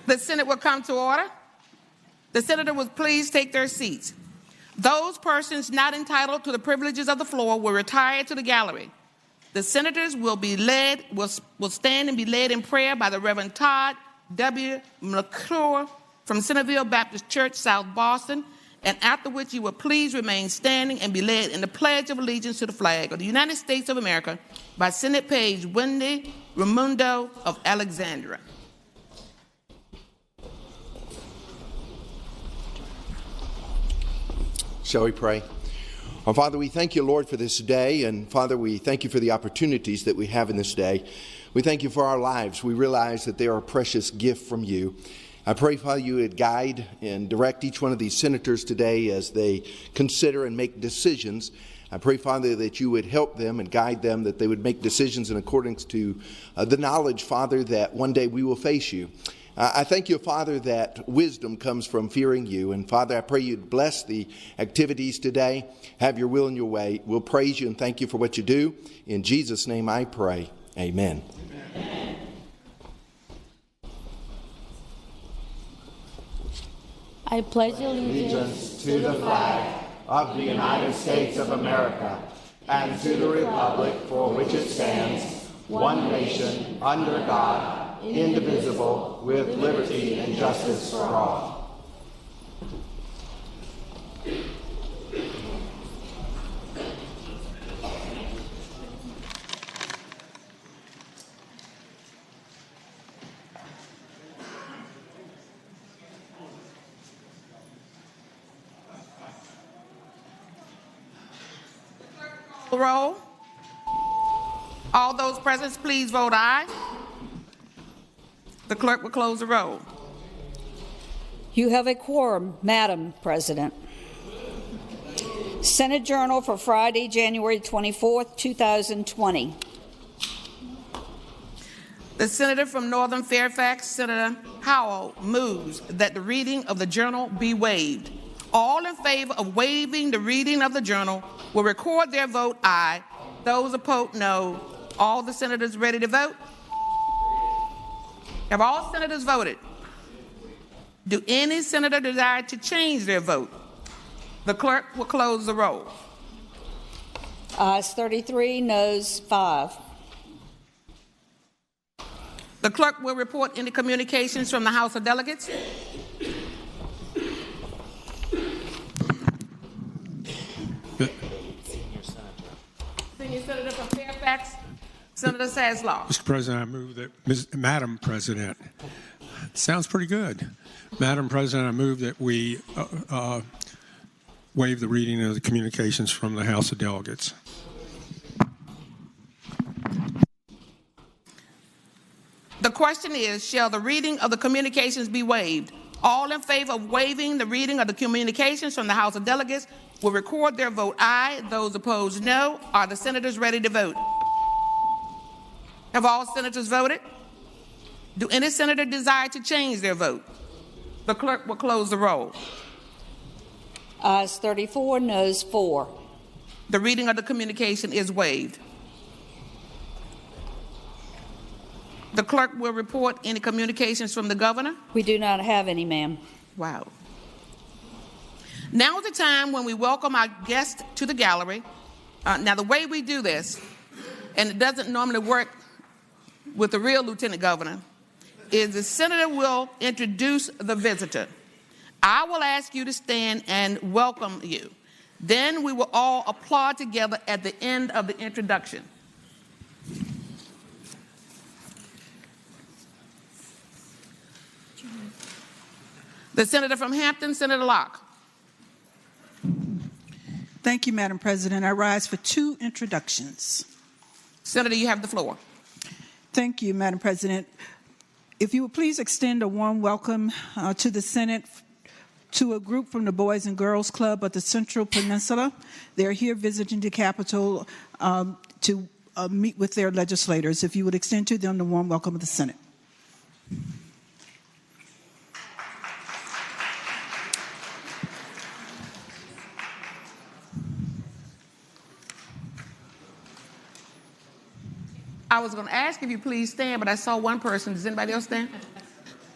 The Senate will come to order. The senator will please take their seats. Those persons not entitled to the privileges of the floor will retire to the gallery. The senators will stand and be led in prayer by the Reverend Todd W. McClure from Centerville Baptist Church, South Boston, and after which you will please remain standing and be led in the Pledge of Allegiance to the flag of the United States of America by Senate Page Wendy Ramundo of Alexandria. Shall we pray? Our Father, we thank you, Lord, for this day, and Father, we thank you for the opportunities that we have in this day. We thank you for our lives. We realize that they are a precious gift from you. I pray, Father, you would guide and direct each one of these senators today as they consider and make decisions. I pray, Father, that you would help them and guide them, that they would make decisions in accordance to the knowledge, Father, that one day we will face you. I thank you, Father, that wisdom comes from fearing you. And Father, I pray you'd bless the activities today. Have your will and your way. We'll praise you and thank you for what you do. In Jesus' name I pray. Amen. Amen. I pledge allegiance to the flag of the United States of America and to the republic for which it stands, one nation, under God, indivisible, with liberty and justice for all. Roll. All those present, please vote aye. The clerk will close the roll. You have a quorum, Madam President. Senate Journal for Friday, January 24th, 2020. The senator from Northern Fairfax, Senator Howell, moves that the reading of the journal be waived. All in favor of waiving the reading of the journal will record their vote aye. Those opposed, no. All the senators ready to vote? Have all senators voted? Do any senator desire to change their vote? The clerk will close the roll. Ayes 33, noes 5. The clerk will report any communications from the House of Delegates. Senior Senator from Fairfax, Senator Saslaw. Mr. President, I move that, Madam President, sounds pretty good. Madam President, I move that we waive the reading of the communications from the House of Delegates. The question is, shall the reading of the communications be waived? All in favor of waiving the reading of the communications from the House of Delegates will record their vote aye. Those opposed, no. Are the senators ready to vote? Have all senators voted? Do any senator desire to change their vote? The clerk will close the roll. Ayes 34, noes 4. The reading of the communication is waived. The clerk will report any communications from the governor. We do not have any, ma'am. Wow. Now is the time when we welcome our guests to the gallery. Now, the way we do this, and it doesn't normally work with the real lieutenant governor, is the senator will introduce the visitor. I will ask you to stand and welcome you. Then we will all applaud together at the end of the introduction. The senator from Hampton, Senator Locke. Thank you, Madam President. I rise for 2 introductions. Senator, you have the floor. Thank you, Madam President. If you would please extend a warm welcome to the Senate to a group from the Boys and Girls Club of the Central Peninsula. They're here visiting the Capitol to meet with their legislators. If you would extend to them the warm welcome of the Senate. I was going to ask if you please stand, but I saw one person. Does anybody else stand?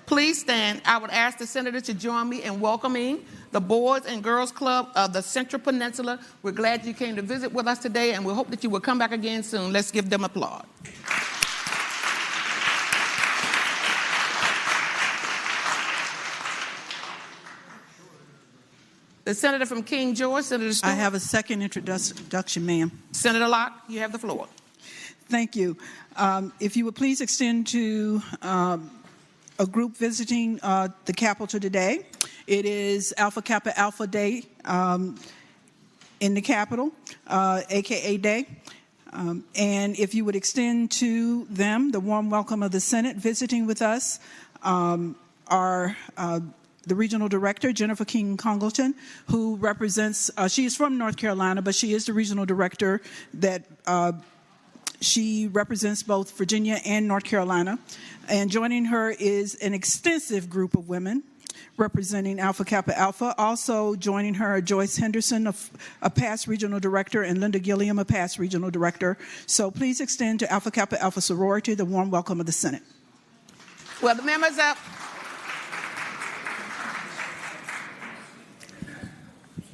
please stand. I would ask the senator to join me in welcoming the Boys and Girls Club of the Central Peninsula. We're glad you came to visit with us today, and we hope that you will come back again soon. Let's give them applause. The senator from King George, Senator Stewart. I have a second introduction, ma'am. Senator Locke, you have the floor. Thank you. If you would please extend to a group visiting the Capitol today. It is Alpha Kappa Alpha Day in the Capitol, AKA Day. And if you would extend to them the warm welcome of the Senate visiting with us, the regional director, Jennifer King Congleton, who represents, she is from North Carolina, but she is the regional director that she represents both Virginia and North Carolina. And joining her is an extensive group of women representing Alpha Kappa Alpha. Also joining her are Joyce Henderson, a past regional director, and Linda Gilliam, a past regional director. So please extend to Alpha Kappa Alpha sorority the warm welcome of the Senate. Well, the members up.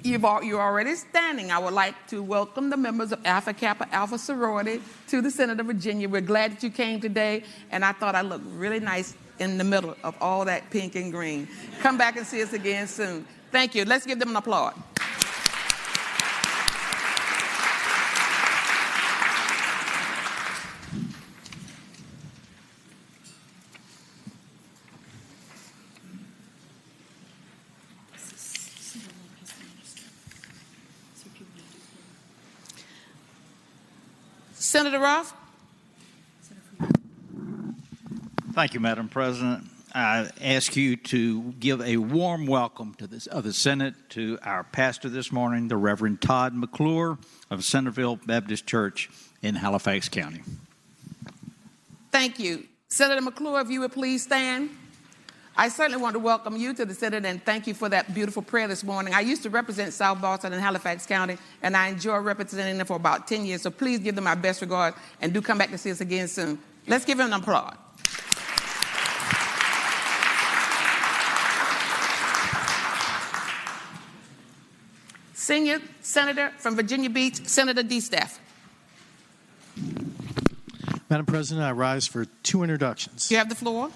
You're already standing. I would like to welcome the members of Alpha Kappa Alpha sorority to the Senate of Virginia. We're glad that you came today, and I thought I looked really nice in the middle of all that pink and green. Come back and see us again soon. Thank you. Let's give them an applause. Senator Ruff. Thank you, Madam President. I ask you to give a warm welcome to the Senate to our pastor this morning, the Reverend Todd McClure of Centerville Baptist Church in Halifax County. Thank you. Senator McClure, if you would please stand. I certainly want to welcome you to the Senate and thank you for that beautiful prayer this morning. I used to represent South Boston and Halifax County, and I enjoy representing them for about 10 years, so please give them my best regards and do come back to see us again soon. Let's give him an applause. Senior Senator from Virginia Beach, Senator D. Staff. Madam President, I rise for two introductions. You have the floor.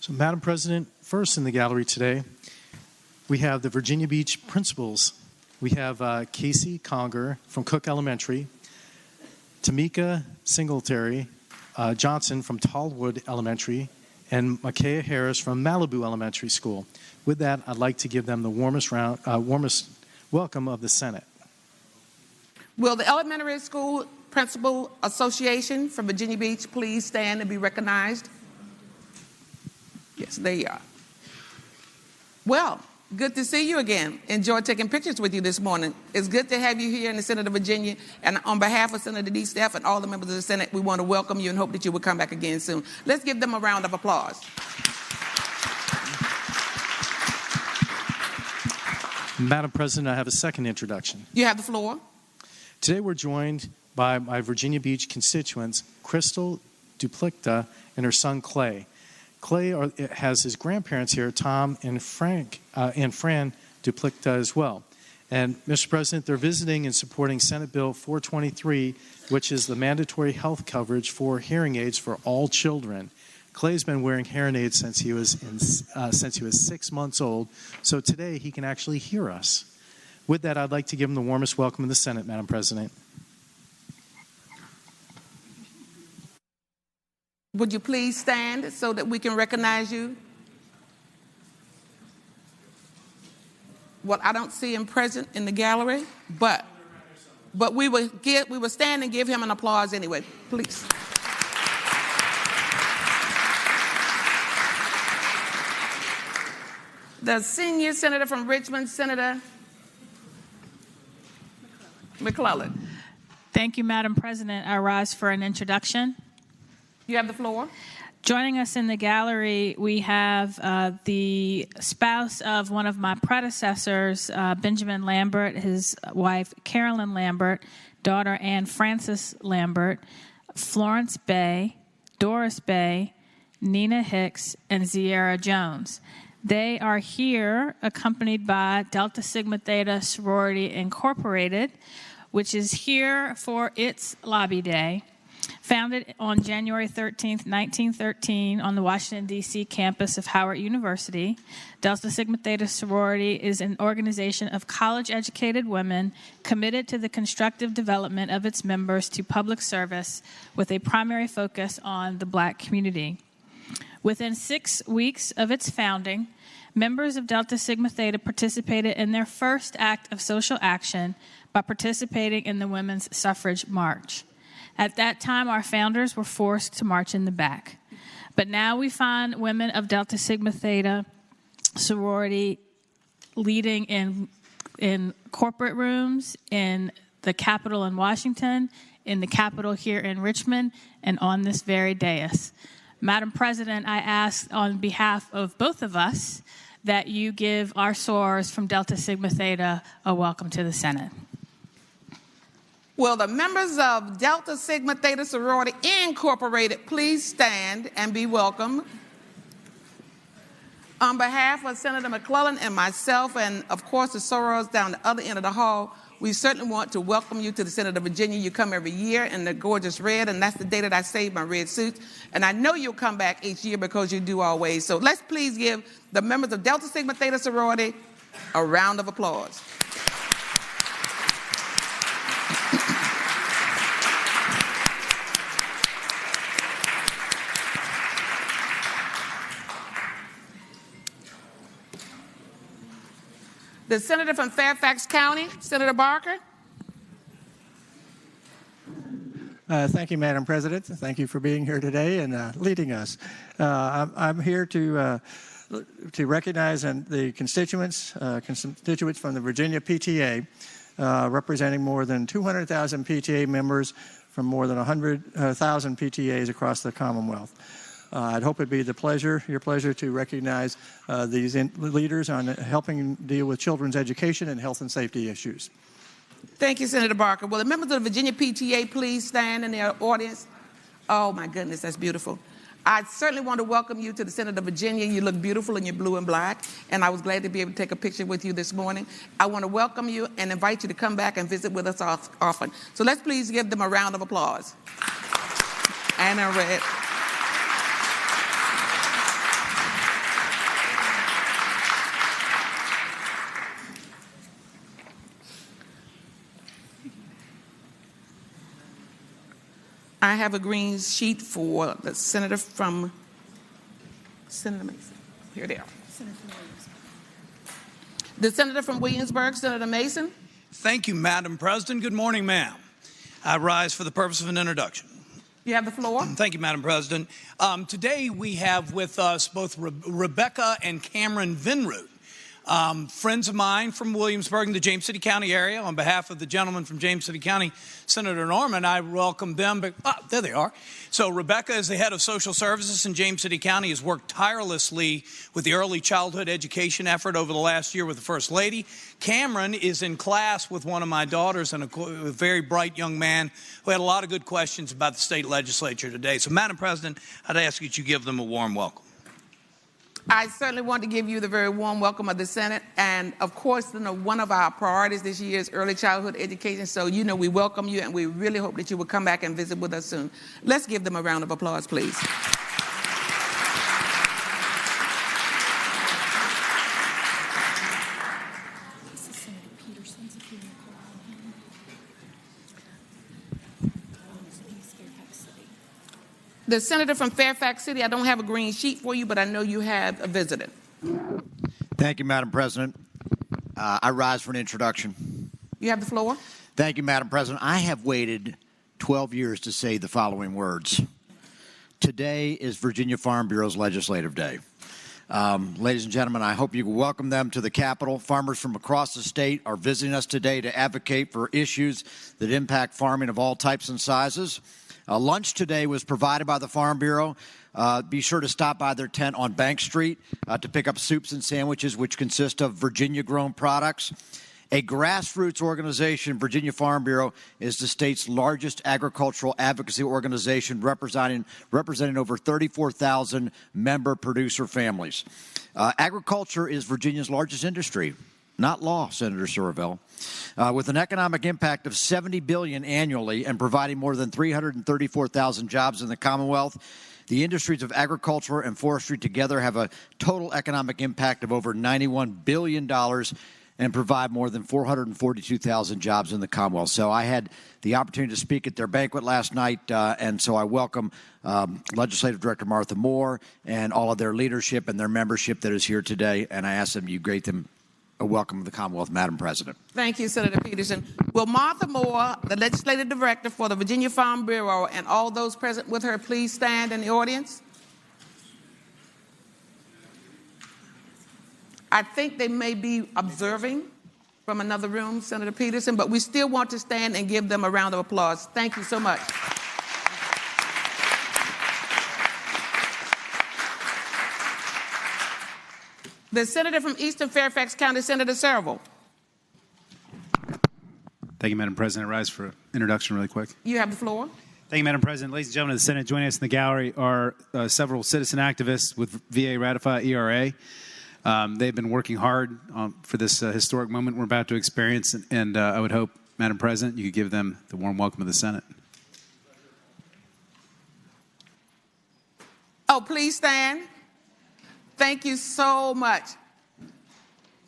So, Madam President, first in the gallery today, we have the Virginia Beach principals. We have Casey Conger from Cook Elementary, Tamika Singletary Johnson from Tallwood Elementary, and Makaya Harris from Malibu Elementary School. With that, I'd like to give them the warmest welcome of the Senate. Will the Elementary School Principal Association from Virginia Beach please stand and be recognized? Yes, there you are. Well, good to see you again. Enjoyed taking pictures with you this morning. It's good to have you here in the Senate of Virginia. And on behalf of Senator D. Staff and all the members of the Senate, we want to welcome you and hope that you will come back again soon. Let's give them a round of applause. Madam President, I have a second introduction. You have the floor. Today we're joined by my Virginia Beach constituents, Crystal Duplicta and her son Clay. Clay has his grandparents here, Tom and Fran Duplicta as well. And Mr. President, they're visiting and supporting Senate Bill 423, which is the mandatory health coverage for hearing aids for all children. Clay's been wearing hearing aids since he was 6 months old, so today he can actually hear us. With that, I'd like to give him the warmest welcome in the Senate, Madam President. Would you please stand so that we can recognize you? Well, I don't see him present in the gallery, but we will stand and give him an applause anyway, please. The senior senator from Richmond, Senator McClellan. Thank you, Madam President. I rise for an introduction. You have the floor. Joining us in the gallery, we have the spouse of one of my predecessors, Benjamin Lambert, his wife, Carolyn Lambert, daughter Anne Frances Lambert, Florence Bay, Doris Bay, Nina Hicks, and Ziera Jones. They are here accompanied by Delta Sigma Theta Sorority Incorporated, which is here for its lobby day. Founded on January 13, 1913, on the Washington, D.C. campus of Howard University, Delta Sigma Theta Sorority is an organization of college-educated women committed to the constructive development of its members to public service with a primary focus on the Black community. Within 6 weeks of its founding, members of Delta Sigma Theta participated in their first act of social action by participating in the Women's Suffrage March. At that time, our founders were forced to march in the back. But now we find women of Delta Sigma Theta sorority leading in corporate rooms, in the Capitol in Washington, in the Capitol here in Richmond, and on this very dais. Madam President, I ask on behalf of both of us that you give our sorors from Delta Sigma Theta a welcome to the Senate. Will the members of Delta Sigma Theta Sorority Incorporated please stand and be welcomed? On behalf of Senator McClellan and myself, and of course the sorors down the other end of the hall, we certainly want to welcome you to the Senate of Virginia. You come every year in the gorgeous red, and that's the day that I saved my red suit. And I know you'll come back each year because you do always. So let's please give the members of Delta Sigma Theta Sorority a round of applause. The senator from Fairfax County, Senator Barker. Thank you, Madam President. Thank you for being here today and leading us. I'm here to recognize the constituents from the Virginia PTA, representing more than 200,000 PTA members from more than 100,000 PTAs across the Commonwealth. I'd hope it'd be your pleasure to recognize these leaders on helping deal with children's education and health and safety issues. Thank you, Senator Barker. Will the members of the Virginia PTA please stand in their audience? Oh, my goodness, that's beautiful. I certainly want to welcome you to the Senate of Virginia. You look beautiful in your blue and black, and I was glad to be able to take a picture with you this morning. I want to welcome you and invite you to come back and visit with us often. So let's please give them a round of applause. And a red. I have a green sheet for the senator from Senator Mason. Here they are. The senator from Williamsburg, Senator Mason. Thank you, Madam President. Good morning, ma'am. I rise for the purpose of an introduction. You have the floor. Thank you, Madam President. Today we have with us both Rebecca and Cameron Vinroot, friends of mine from Williamsburg in the James City County area. On behalf of the gentleman from James City County, Senator Norman, I welcome them. There they are. So Rebecca is the head of social services in James City County, has worked tirelessly with the early childhood education effort over the last year with the First Lady. Cameron is in class with one of my daughters and a very bright young man who had a lot of good questions about the state legislature today. So, Madam President, I'd ask that you give them a warm welcome. I certainly want to give you the very warm welcome of the Senate. And of course, one of our priorities this year is early childhood education. So, we welcome you and we really hope that you will come back and visit with us soon. Let's give them a round of applause, please. The senator from Fairfax City, I don't have a green sheet for you, but I know you have a visitor. Thank you, Madam President. I rise for an introduction. You have the floor. Thank you, Madam President. I have waited 12 years to say the following words. Today is Virginia Farm Bureau's Legislative Day. Ladies and gentlemen, I hope you welcome them to the Capitol. Farmers from across the state are visiting us today to advocate for issues that impact farming of all types and sizes. Lunch today was provided by the Farm Bureau. Be sure to stop by their tent on Bank Street to pick up soups and sandwiches, which consist of Virginia-grown products. A grassroots organization, Virginia Farm Bureau is the state's largest agricultural advocacy organization, representing over 34,000 member producer families. Agriculture is Virginia's largest industry. Not law, Senator Surville. With an economic impact of $70 billion annually and providing more than 334,000 jobs in the Commonwealth, the industries of agriculture and forestry together have a total economic impact of over $91 billion and provide more than 442,000 jobs in the Commonwealth. So I had the opportunity to speak at their banquet last night, and so I welcome Legislative Director Martha Moore and all of their leadership and their membership that is here today, and I ask them you greet them a welcome to the Commonwealth, Madam President. Thank you, Senator Peterson. Will Martha Moore, the Legislative Director for the Virginia Farm Bureau, and all those present with her please stand in the audience? I think they may be observing from another room, Senator Peterson, but we still want to stand and give them a round of applause. Thank you so much. The Senator from Eastern Fairfax County, Senator Surville. Thank you, Madam President. I rise for introduction really quick. You have the floor. Thank you, Madam President. Ladies and gentlemen of the Senate, joining us in the gallery are several citizen activists with VA Ratify ERA. They've been working hard for this historic moment we're about to experience, and I would hope, Madam President, you could give them the warm welcome of the Senate. Oh, please stand. Thank you so much.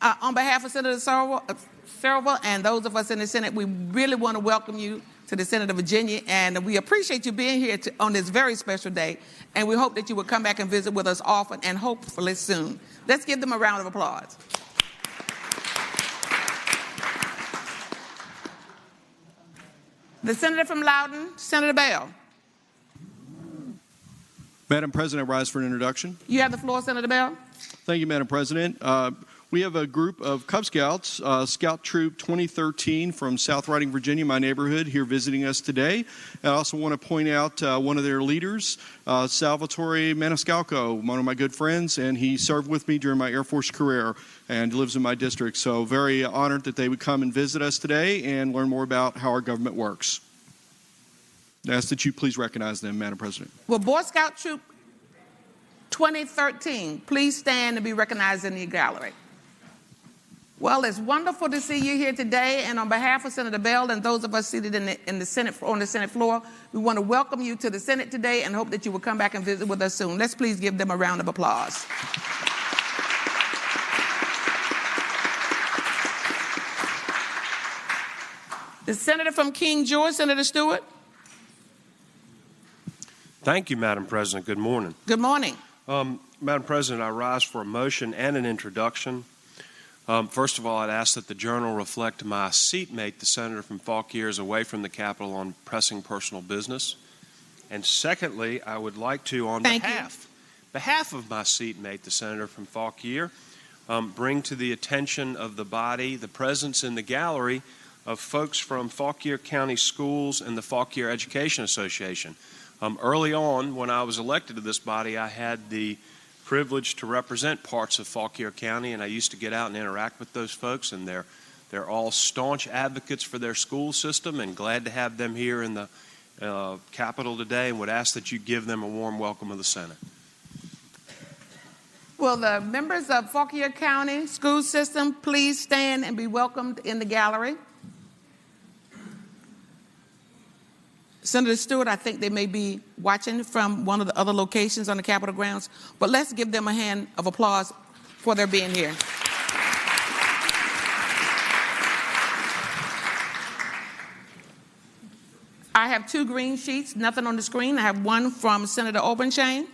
On behalf of Senator Surville and those of us in the Senate, we really want to welcome you to the Senate of Virginia, and we appreciate you being here on this very special day, and we hope that you will come back and visit with us often and hopefully soon. Let's give them a round of applause. The Senator from Loudoun, Senator Bell. Madam President, I rise for an introduction. You have the floor, Senator Bell. Thank you, Madam President. We have a group of Cub Scouts, Scout Troop 2013 from South Riding, Virginia, my neighborhood, here visiting us today. I also want to point out one of their leaders, Salvatore Maniscalco, one of my good friends, and he served with me during my Air Force career and lives in my district. So very honored that they would come and visit us today and learn more about how our government works. I ask that you please recognize them, Madam President. Will Boy Scout Troop 2013 please stand and be recognized in the gallery? Well, it's wonderful to see you here today, and on behalf of Senator Bell and those of us seated in the Senate on the Senate floor, we want to welcome you to the Senate today and hope that you will come back and visit with us soon. Let's please give them a round of applause. The Senator from King George, Senator Stewart. Thank you, Madam President. Good morning. Good morning. Madam President, I rise for a motion and an introduction. First of all, I'd ask that the Journal reflect my seatmate, the Senator from Fauquier, is away from the Capitol on pressing personal business. And secondly, I would like to, on behalf of my seatmate, the Senator from Fauquier, bring to the attention of the body the presence in the gallery of folks from Fauquier County Schools and the Fauquier Education Association. Early on, when I was elected to this body, I had the privilege to represent parts of Fauquier County, and I used to get out and interact with those folks, and they're all staunch advocates for their school system, and glad to have them here in the Capitol today, and would ask that you give them a warm welcome of the Senate. Will the members of Fauquier County School System please stand and be welcomed in the gallery? Senator Stewart, I think they may be watching from one of the other locations on the Capitol grounds, but let's give them a hand of applause for their being here. I have two green sheets, nothing on the screen. I have one from Senator Obenshain.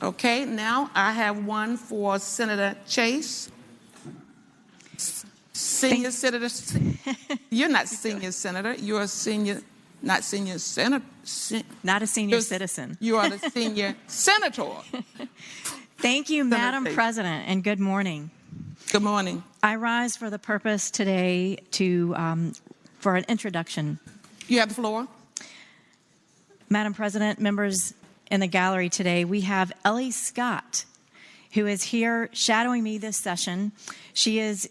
Okay, now I have one for Senator Chase. Senior Senator. You're not senior senator. You're a senior, not senior senator. Not a senior citizen. You are the senior senator. Thank you, Madam President, and good morning. Good morning. I rise for the purpose today for an introduction. You have the floor. Madam President, members in the gallery today, we have Ellie Scott, who is here shadowing me this session. She is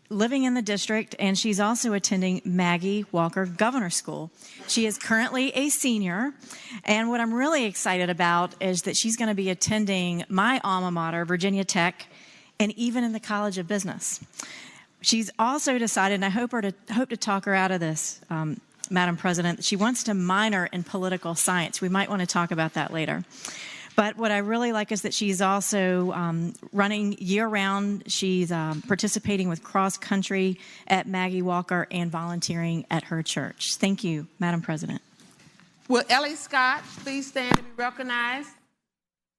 living in the district, and she's also attending Maggie Walker Governor School. She is currently a senior, and what I'm really excited about is that she's going to be attending my alma mater, Virginia Tech, and even in the College of Business. She's also decided, and I hope to talk her out of this, Madam President, that she wants to minor in political science. We might want to talk about that later. But what I really like is that she's also running year-round. She's participating with cross-country at Maggie Walker and volunteering at her church. Thank you, Madam President. Will Ellie Scott please stand and be recognized?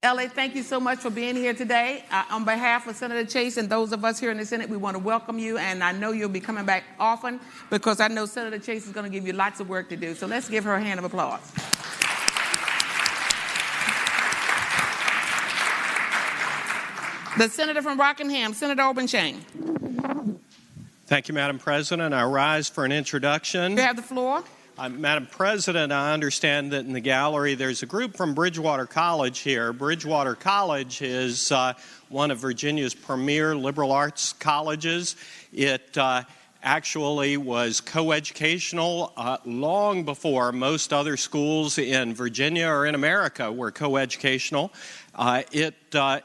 Ellie, thank you so much for being here today. On behalf of Senator Chase and those of us here in the Senate, we want to welcome you, and I know you'll be coming back often because I know Senator Chase is going to give you lots of work to do. So let's give her a hand of applause. The Senator from Rockingham, Senator Obenshain. Thank you, Madam President. I rise for an introduction. You have the floor. Madam President, I understand that in the gallery there's a group from Bridgewater College here. Bridgewater College is one of Virginia's premier liberal arts colleges. It actually was coeducational long before most other schools in Virginia or in America were coeducational. It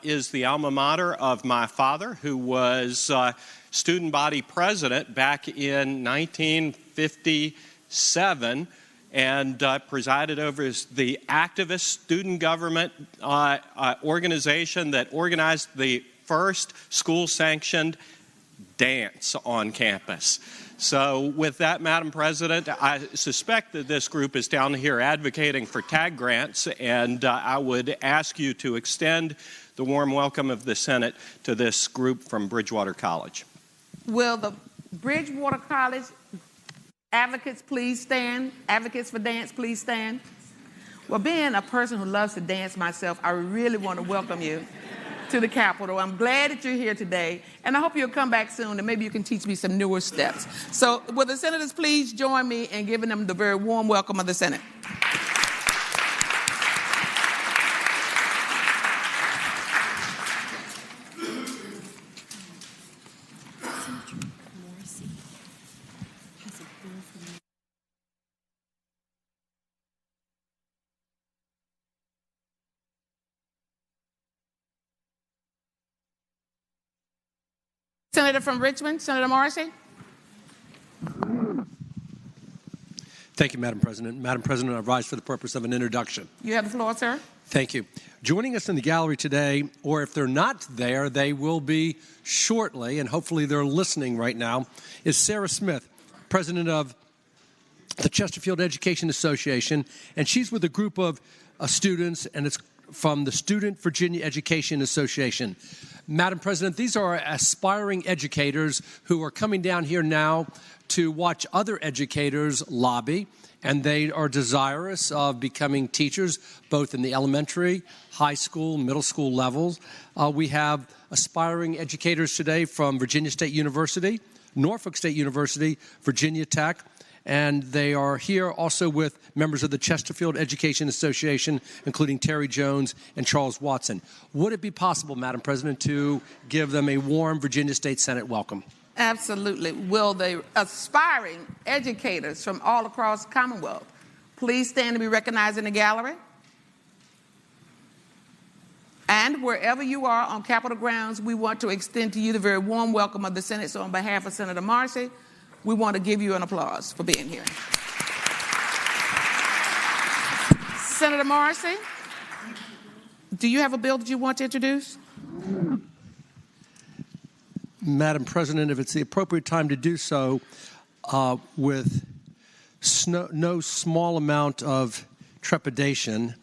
is the alma mater of my father, who was student body president back in 1957 and presided over the activist student government organization that organized the first school-sanctioned dance on campus. So with that, Madam President, I suspect that this group is down here advocating for tag grants, and I would ask you to extend the warm welcome of the Senate to this group from Bridgewater College. Will the Bridgewater College advocates please stand? Advocates for dance, please stand. Well, being a person who loves to dance myself, I really want to welcome you to the Capitol. I'm glad that you're here today, and I hope you'll come back soon and maybe you can teach me some newer steps. So will the senators please join me in giving them the very warm welcome of the Senate. Senator from Richmond, Senator Morrissey. Thank you, Madam President. Madam President, I rise for the purpose of an introduction. You have the floor, sir. Thank you. Joining us in the gallery today, or if they're not there, they will be shortly, and hopefully they're listening right now, is Sarah Smith, president of the Chesterfield Education Association, and she's with a group of students, and it's from the Student Virginia Education Association. Madam President, these are aspiring educators who are coming down here now to watch other educators lobby, and they are desirous of becoming teachers both in the elementary, high school, middle school levels. We have aspiring educators today from Virginia State University, Norfolk State University, Virginia Tech, and they are here also with members of the Chesterfield Education Association, including Terry Jones and Charles Watson. Would it be possible, Madam President, to give them a warm Virginia State Senate welcome? Absolutely. Will the aspiring educators from all across the Commonwealth please stand to be recognized in the gallery? And wherever you are on Capitol grounds, we want to extend to you the very warm welcome of the Senate. So on behalf of Senator Morrissey, we want to give you an applause for being here. Senator Morrissey, do you have a bill that you want to introduce? Madam President, if it's the appropriate time to do so, with no small amount of trepidation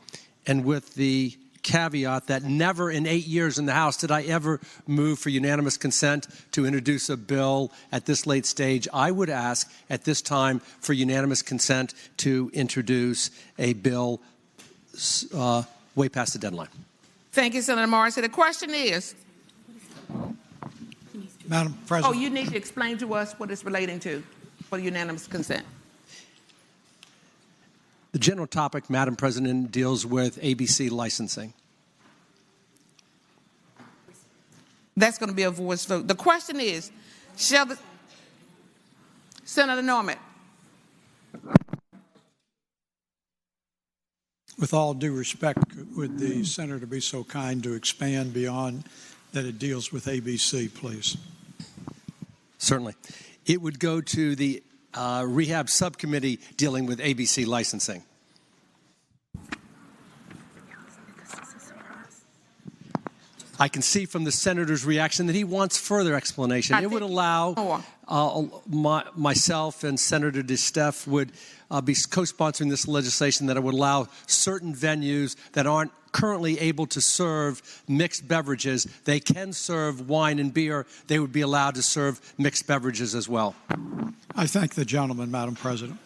and with the caveat that never in 8 years in the House did I ever move for unanimous consent to introduce a bill at this late stage, I would ask at this time for unanimous consent to introduce a bill way past the deadline. Thank you, Senator Morrissey. The question is, Madam President. Oh, you need to explain to us what it's relating to for unanimous consent. The general topic, Madam President, deals with ABC licensing. That's going to be a voice vote. The question is, shall the Senator Norman? With all due respect, would the senator be so kind to expand beyond that it deals with ABC, please? Certainly. It would go to the rehab subcommittee dealing with ABC licensing. I can see from the senator's reaction that he wants further explanation. It would allow myself and Senator DeStef would be co-sponsoring this legislation that would allow certain venues that aren't currently able to serve mixed beverages. They can serve wine and beer. They would be allowed to serve mixed beverages as well. I thank the gentleman, Madam President.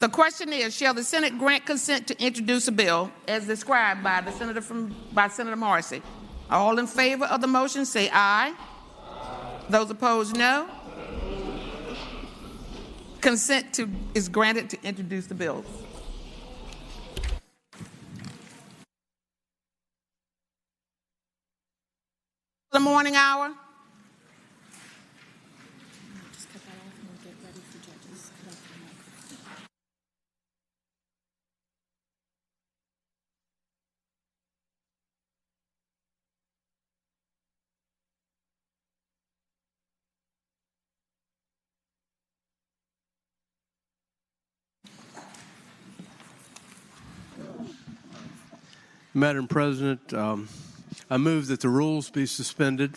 The question is, shall the Senate grant consent to introduce a bill as described by the senator by Senator Morrissey? All in favor of the motion say aye. Those opposed, no. Consent is granted to introduce the bill. The morning hour. Madam President, I move that the rules be suspended,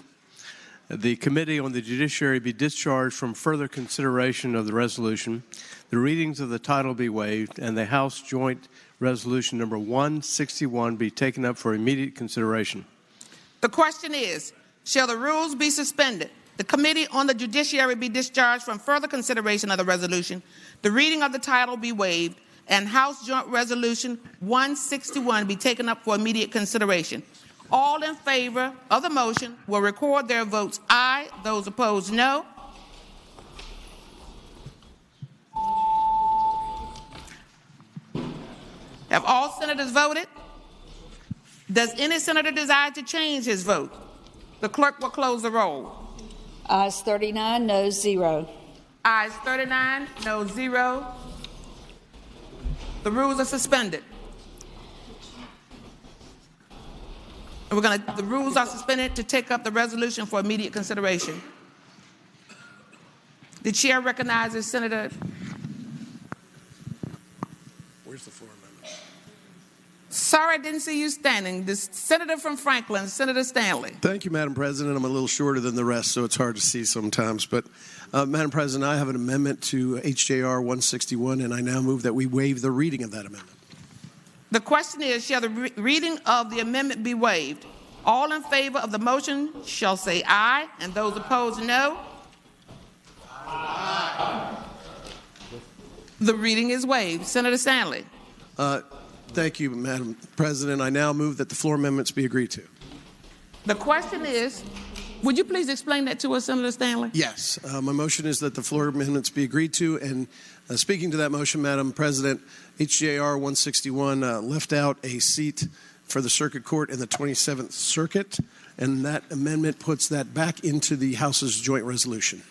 the Committee on the Judiciary be discharged from further consideration of the resolution, the readings of the title be waived, and the House Joint Resolution number 161 be taken up for immediate consideration. The question is, shall the rules be suspended, the Committee on the Judiciary be discharged from further consideration of the resolution, the reading of the title be waived, and House Joint Resolution 161 be taken up for immediate consideration? All in favor of the motion will record their votes aye. Those opposed, no. Have all senators voted? Does any senator desire to change his vote? The clerk will close the roll. Ayes 39, noes 0. Ayes 39, no 0. The rules are suspended. The rules are suspended to take up the resolution for immediate consideration. The chair recognizes Senator. Where's the floor amendment? Sorry, I didn't see you standing. The senator from Franklin, Senator Stanley. Thank you, Madam President. I'm a little shorter than the rest, so it's hard to see sometimes. But, Madam President, I have an amendment to HJR 161, and I now move that we waive the reading of that amendment. The question is, shall the reading of the amendment be waived? All in favor of the motion shall say aye, and those opposed, no. Aye. The reading is waived. Senator Stanley. Thank you, Madam President. I now move that the floor amendments be agreed to. The question is, would you please explain that to us, Senator Stanley? Yes. My motion is that the floor amendments be agreed to. And speaking to that motion, Madam President, HJR 161 left out a seat for the Circuit Court in the 27th Circuit, and that amendment puts that back into the House's joint resolution.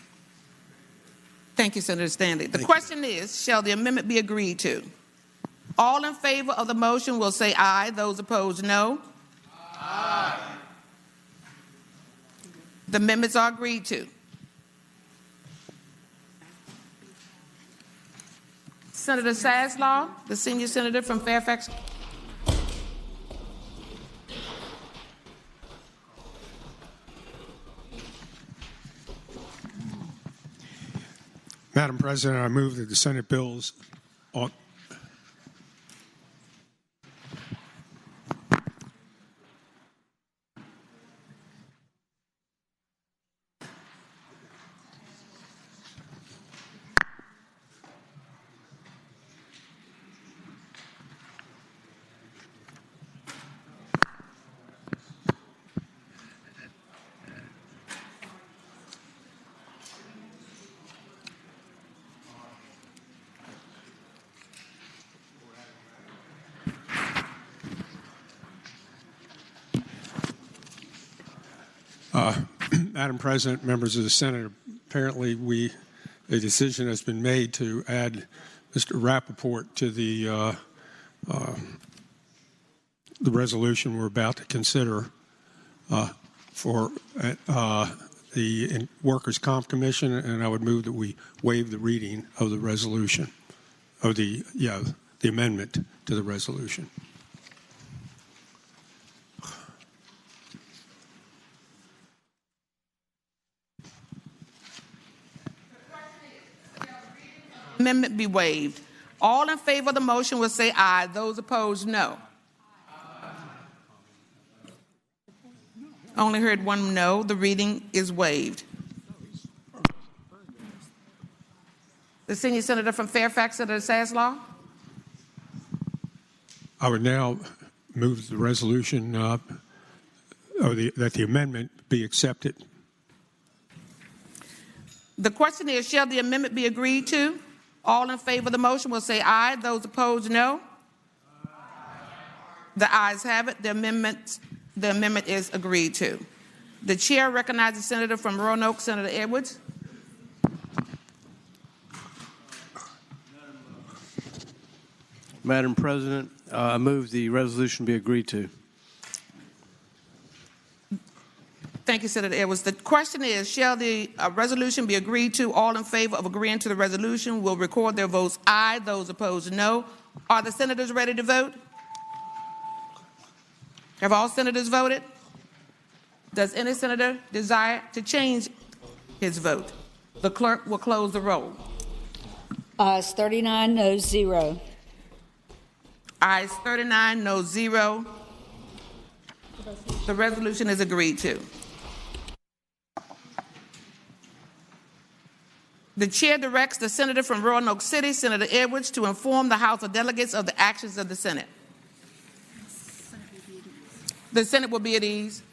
Thank you, Senator Stanley. The question is, shall the amendment be agreed to? All in favor of the motion will say aye. Those opposed, no. Aye. The amendments are agreed to. Senator Saslaw, the senior senator from Fairfax. Madam President, I move that the Senate bills ought. Madam President, members of the Senate, apparently a decision has been made to add Mr. Rappaport to the resolution we're about to consider for the Workers' Comp Commission, and I would move that we waive the reading of the resolution, of the amendment to the resolution. Amendment be waived. All in favor of the motion will say aye. Those opposed, no. Only heard one no. The reading is waived. The senior senator from Fairfax, Senator Saslaw. I would now move the resolution that the amendment be accepted. The question is, shall the amendment be agreed to? All in favor of the motion will say aye. Those opposed, no. The ayes have it. The amendment is agreed to. The chair recognizes the senator from Roanoke, Senator Edwards. Madam President, I move the resolution be agreed to. Thank you, Senator Edwards. The question is, shall the resolution be agreed to? All in favor of agreeing to the resolution will record their votes aye. Those opposed, no. Are the senators ready to vote? Have all senators voted? Does any senator desire to change his vote? The clerk will close the roll. Ayes 39, no 0. Ayes 39, no 0. The resolution is agreed to. The chair directs the senator from Roanoke City, Senator Edwards, to inform the House of Delegates of the actions of the Senate. The Senate will be at ease.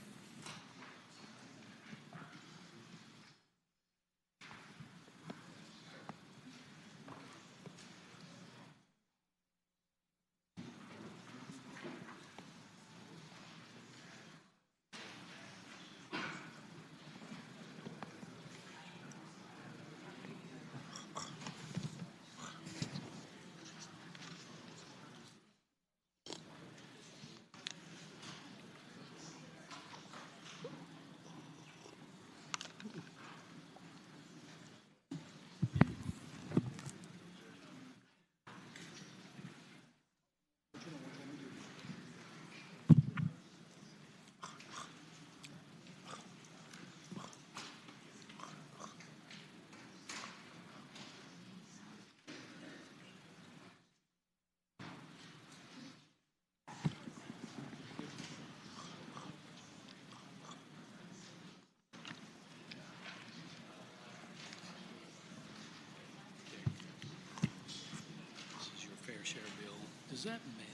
Does that mean May?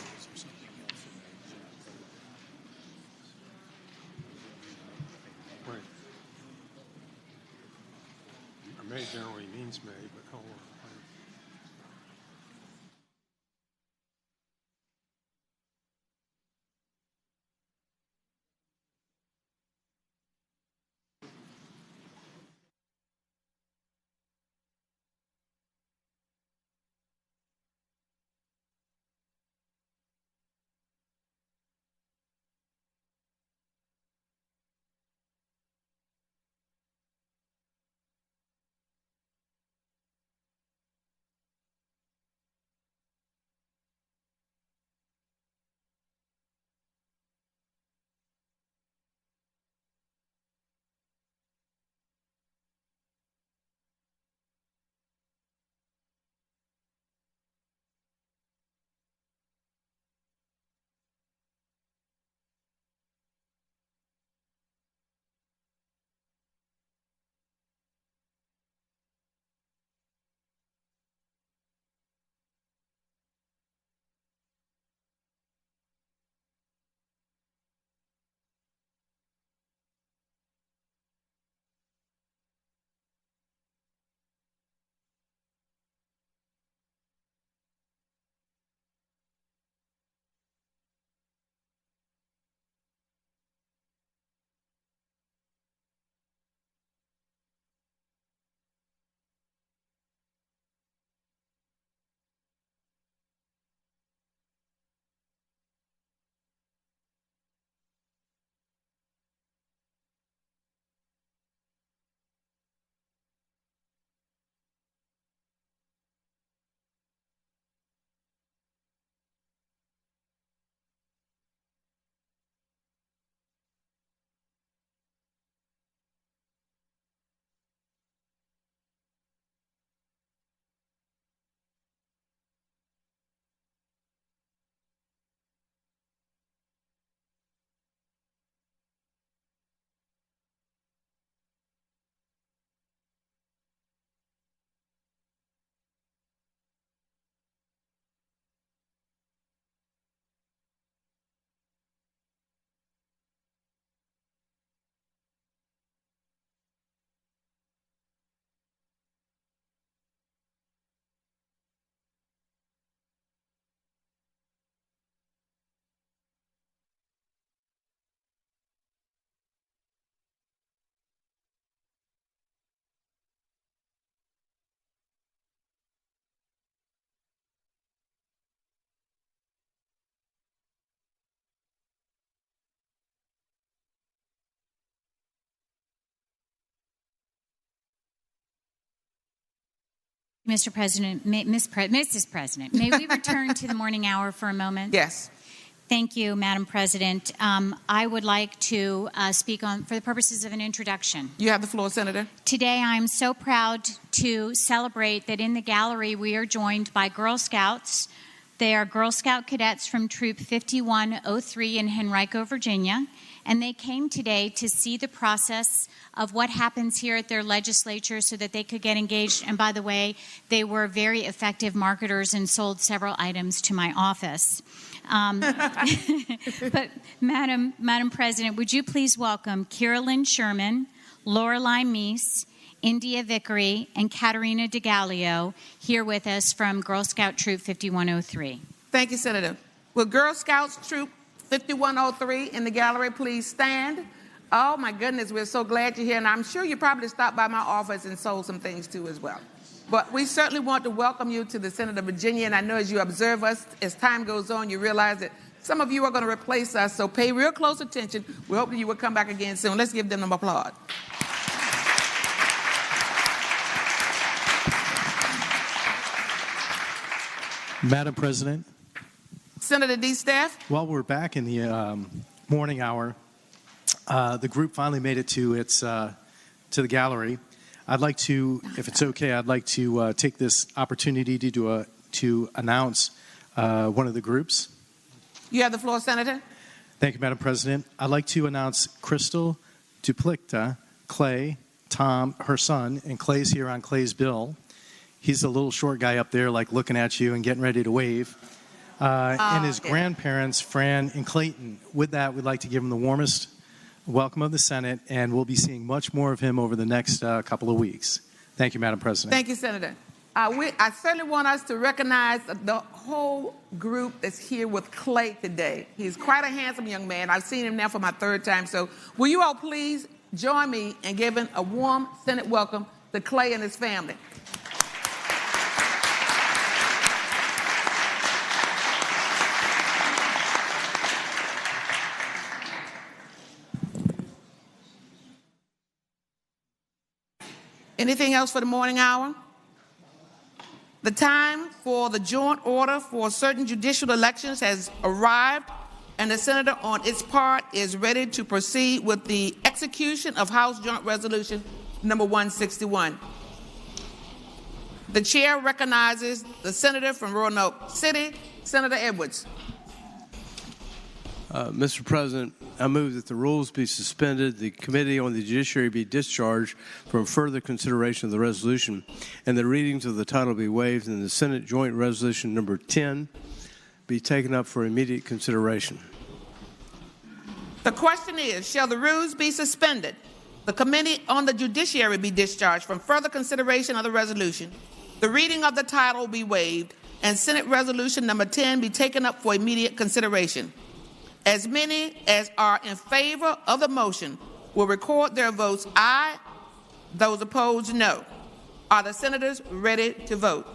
Is there something else in Right. May generally means May, but hold on. Mr. President, Mrs. President, may we return to the morning hour for a moment? Yes. Thank you, Madam President. I would like to speak for the purposes of an introduction. You have the floor, Senator. Today, I'm so proud to celebrate that in the gallery we are joined by Girl Scouts. They are Girl Scout cadets from Troop 5103 in Henrico, Virginia, and they came today to see the process of what happens here at their legislature so that they could get engaged. And by the way, they were very effective marketers and sold several items to my office. But Madam President, would you please welcome Carolyn Sherman, Lorelei Meese, India Vickery, and Katerina DeGallio here with us from Girl Scout Troop 5103. Thank you, Senator. Will Girl Scouts Troop 5103 in the gallery please stand? Oh, my goodness, we're so glad you're here, and I'm sure you probably stopped by my office and sold some things, too, as well. But we certainly want to welcome you to the Senate of Virginia, and I know as you observe us, as time goes on, you realize that some of you are going to replace us, so pay real close attention. We hope that you will come back again soon. Let's give them an applause. Madam President. Senator D. Staff. While we're back in the morning hour, the group finally made it to the gallery. I'd like to, if it's okay, I'd like to take this opportunity to announce one of the groups. You have the floor, Senator. Thank you, Madam President. I'd like to announce Crystal Duplicta, Clay, Tom, her son, and Clay's here on Clay's bill. He's the little short guy up there, like looking at you and getting ready to wave. And his grandparents, Fran and Clayton. With that, we'd like to give him the warmest welcome of the Senate, and we'll be seeing much more of him over the next couple of weeks. Thank you, Madam President. Thank you, Senator. I certainly want us to recognize the whole group that's here with Clay today. He's quite a handsome young man. I've seen him now for my third time. So will you all please join me in giving a warm Senate welcome to Clay and his family. Anything else for the morning hour? The time for the joint order for certain judicial elections has arrived, and the Senator, on its part, is ready to proceed with the execution of House Joint Resolution number 161. The chair recognizes the Senator from Roanoke City, Senator Edwards. Mr. President, I move that the rules be suspended, the Committee on the Judiciary be discharged from further consideration of the resolution, and the readings of the title be waived, and the Senate Joint Resolution number 10 be taken up for immediate consideration. The question is, shall the rules be suspended, the Committee on the Judiciary be discharged from further consideration of the resolution, the reading of the title be waived, and Senate Resolution number 10 be taken up for immediate consideration? As many as are in favor of the motion will record their votes aye. Those opposed, no. Are the senators ready to vote?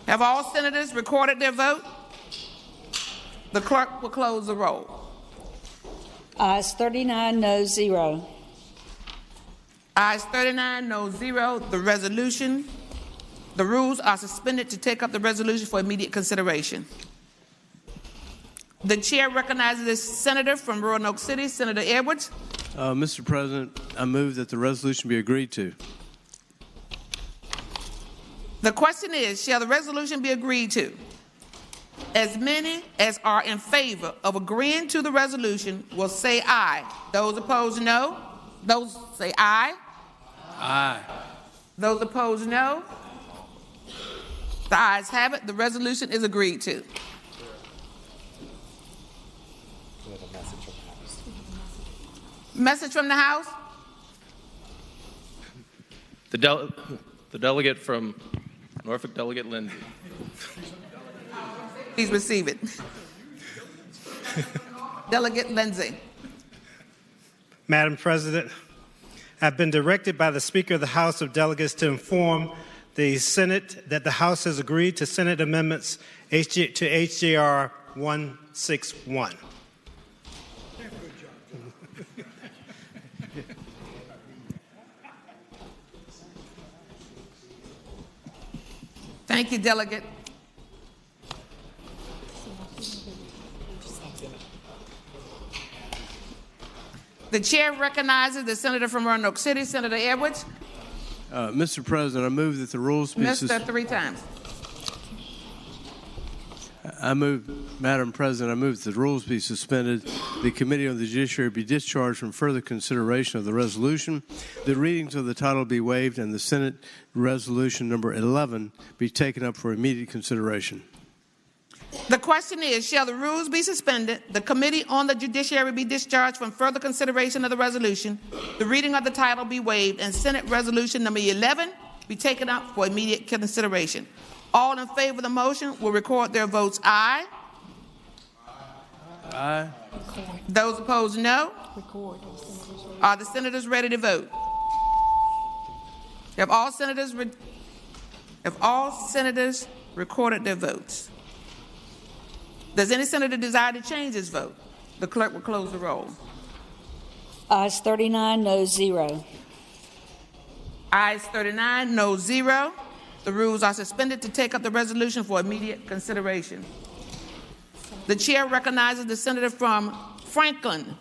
Have all senators recorded their vote? The clerk will close the roll. Ayes 39, no 0. Ayes 39, no 0. The rules are suspended to take up the resolution for immediate consideration. The chair recognizes the Senator from Roanoke City, Senator Edwards. Mr. President, I move that the resolution be agreed to. The question is, shall the resolution be agreed to? As many as are in favor of agreeing to the resolution will say aye. Those opposed, no. Those say aye. Aye. Those opposed, no. The ayes have it. The resolution is agreed to. Message from the House. The delegate from Norfolk, Delegate Lindsay. Please receive it. Delegate Lindsay. Madam President, I've been directed by the Speaker of the House of Delegates to inform the Senate that the House has agreed to Senate amendments to HJR 161. Thank you, Delegate. The chair recognizes the senator from Roanoke City, Senator Edwards. Mr. President, I move that the rules be Mr. Three times. Madam President, I move that the rules be suspended, the Committee on the Judiciary be discharged from further consideration of the resolution, the readings of the title be waived, and the Senate Resolution number 11 be taken up for immediate consideration. The question is, shall the rules be suspended, the Committee on the Judiciary be discharged from further consideration of the resolution, the reading of the title be waived, and Senate Resolution number 11 be taken up for immediate consideration? All in favor of the motion will record their votes aye. Aye. Those opposed, no. Are the senators ready to vote? Have all senators recorded their votes? Does any senator desire to change his vote? The clerk will close the roll. Ayes 39, noes 0. Ayes 39, no 0. The rules are suspended to take up the resolution for immediate consideration. The chair recognizes the senator from Franklin,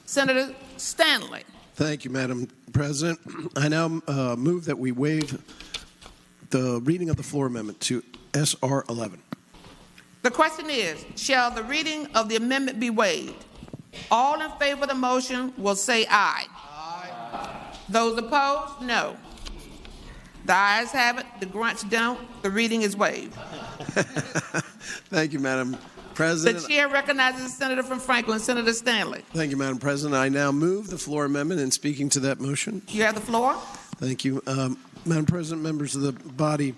Senator Stanley. Thank you, Madam President. I now move that we waive the reading of the floor amendment to SR 11. The question is, shall the reading of the amendment be waived? All in favor of the motion will say aye. Aye. Those opposed, no. The ayes have it, the grunts don't. The reading is waived. Thank you, Madam President. The chair recognizes the senator from Franklin, Senator Stanley. Thank you, Madam President. I now move the floor amendment and speaking to that motion. You have the floor. Thank you. Madam President, members of the body,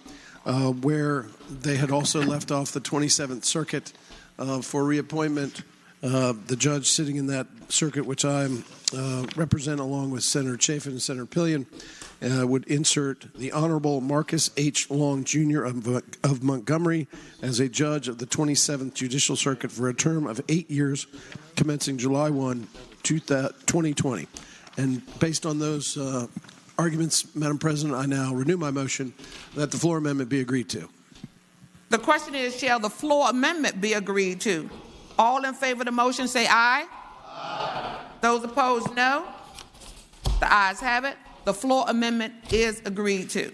where they had also left off the 27th Circuit for reappointment, the judge sitting in that circuit, which I represent along with Senator Chafin and Senator Pillion, would insert the Honorable Marcus H. Long, Jr. of Montgomery as a judge of the 27th Judicial Circuit for a term of 8 years, commencing July 1, 2020. And based on those arguments, Madam President, I now renew my motion that the floor amendment be agreed to. The question is, shall the floor amendment be agreed to? All in favor of the motion say aye. Aye. Those opposed, no. The ayes have it. The floor amendment is agreed to.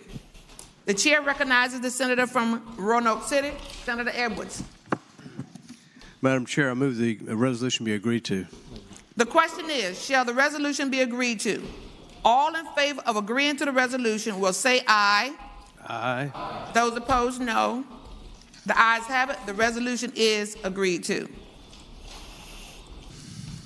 The chair recognizes the senator from Roanoke City, Senator Edwards. Madam Chair, I move the resolution be agreed to. The question is, shall the resolution be agreed to? All in favor of agreeing to the resolution will say aye. Aye. Those opposed, no. The ayes have it. The resolution is agreed to.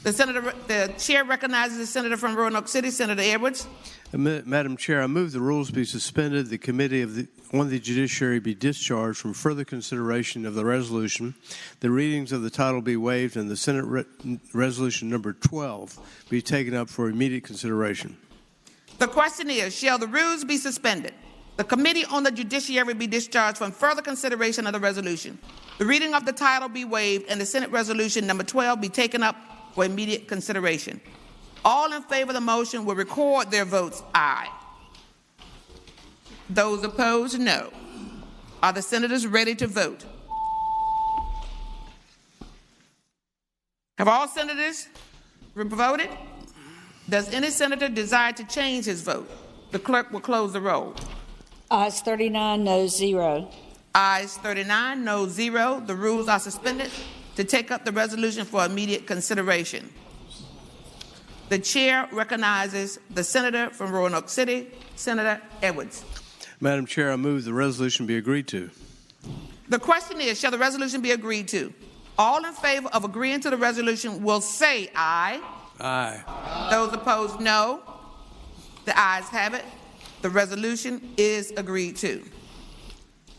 The chair recognizes the senator from Roanoke City, Senator Edwards. Madam Chair, I move the rules be suspended, the Committee on the Judiciary be discharged from further consideration of the resolution, the readings of the title be waived, and the Senate Resolution number 12 be taken up for immediate consideration. The question is, shall the rules be suspended? The Committee on the Judiciary be discharged from further consideration of the resolution, the reading of the title be waived, and the Senate Resolution number 12 be taken up for immediate consideration. All in favor of the motion will record their votes aye. Those opposed, no. Are the senators ready to vote? Have all senators voted? Does any senator desire to change his vote? The clerk will close the roll. Ayes 39, noes 0. Ayes 39, no 0. The rules are suspended to take up the resolution for immediate consideration. The chair recognizes the senator from Roanoke City, Senator Edwards. Madam Chair, I move the resolution be agreed to. The question is, shall the resolution be agreed to? All in favor of agreeing to the resolution will say aye. Aye. Those opposed, no. The ayes have it. The resolution is agreed to.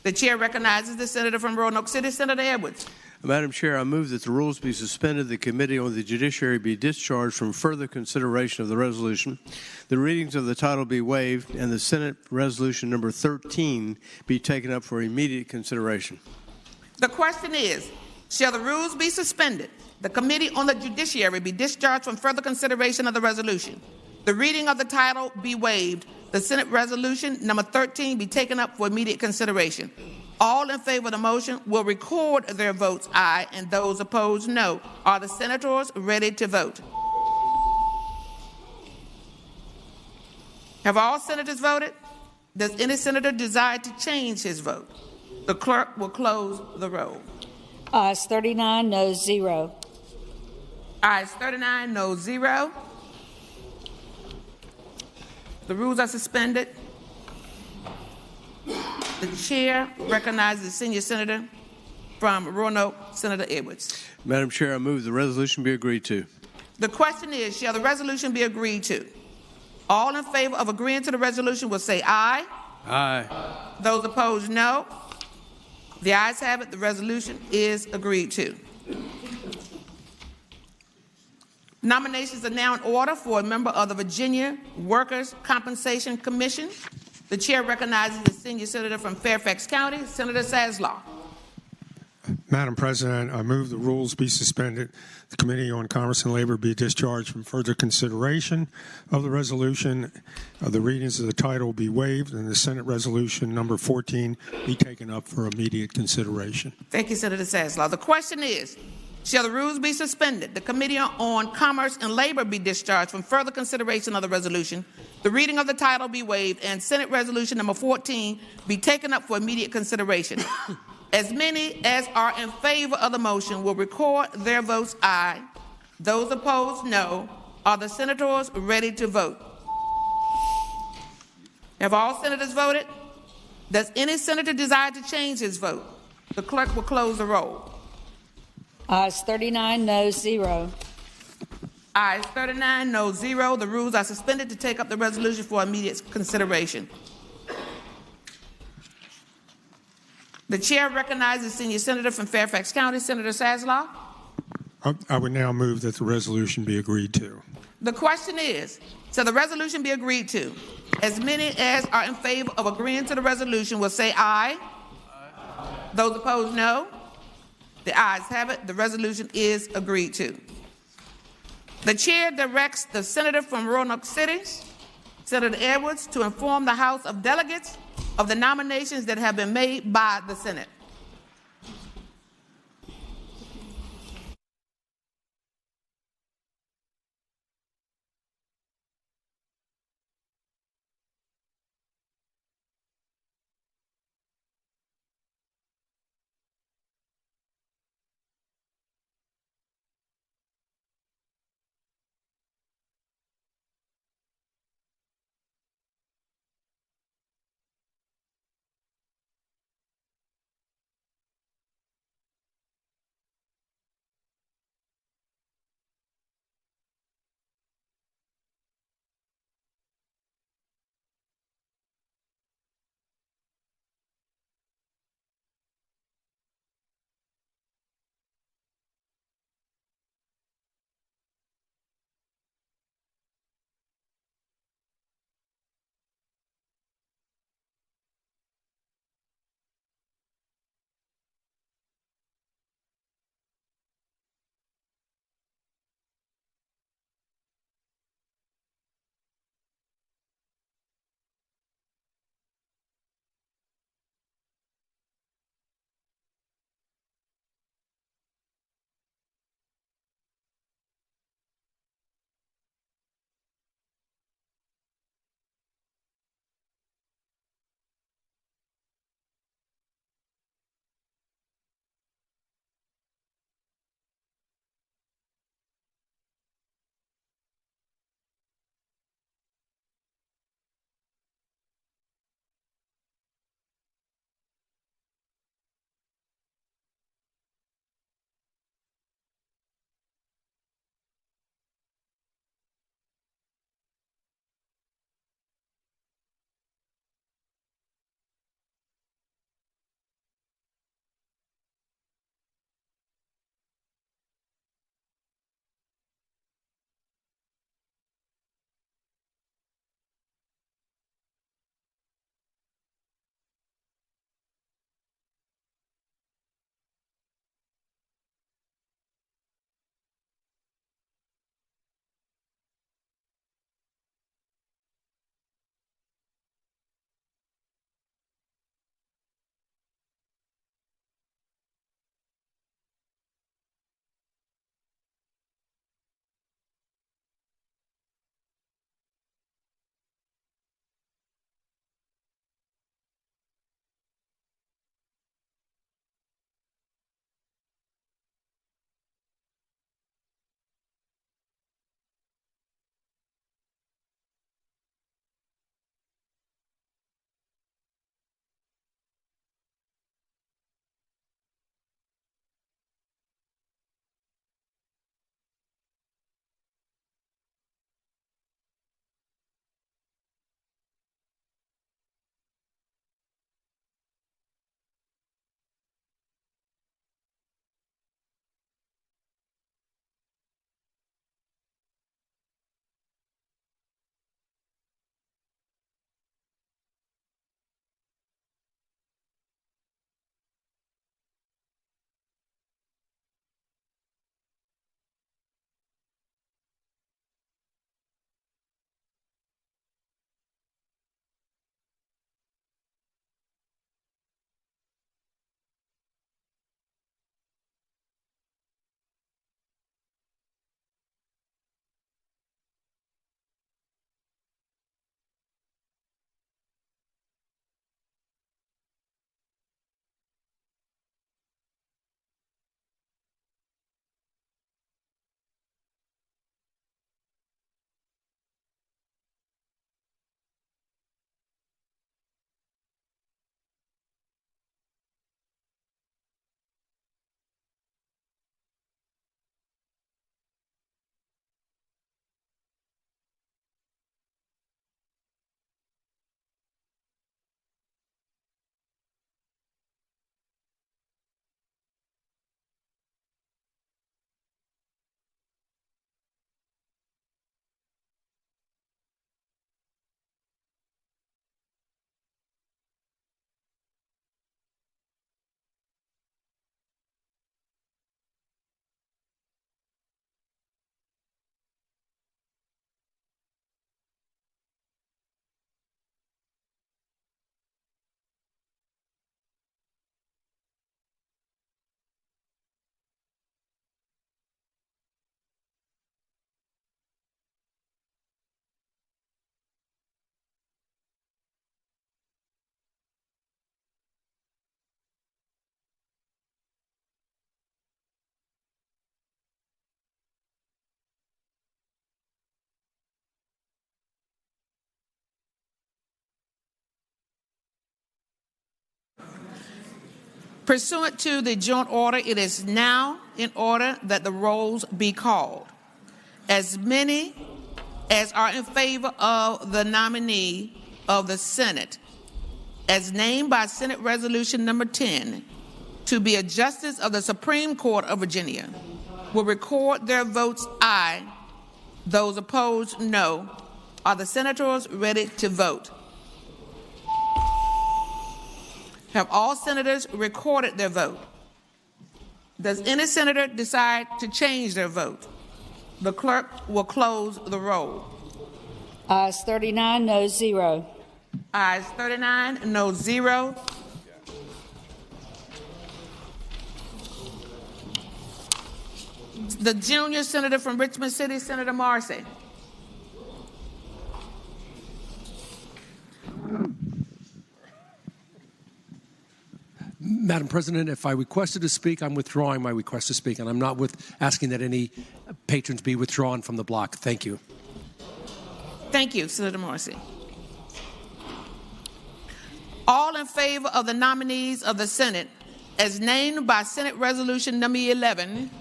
The chair recognizes the senator from Roanoke City, Senator Edwards. Madam Chair, I move that the rules be suspended, the Committee on the Judiciary be discharged from further consideration of the resolution, the readings of the title be waived, and the Senate Resolution number 13 be taken up for immediate consideration. The question is, shall the rules be suspended, the Committee on the Judiciary be discharged from further consideration of the resolution, The reading of the title be waived. The Senate Resolution number 13 be taken up for immediate consideration. All in favor of the motion will record their votes aye, and those opposed no. Are the senators ready to vote? Have all senators voted? Does any senator desire to change his vote? The clerk will close the roll. Ayes 39, noes 0. Ayes 39, no 0. The rules are suspended. The chair recognizes the senior senator from Roanoke, Senator Edwards. Madam Chair, I move the resolution be agreed to. The question is, shall the resolution be agreed to? All in favor of agreeing to the resolution will say aye. Aye. Those opposed, no. The ayes have it. The resolution is agreed to. Nominations are now in order for a member of the Virginia Workers' Compensation Commission. The chair recognizes the senior senator from Fairfax County, Senator Saslaw. Madam President, I move the rules be suspended. The Committee on Commerce and Labor be discharged from further consideration of the resolution. The readings of the title be waived, and the Senate Resolution number 14 be taken up for immediate consideration. Thank you, Senator Saslaw. The question is, shall the rules be suspended? The Committee on Commerce and Labor be discharged from further consideration of the resolution. The reading of the title be waived, and Senate Resolution number 14 be taken up for immediate consideration. As many as are in favor of the motion will record their votes aye. Those opposed, no. Are the senators ready to vote? Have all senators voted? Does any senator desire to change his vote? The clerk will close the roll. Ayes 39, noes 0. Ayes 39, no 0. The rules are suspended to take up the resolution for immediate consideration. The chair recognizes the senior senator from Fairfax County, Senator Saslaw. I would now move that the resolution be agreed to. The question is, shall the resolution be agreed to? As many as are in favor of agreeing to the resolution will say aye. Aye. Those opposed, no. The ayes have it. The resolution is agreed to. The chair directs the senator from Roanoke City, Senator Edwards, to inform the House of Delegates of the nominations that have been made by the Senate. Pursuant to the joint order, it is now in order that the rolls be called. As many as are in favor of the nominee of the Senate, as named by Senate Resolution number 10, to be a Justice of the Supreme Court of Virginia, will record their votes aye. Those opposed, no. Are the senators ready to vote? Have all senators recorded their vote? Does any senator decide to change their vote? The clerk will close the roll. Ayes 39, no 0. Ayes 39, no 0. The junior senator from Richmond City, Senator Marcy. Madam President, if I requested to speak, I'm withdrawing my request to speak, and I'm not asking that any patrons be withdrawn from the block. Thank you. Thank you, Senator Marcy. All in favor of the nominees of the Senate, as named by Senate Resolution number 11,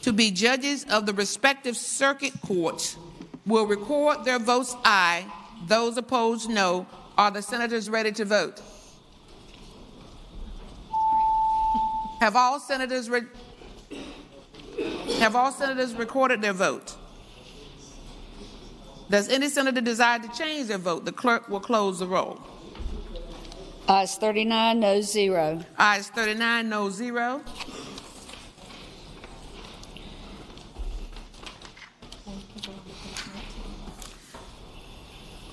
to be judges of the respective circuit courts, will record their votes aye. Those opposed, no. Are the senators ready to vote? Have all senators recorded their vote? Does any senator desire to change their vote? The clerk will close the roll. Ayes 39, no 0. Ayes 39, no 0.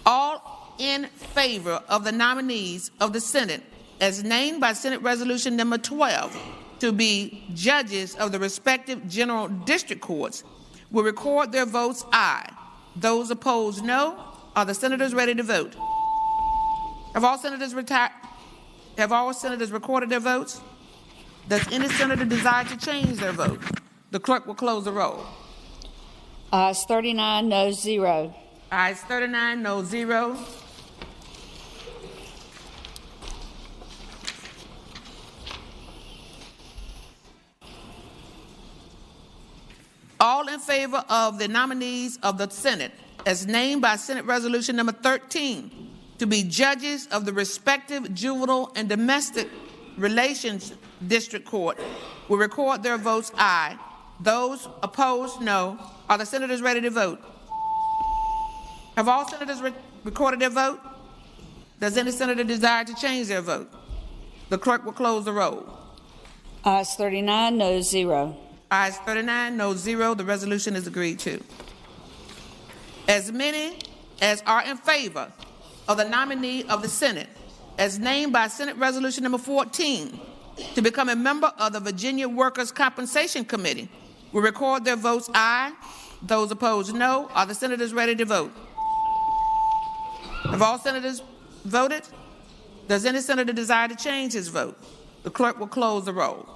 All in favor of the nominees of the Senate, as named by Senate Resolution number 12, to be judges of the respective general district courts, will record their votes aye. Those opposed, no. Are the senators ready to vote? Have all senators recorded their votes? Does any senator desire to change their vote? The clerk will close the roll. Ayes 39, no 0. Ayes 39, no 0. All in favor of the nominees of the Senate, as named by Senate Resolution number 13, to be judges of the respective juvenile and domestic relations district court, will record their votes aye. Those opposed, no. Are the senators ready to vote? Have all senators recorded their vote? Does any senator desire to change their vote? The clerk will close the roll. Ayes 39, no 0. Ayes 39, no 0. The resolution is agreed to. As many as are in favor of the nominee of the Senate, as named by Senate Resolution number 14, to become a member of the Virginia Workers' Compensation Committee, will record their votes aye. Those opposed, no. Are the senators ready to vote? Have all senators voted? Does any senator desire to change his vote? The clerk will close the roll.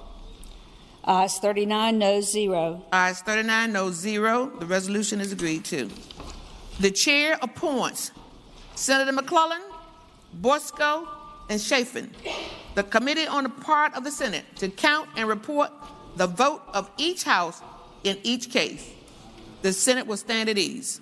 Ayes 39, no 0. Ayes 39, no 0. The resolution is agreed to. The chair appoints Senator McClellan, Bosco, and Chafin, the committee on the part of the Senate, to count and report the vote of each house in each case. The Senate will stand at ease.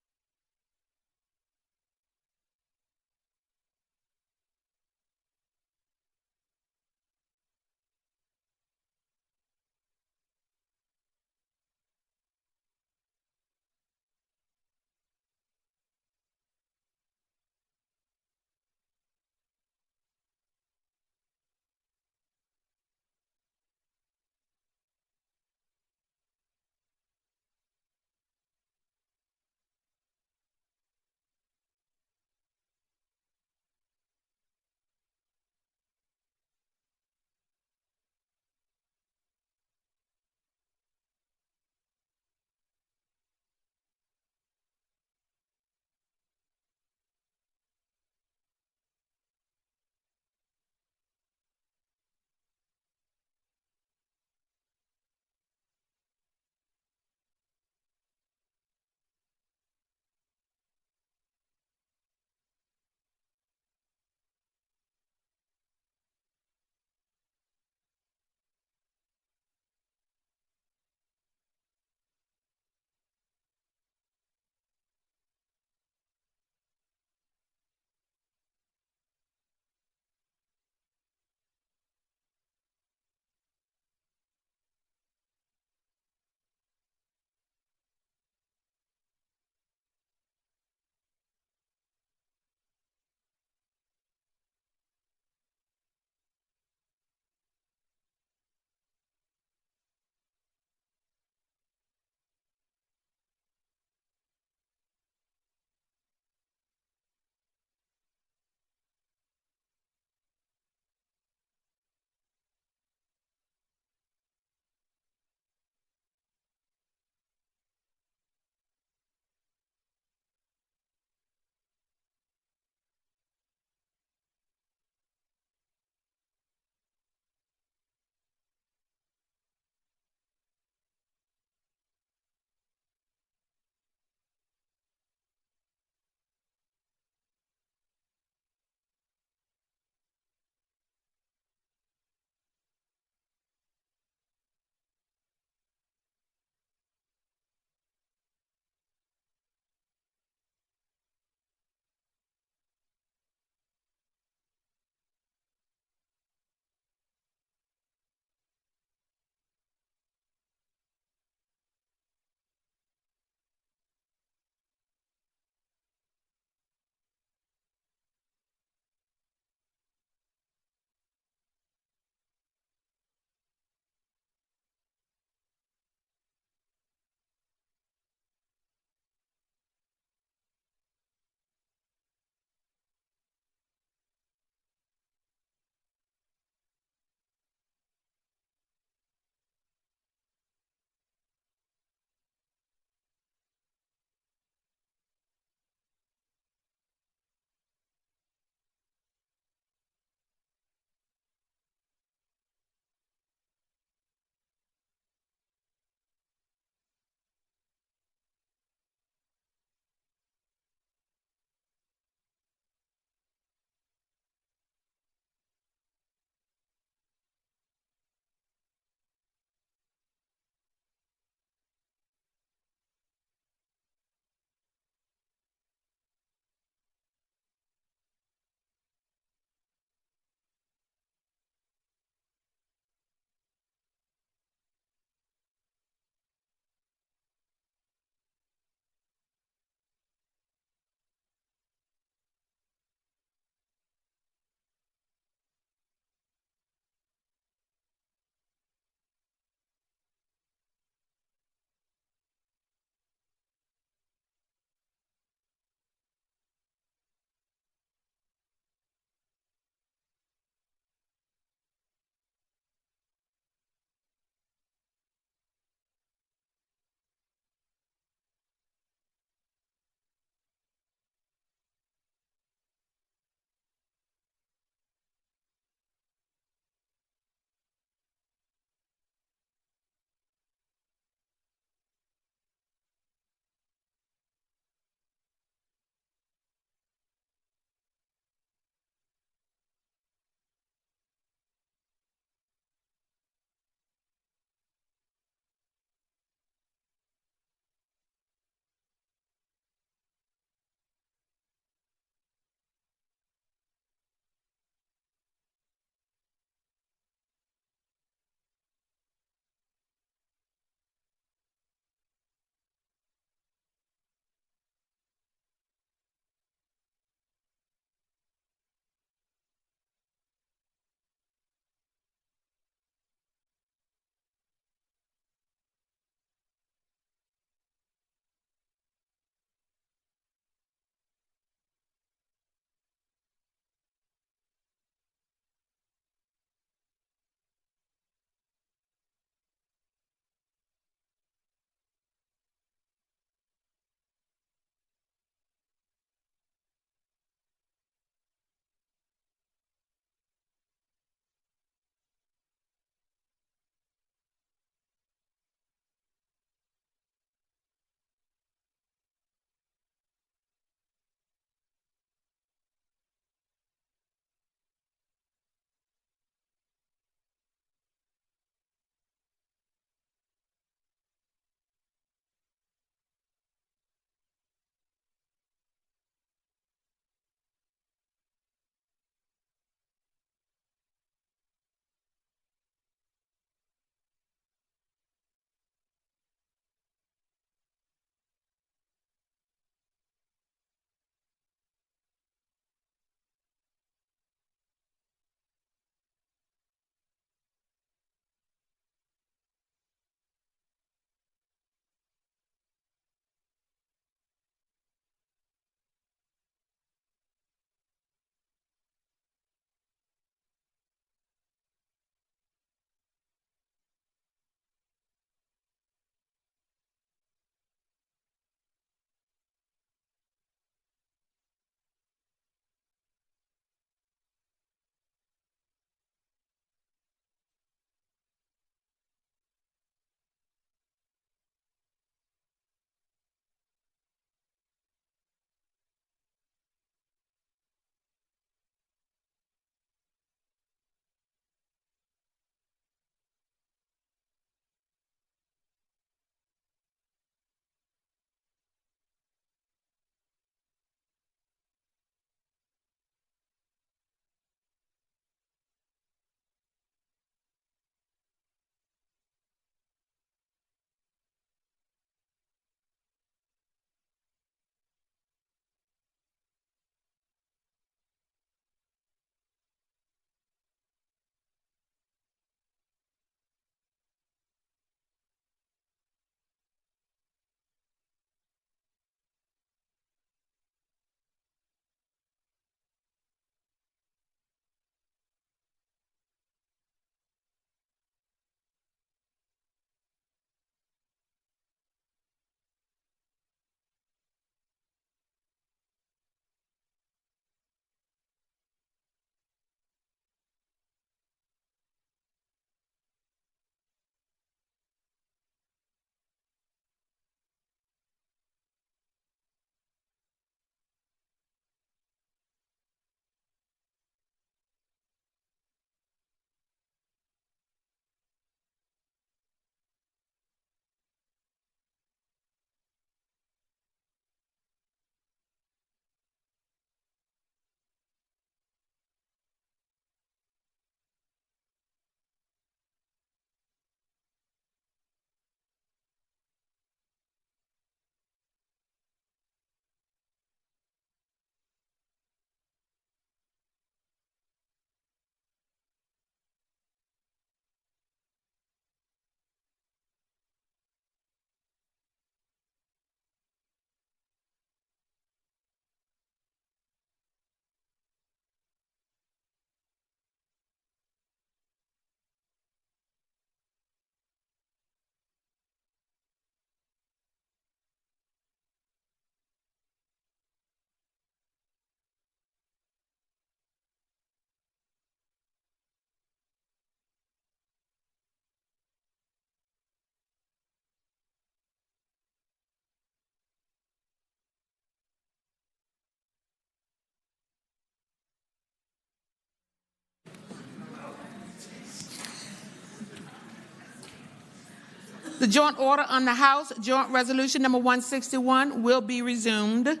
The joint order on the House Joint Resolution number 161 will be resumed.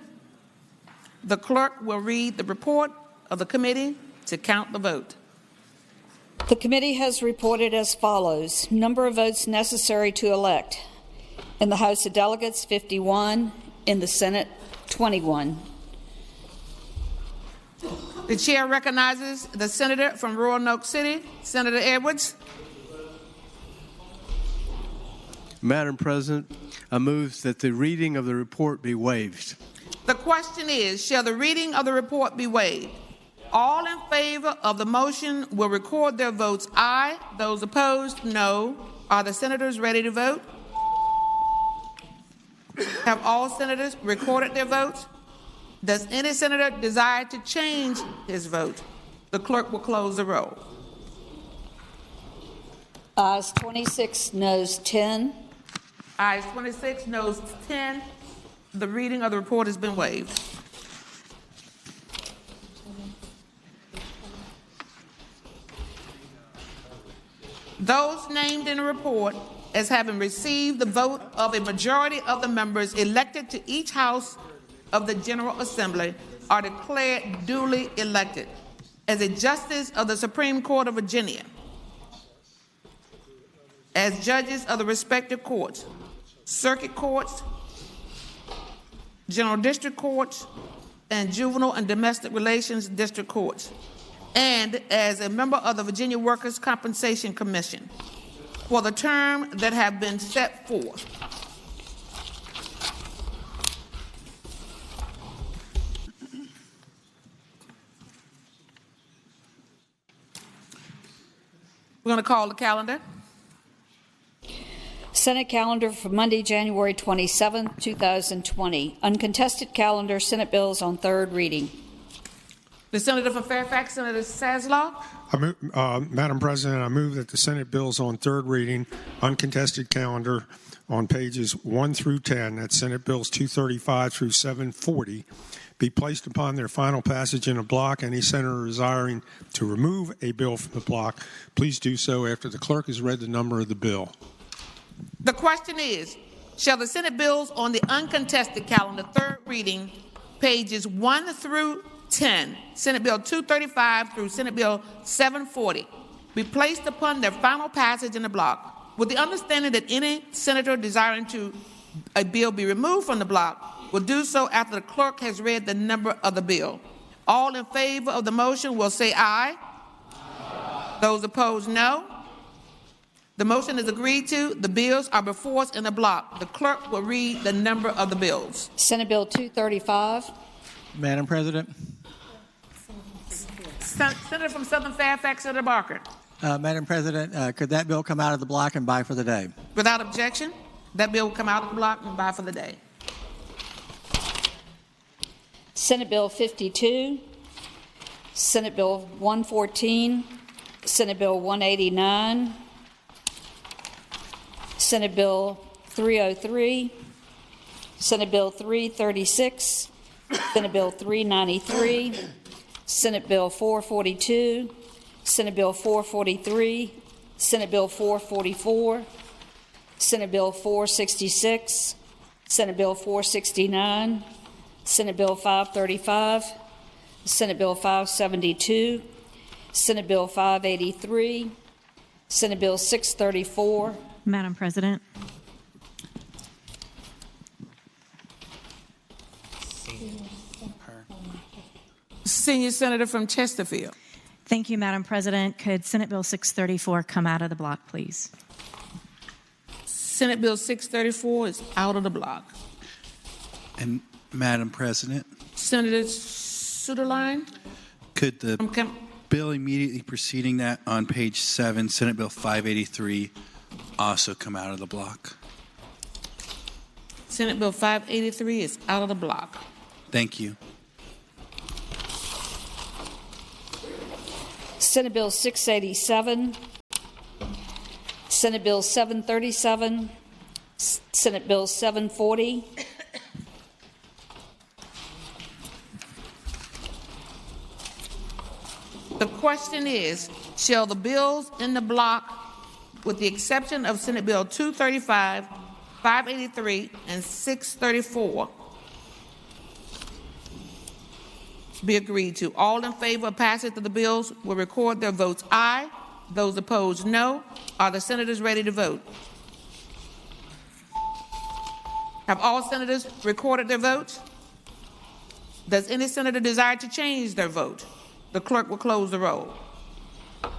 The clerk will read the report of the committee to count the vote. The committee has reported as follows. Number of votes necessary to elect. In the House of Delegates, 51. In the Senate, 21. The chair recognizes the senator from Roanoke City, Senator Edwards. Madam President, I move that the reading of the report be waived. The question is, shall the reading of the report be waived? All in favor of the motion will record their votes aye. Those opposed, no. Are the senators ready to vote? Have all senators recorded their votes? Does any senator desire to change his vote? The clerk will close the roll. Ayes 26, noes 10. Ayes 26, noes 10. The reading of the report has been waived. Those named in the report as having received the vote of a majority of the members elected to each house of the General Assembly are declared duly elected as a justice of the Supreme Court of Virginia, as judges of the respective courts, circuit courts, general district courts, and juvenile and domestic relations district courts, and as a member of the Virginia Workers' Compensation Commission for the term that have been set forth. We're going to call the calendar. Senate calendar for Monday, January 27, 2020. Uncontested calendar, Senate bills on third reading. The senator from Fairfax, Senator Sasslaw. Madam President, I move that the Senate bills on third reading, uncontested calendar on pages 1 through 10, that's Senate bills 235 through 740, be placed upon their final passage in a block. Any senator desiring to remove a bill from the block, please do so after the clerk has read the number of the bill. The question is, shall the Senate bills on the uncontested calendar, third reading, pages 1 through 10, Senate Bill 235 through Senate Bill 740, be placed upon their final passage in the block, with the understanding that any senator desiring to a bill be removed from the block will do so after the clerk has read the number of the bill. All in favor of the motion will say aye. Aye. Those opposed, no. The motion is agreed to. The bills are before us in the block. The clerk will read the number of the bills. Senate Bill 235. Madam President. Senator from Southern Fairfax, Senator Barker. Madam President, could that bill come out of the block and buy for the day? Without objection, that bill will come out of the block and buy for the day. Senate Bill 52, Senate Bill 114, Senate Bill 189, Senate Bill 303, Senate Bill 336, Senate Bill 393, Senate Bill 442, Senate Bill 443, Senate Bill 444, Senate Bill 466, Senate Bill 469, Senate Bill 535, Senate Bill 572, Senate Bill 583, Senate Bill 634. Madam President. Senior Senator from Chesterfield. Thank you, Madam President. Could Senate Bill 634 come out of the block, please? Senate Bill 634 is out of the block. And Madam President, Senator Suderline? could the bill immediately preceding that on page 7, Senate Bill 583, also come out of the block? Senate Bill 583 is out of the block. Thank you. Senate Bill 687, Senate Bill 737, Senate Bill 740, The question is, shall the bills in the block with the exception of Senate Bill 235, 583, and 634. Be agreed to. All in favor of passage of the bills will record their votes aye. Those opposed, no. Are the senators ready to vote? Have all senators recorded their votes? Does any senator desire to change their vote? The clerk will close the roll.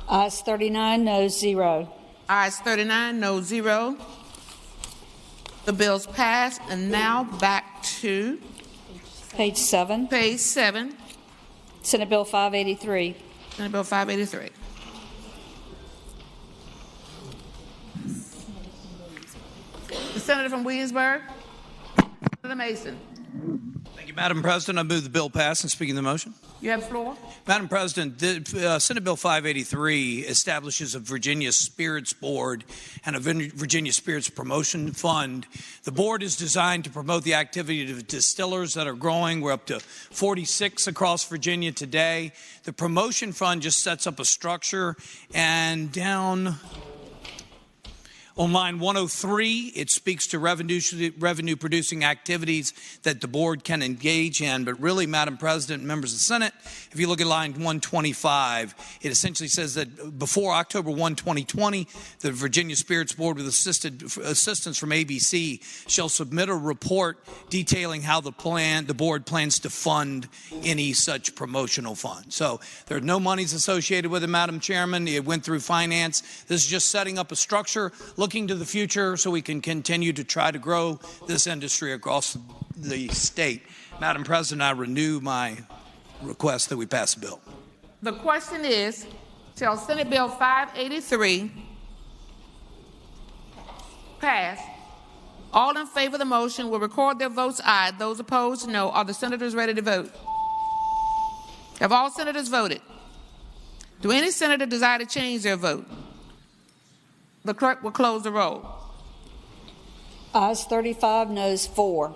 Ayes 39, noes 0. Ayes 39, no 0. The bills pass, and now back to page 7. Page 7. Senate Bill 583. Senate Bill 583. The senator from Williamsburg, Senator Mason. Thank you, Madam President. I move the bill pass and speaking the motion. You have the floor. Madam President, Senate Bill 583 establishes a Virginia Spirits Board and a Virginia Spirits Promotion Fund. The board is designed to promote the activity of distillers that are growing. We're up to 46 across Virginia today. The promotion fund just sets up a structure, and down on line 103, it speaks to revenue-producing activities that the board can engage in. But really, Madam President, members of the Senate, if you look at line 125, it essentially says that before October 1, 2020, the Virginia Spirits Board, with assistance from ABC, shall submit a report detailing how the board plans to fund any such promotional fund. So there are no monies associated with it, Madam Chairman. It went through finance. This is just setting up a structure, looking to the future so we can continue to try to grow this industry across the state. Madam President, I renew my request that we pass the bill. The question is, shall Senate Bill 583 pass? All in favor of the motion will record their votes aye. Those opposed, no. Are the senators ready to vote? Have all senators voted? Do any senator desire to change their vote? The clerk will close the roll. Ayes 35, noes 4.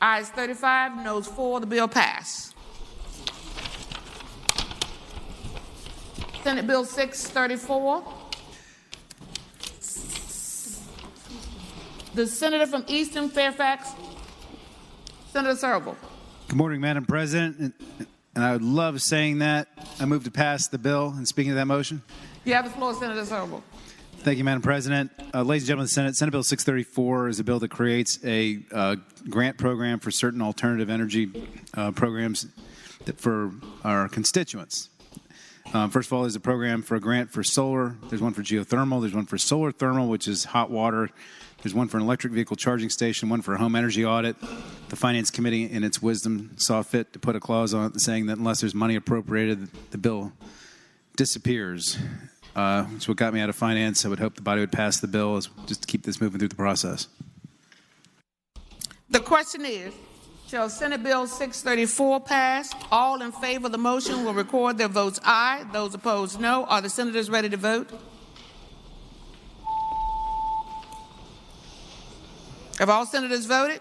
Ayes 35, noes 4. The bill passed. Senate Bill 634. The senator from Eastern Fairfax, Senator Serval. Good morning, Madam President. And I would love saying that. I move to pass the bill. And speaking of that motion. You have the floor, Senator Serval. Thank you, Madam President. Ladies and gentlemen of the Senate, Senate Bill 634 is a bill that creates a grant program for certain alternative energy programs for our constituents. First of all, there's a program for a grant for solar. There's one for geothermal. There's one for solar thermal, which is hot water. There's one for an electric vehicle charging station, one for a home energy audit. The Finance Committee, in its wisdom, saw fit to put a clause on it saying that unless there's money appropriated, the bill disappears. It's what got me out of finance. I would hope the body would pass the bill just to keep this moving through the process. The question is, shall Senate Bill 634 pass? All in favor of the motion will record their votes aye. Those opposed, no. Are the senators ready to vote? Have all senators voted?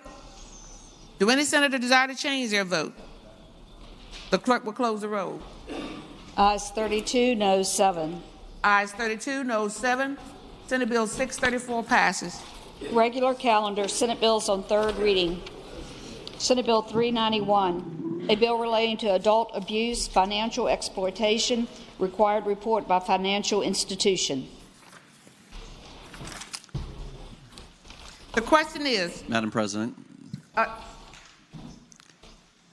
Do any senator desire to change their vote? The clerk will close the roll. Ayes 32, noes 7. Ayes 32, noes 7. Senate Bill 634 passes. Regular calendar, Senate bills on third reading. Senate Bill 391, a bill relating to adult abuse, financial exploitation, required report by financial institution. The question is, Madam President,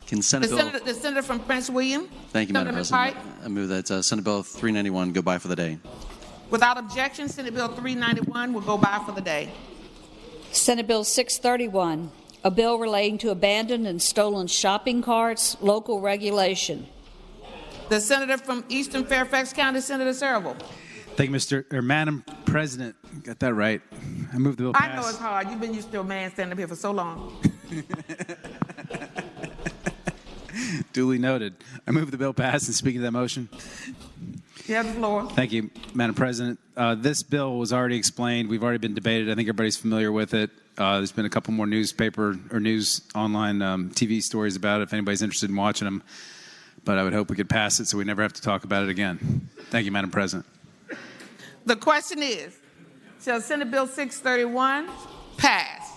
can Senate Bill... The senator from Prince William. Thank you, Madam President. I move that Senate Bill 391 go by for the day. Without objection, Senate Bill 391 will go by for the day. Senate Bill 631, a bill relating to abandoned and stolen shopping carts, local regulation. The senator from Eastern Fairfax County, Senator Serval. Thank you, Madam President. Got that right. I move the bill pass. I know it's hard. You've been used to a man standing up here for so long. Duly noted. I move the bill pass and speaking to that motion. You have the floor. Thank you, Madam President. This bill was already explained. We've already been debated. I think everybody's familiar with it. There's been a couple more news online TV stories about it if anybody's interested in watching them. But I would hope we could pass it so we never have to talk about it again. Thank you, Madam President. The question is, Shall Senate Bill 631 pass?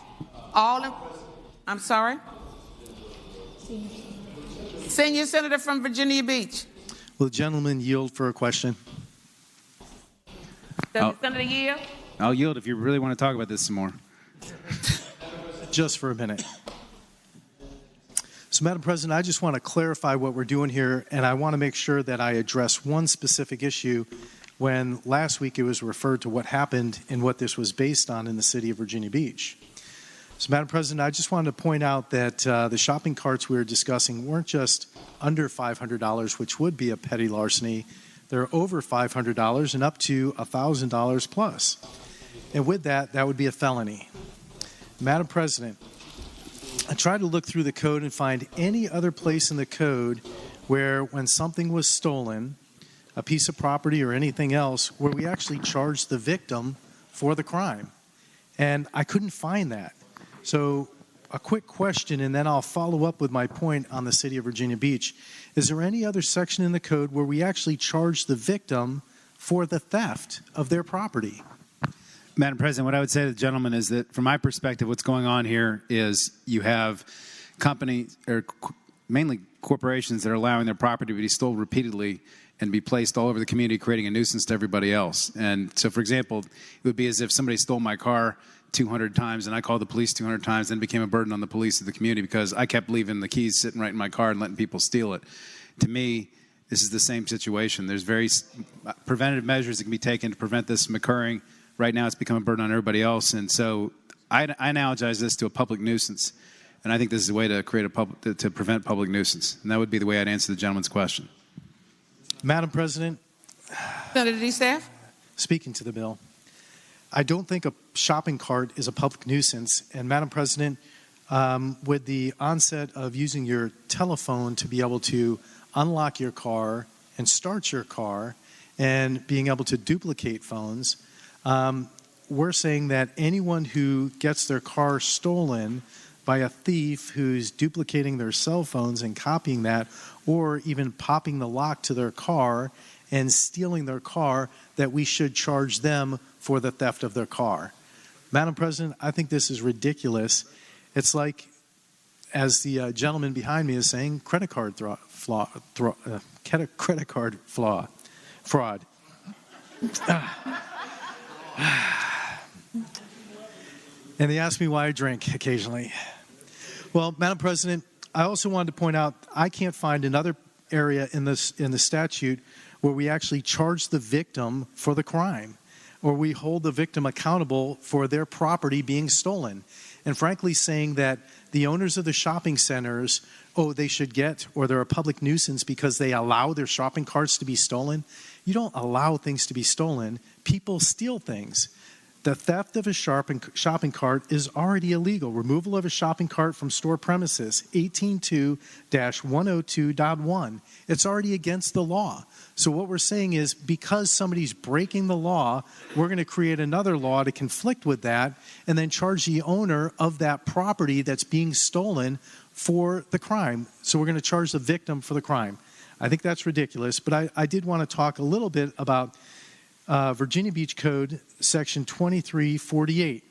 I'm sorry? Senior Senator from Virginia Beach. Will the gentleman yield for a question? Does the Senator yield? I'll yield if you really want to talk about this some more. Just for a minute. So, Madam President, I just want to clarify what we're doing here, and I want to make sure that I address one specific issue when last week it was referred to what happened and what this was based on in the city of Virginia Beach. So, Madam President, I just wanted to point out that the shopping carts we were discussing weren't just under $500, which would be a petty larceny. They're over $500 and up to $1,000 plus. And with that, that would be a felony. Madam President, I tried to look through the code and find any other place in the code where when something was stolen, a piece of property or anything else, where we actually charged the victim for the crime. And I couldn't find that. So a quick question, and then I'll follow up with my point on the city of Virginia Beach. Is there any other section in the code where we actually charge the victim for the theft of their property? Madam President, what I would say to the gentleman is that from my perspective, what's going on here is you have companies, or mainly corporations, that are allowing their property to be stolen repeatedly and be placed all over the community, creating a nuisance to everybody else. And so, for example, it would be as if somebody stole my car 200 times and I called the police 200 times, then became a burden on the police of the community because I kept leaving the keys sitting right in my car and letting people steal it. To me, this is the same situation. There's very preventative measures that can be taken to prevent this from occurring. Right now, it's become a burden on everybody else. And so I analogize this to a public nuisance. And I think this is a way to create to prevent public nuisance. And that would be the way I'd answer the gentleman's question. Madam President, Senator DeStaff. Speaking to the bill, I don't think a shopping cart is a public nuisance. And Madam President, with the onset of using your telephone to be able to unlock your car and start your car and being able to duplicate phones, we're saying that anyone who gets their car stolen by a thief who's duplicating their cell phones and copying that, or even popping the lock to their car and stealing their car, that we should charge them for the theft of their car. Madam President, I think this is ridiculous. It's like, as the gentleman behind me is saying, credit card fraud. And they ask me why I drink occasionally. Well, Madam President, I also wanted to point out I can't find another area in the statute where we actually charge the victim for the crime, or we hold the victim accountable for their property being stolen. And frankly, saying that the owners of the shopping centers, they should get, or they're a public nuisance because they allow their shopping carts to be stolen. You don't allow things to be stolen. People steal things. The theft of a shopping cart is already illegal. Removal of a shopping cart from store premises, 182-102.1. It's already against the law. So what we're saying is, because somebody's breaking the law, we're going to create another law to conflict with that and then charge the owner of that property that's being stolen for the crime. So we're going to charge the victim for the crime. I think that's ridiculous, but I did want to talk a little bit about Virginia Beach Code, Section 2348.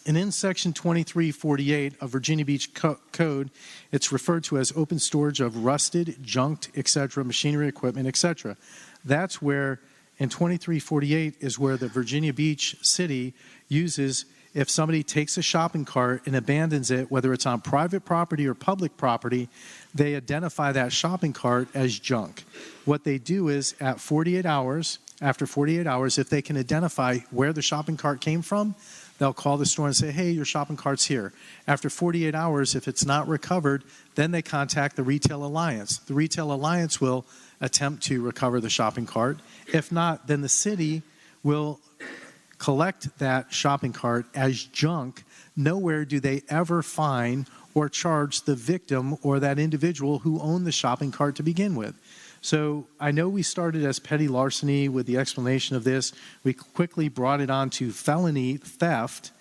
And in Section 2348 of Virginia Beach Code, it's referred to as open storage of rusted, junked, etc., machinery, equipment, etc. That's where, in 2348, is where the Virginia Beach City uses, if somebody takes a shopping cart and abandons it, whether it's on private property or public property, they identify that shopping cart as junk. What they do is, after 48 hours, if they can identify where the shopping cart came from, they'll call the store and say, hey, your shopping cart's here. After 48 hours, if it's not recovered, then they contact the Retail Alliance. The Retail Alliance will attempt to recover the shopping cart. If not, then the city will collect that shopping cart as junk. Nowhere do they ever fine or charge the victim or that individual who owned the shopping cart to begin with. So I know we started as petty larceny with the explanation of this. We quickly brought it on to felony theft.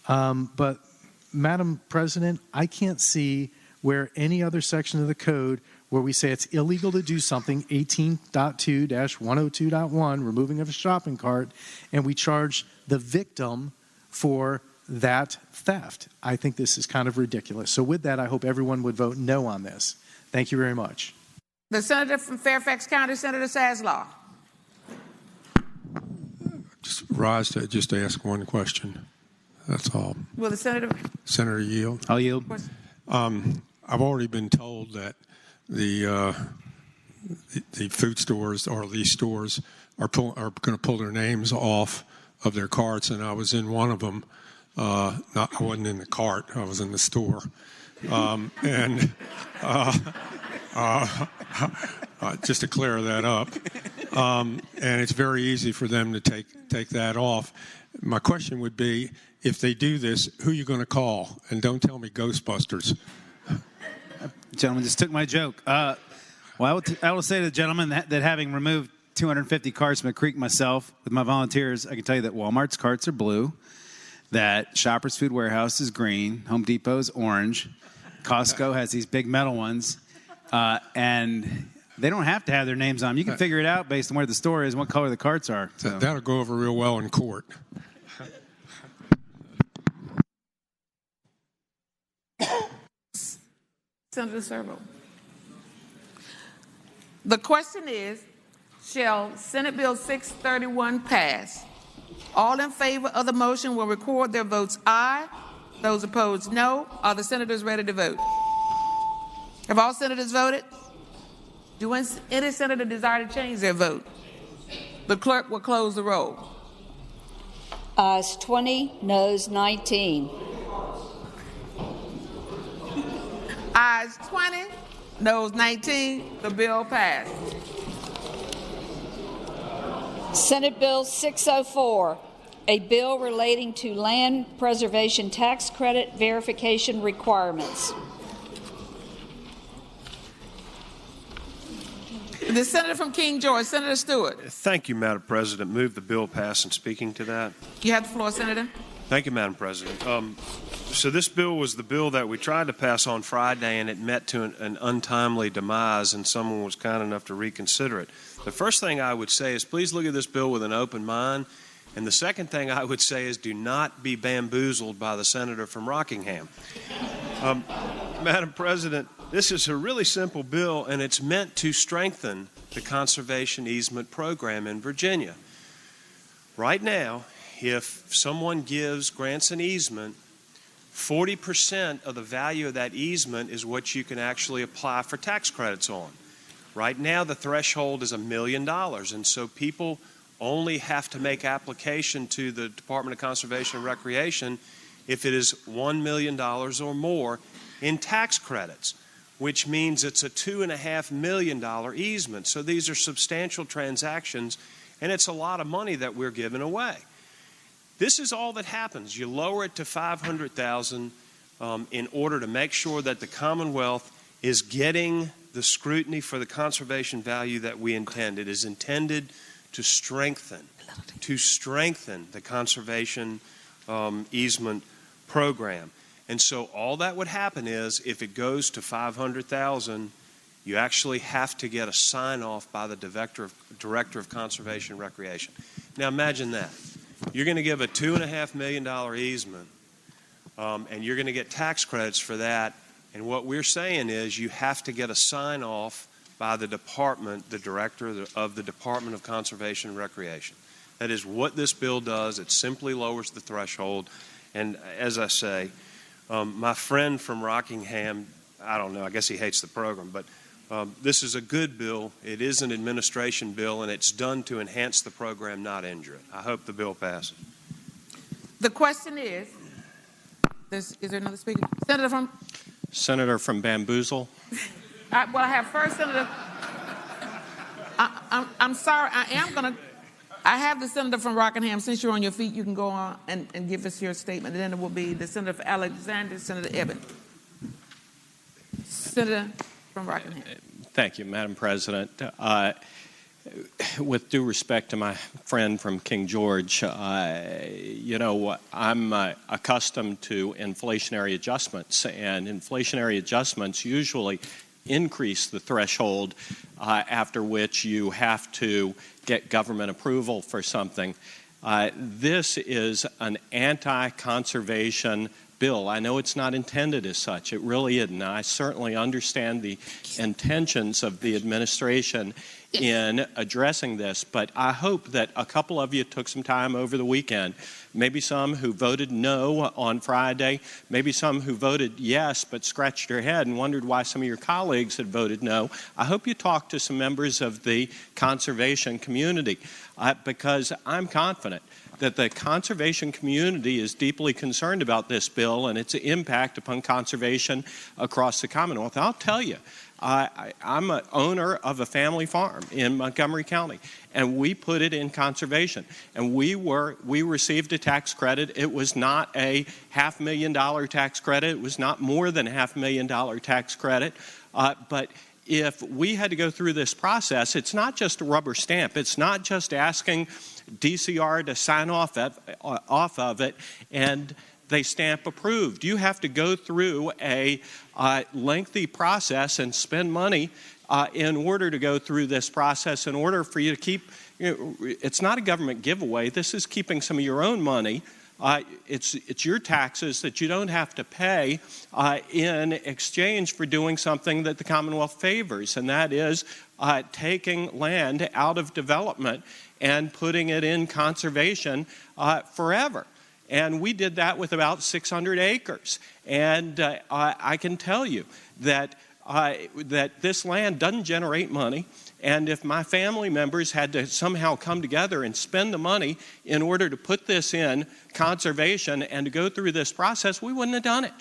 But, Madam President, I can't see where any other section of the code where we say it's illegal to do something, 18.2-102.1, removing of a shopping cart, and we charge the victim for that theft. I think this is kind of ridiculous. So with that, I hope everyone would vote no on this. Thank you very much. The senator from Fairfax County, Senator Saslaw. Just rise to just ask one question. That's all. Will the senator? Senator yield? I'll yield. I've already been told that the food stores or these stores are going to pull their names off of their carts, and I was in one of them. I wasn't in the cart. I was in the store, just to clear that up. And it's very easy for them to take that off. My question would be, if they do this, who are you going to call? And don't tell me Ghostbusters. Gentleman just took my joke. Well, I will say to the gentleman that having removed 250 carts from the creek myself with my volunteers, I can tell you that Walmart's carts are blue, that Shoppers Food Warehouse is green, Home Depot is orange, Costco has these big metal ones, and they don't have to have their names on them. You can figure it out based on where the store is and what color the carts are. So. That'll go over real well in court. Senator Servo. The question is, shall Senate Bill 631 pass? All in favor of the motion will record their votes aye. Those opposed, no. Are the senators ready to vote? Have all senators voted? Do any senator desire to change their vote? The clerk will close the roll. Ayes 20, noes 19. Ayes 20, noes 19. The bill passed. Senate Bill 604, a bill relating to land preservation tax credit verification requirements. The senator from King George, Senator Stewart. Thank you, Madam President. Move the bill pass. And speaking to that. You have the floor, Senator. Thank you, Madam President. So this bill was the bill that we tried to pass on Friday, and it met to an untimely demise, and someone was kind enough to reconsider it. The first thing I would say is please look at this bill with an open mind. And the second thing I would say is do not be bamboozled by the senator from Rockingham. Madam President, this is a really simple bill, and it's meant to strengthen the conservation easement program in Virginia. Right now, if someone grants an easement, 40% of the value of that easement is what you can actually apply for tax credits on. Right now, the threshold is $1 million, and so people only have to make application to the Department of Conservation and Recreation if it is $1 million or more in tax credits, which means it's a $2.5 million easement. So these are substantial transactions, and it's a lot of money that we're giving away. This is all that happens. You lower it to $500,000 in order to make sure that the Commonwealth is getting the scrutiny for the conservation value that we intend. It is intended to strengthen the conservation easement program. And so all that would happen is if it goes to $500,000, you actually have to get a sign-off by the Director of Conservation and Recreation. Now imagine that. You're going to give a $2.5 million easement, and you're going to get tax credits for that. And what we're saying is you have to get a sign-off by the department, the director of the Department of Conservation and Recreation. That is what this bill does. It simply lowers the threshold. And as I say, my friend from Rockingham, I don't know, I guess he hates the program, but this is a good bill. It is an administration bill, and it's done to enhance the program, not injure it. I hope the bill passes. The question is there another speaker? Senator from Bamboozle. Well, I have first Senator. I'm sorry. I have the senator from Rockingham. Since you're on your feet, you can go on and give us your statement. And then it will be the senator for Alexander, Senator Ebbett. Senator from Rockingham. Thank you, Madam President. With due respect to my friend from King George, I'm accustomed to inflationary adjustments, and inflationary adjustments usually increase the threshold after which you have to get government approval for something. This is an anti-conservation bill. I know it's not intended as such. It really isn't. I certainly understand the intentions of the administration in addressing this, but I hope that a couple of you took some time over the weekend, maybe some who voted no on Friday, maybe some who voted yes but scratched their head and wondered why some of your colleagues had voted no. I hope you talked to some members of the conservation community because I'm confident that the conservation community is deeply concerned about this bill and its impact upon conservation across the Commonwealth. I'll tell you, I'm an owner of a family farm in Montgomery County, and we put it in conservation. And we received a tax credit. It was not a $500,000 tax credit. It was not more than a $500,000 tax credit. But if we had to go through this process, it's not just a rubber stamp. It's not just asking DCR to sign off of it and they stamp approved. You have to go through a lengthy process and spend money in order to go through this process, in order for you to keep, it's not a government giveaway. This is keeping some of your own money. It's your taxes that you don't have to pay in exchange for doing something that the Commonwealth favors, and that is taking land out of development and putting it in conservation forever. And we did that with about 600 acres. And I can tell you that this land doesn't generate money. And if my family members had to somehow come together and spend the money in order to put this in conservation and to go through this process, we wouldn't have done it.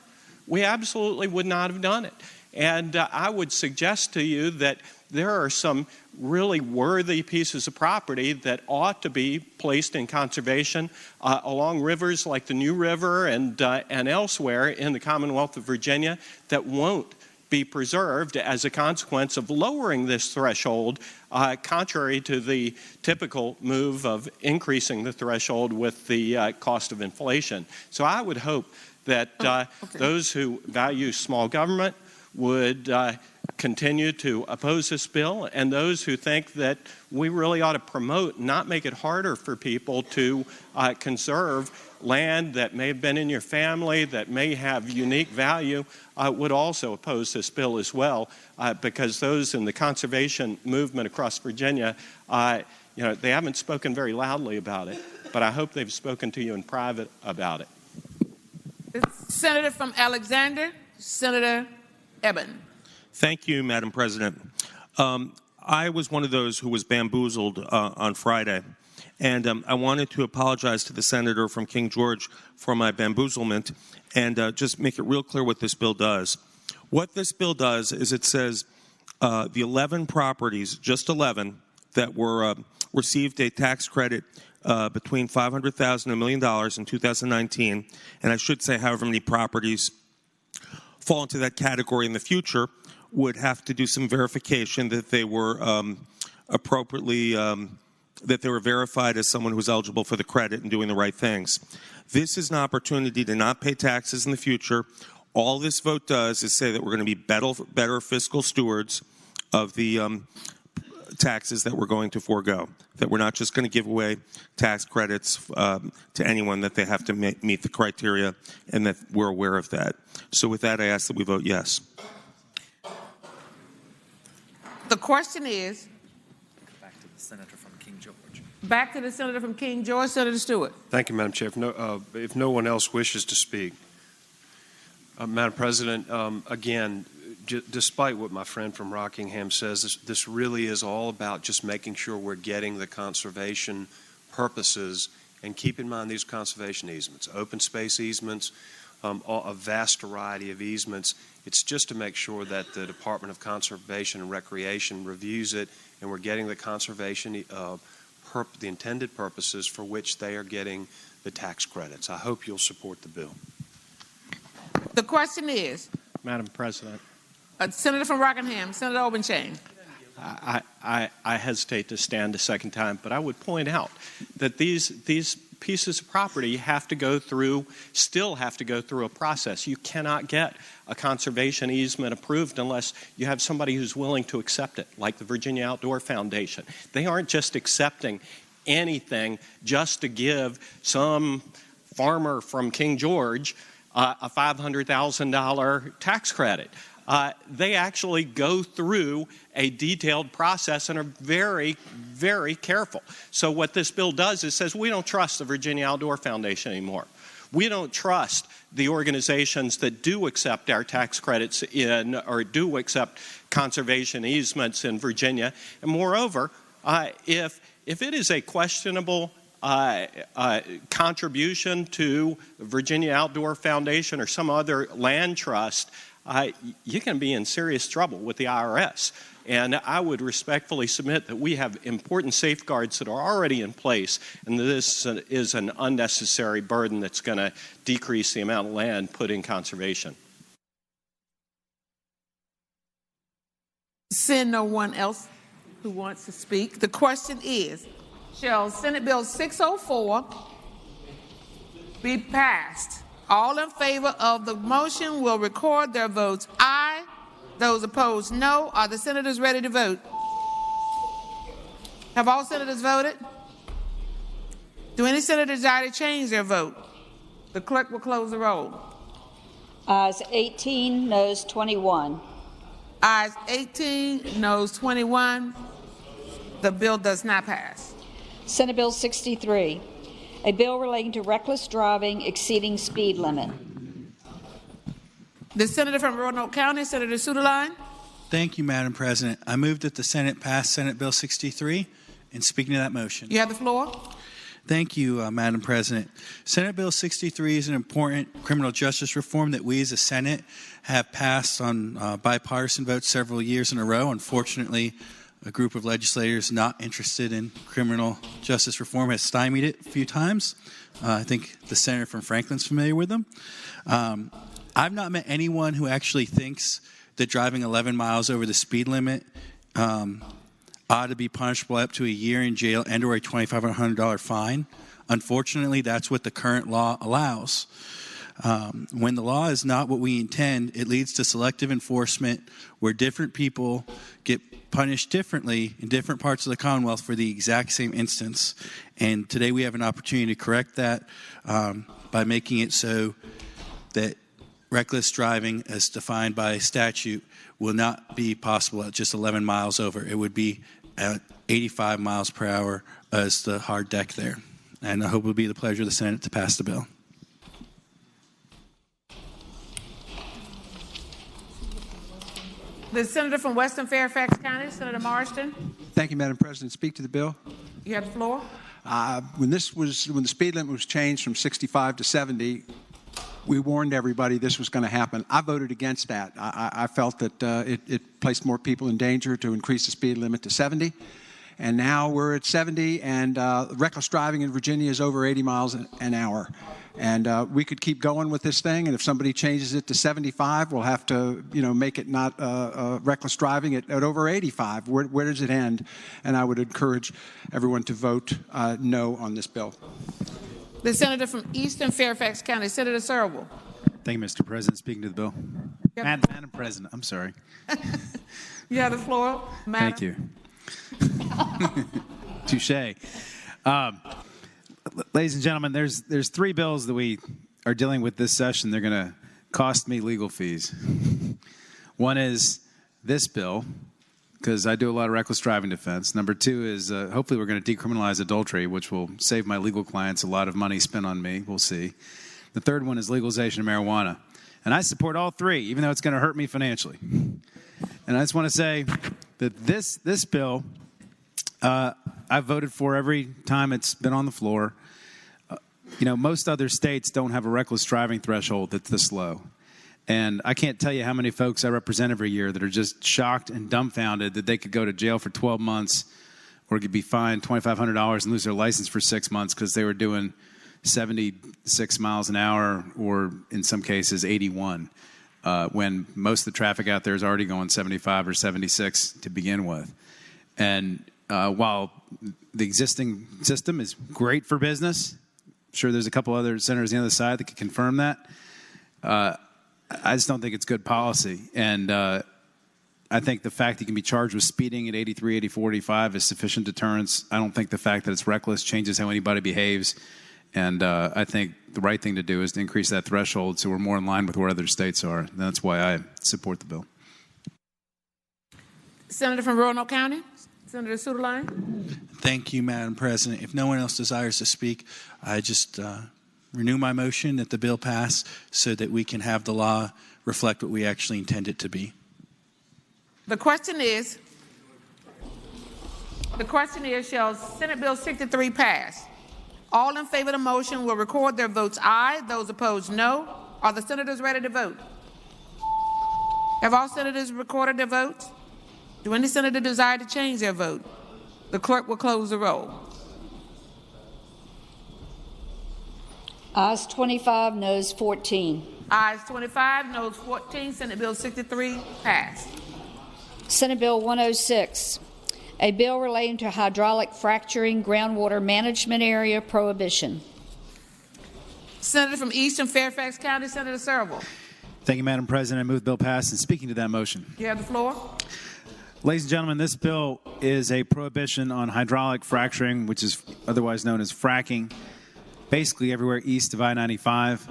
We absolutely would not have done it. And I would suggest to you that there are some really worthy pieces of property that ought to be placed in conservation along rivers like the New River and elsewhere in the Commonwealth of Virginia that won't be preserved as a consequence of lowering this threshold, contrary to the typical move of increasing the threshold with the cost of inflation. So I would hope that those who value small government would continue to oppose this bill, and those who think that we really ought to promote, not make it harder for people to conserve land that may have been in your family, that may have unique value, would also oppose this bill as well, because those in the conservation movement across Virginia, they haven't spoken very loudly about it, but I hope they've spoken to you in private about it. Senator from Alexander, Senator Eben. Thank you, Madam President. I was one of those who was bamboozled on Friday, and I wanted to apologize to the senator from King George for my bamboozlement and just make it real clear what this bill does. What this bill does is it says the 11 properties, just 11, that were received a tax credit between $500,000 and $1 million in 2019, and I should say however many properties fall into that category in the future, would have to do some verification that they were appropriately, that they were verified as someone who was eligible for the credit and doing the right things. This is an opportunity to not pay taxes in the future. All this vote does is say that we're going to be better fiscal stewards of the taxes that we're going to forego, that we're not just going to give away tax credits to anyone, that they have to meet the criteria, and that we're aware of that. So with that, I ask that we vote yes. The question is? Back to the senator from King George. Back to the senator from King George, Senator Stewart. Thank you, Madam Chair. If no one else wishes to speak. Madam President, again, despite what my friend from Rockingham says, this really is all about just making sure we're getting the conservation purposes, and keep in mind these conservation easements, open space easements, a vast variety of easements. It's just to make sure that the Department of Conservation and Recreation reviews it, and we're getting the conservation, the intended purposes for which they are getting the tax credits. I hope you'll support the bill. The question is? Madam President. Senator from Rockingham, Senator Obenshain. I hesitate to stand a second time, but I would point out that these pieces of property still have to go through a process. You cannot get a conservation easement approved unless you have somebody who's willing to accept it, like the Virginia Outdoor Foundation. They aren't just accepting anything just to give some farmer from King George a $500,000 tax credit. They actually go through a detailed process and are very, very careful. So what this bill does is says we don't trust the Virginia Outdoor Foundation anymore. We don't trust the organizations that do accept our tax credits or do accept conservation easements in Virginia. And moreover, if it is a questionable contribution to the Virginia Outdoor Foundation or some other land trust, you can be in serious trouble with the IRS. And I would respectfully submit that we have important safeguards that are already in place, and this is an unnecessary burden that's going to decrease the amount of land put in conservation. Seeing no one else who wants to speak, the question is, shall Senate Bill 604 be passed? All in favor of the motion will record their votes aye. Those opposed, no. Are the senators ready to vote? Have all senators voted? Do any senators desire to change their vote? The clerk will close the roll. Ayes 18, noes 21. Ayes 18, noes 21. The bill does not pass. Senate Bill 63, a bill relating to reckless driving exceeding speed limit. The senator from Roanoke County, Senator Suderline. Thank you, Madam President. I move that the Senate pass Senate Bill 63 and speaking to that motion. You have the floor. Thank you, Madam President. Senate Bill 63 is an important criminal justice reform that we as a Senate have passed on bipartisan votes several years in a row. Unfortunately, a group of legislators not interested in criminal justice reform has stymied it a few times. I think the senator from Franklin's familiar with them. I've not met anyone who actually thinks that driving 11 miles over the speed limit ought to be punishable up to a year in jail and or a $2,500 fine. Unfortunately, that's what the current law allows. When the law is not what we intend, it leads to selective enforcement where different people get punished differently in different parts of the Commonwealth for the exact same instance. And today we have an opportunity to correct that by making it so that reckless driving as defined by statute will not be possible at just 11 miles over. It would be at 85 miles per hour as the hard deck there. And I hope it will be the pleasure of the Senate to pass the bill. The senator from Western Fairfax County, Senator Marston. Thank you, Madam President. Speak to the bill. You have the floor. When the speed limit was changed from 65 to 70, we warned everybody this was going to happen. I voted against that. I felt that it placed more people in danger to increase the speed limit to 70. And now we're at 70, and reckless driving in Virginia is over 80 miles an hour. And we could keep going with this thing, and if somebody changes it to 75, we'll have to, make it not reckless driving at over 85. Where does it end? And I would encourage everyone to vote no on this bill. The senator from Eastern Fairfax County, Senator Searle. Thank you, Mr. President. Speaking to the bill. Madam President, I'm sorry. You have the floor, Madam. Thank you. Touche. Ladies and gentlemen, there's three bills that we are dealing with this session. They're going to cost me legal fees. One is this bill, because I do a lot of reckless driving defense. Number two is hopefully we're going to decriminalize adultery, which will save my legal clients a lot of money spent on me. We'll see. The third one is legalization of marijuana. And I support all three, even though it's going to hurt me financially. And I just want to say that this bill, I've voted for every time it's been on the floor. Most other states don't have a reckless driving threshold that's this low. And I can't tell you how many folks I represent every year that are just shocked and dumbfounded that they could go to jail for 12 months or could be fined $2,500 and lose their license for 6 months because they were doing 76 miles an hour or, in some cases, 81, when most of the traffic out there is already going 75 or 76 to begin with. And while the existing system is great for business, sure there's a couple other senators on the other side that could confirm that. I just don't think it's good policy. And I think the fact that you can be charged with speeding at 83, 84, 85 is sufficient deterrence. I don't think the fact that it's reckless changes how anybody behaves. And I think the right thing to do is to increase that threshold so we're more in line with where other states are. And that's why I support the bill. Senator from Roanoke County, Senator Suderline. Thank you, Madam President. If no one else desires to speak, I just renew my motion that the bill pass so that we can have the law reflect what we actually intend it to be. The question is, shall Senate Bill 63 pass? All in favor of the motion will record their votes aye. Those opposed, no. Are the senators ready to vote? Have all senators recorded their votes? Do any senator desire to change their vote? The clerk will close the roll. Ayes 25, noes 14. Ayes 25, noes 14. Senate Bill 63 passed. Senate Bill 106, a bill relating to hydraulic fracturing groundwater management area prohibition. Senator from Eastern Fairfax County, Senator Serval. Thank you, Madam President. I move the bill pass. And speaking to that motion. You have the floor. Ladies and gentlemen, this bill is a prohibition on hydraulic fracturing, which is otherwise known as fracking, basically everywhere east of I-95.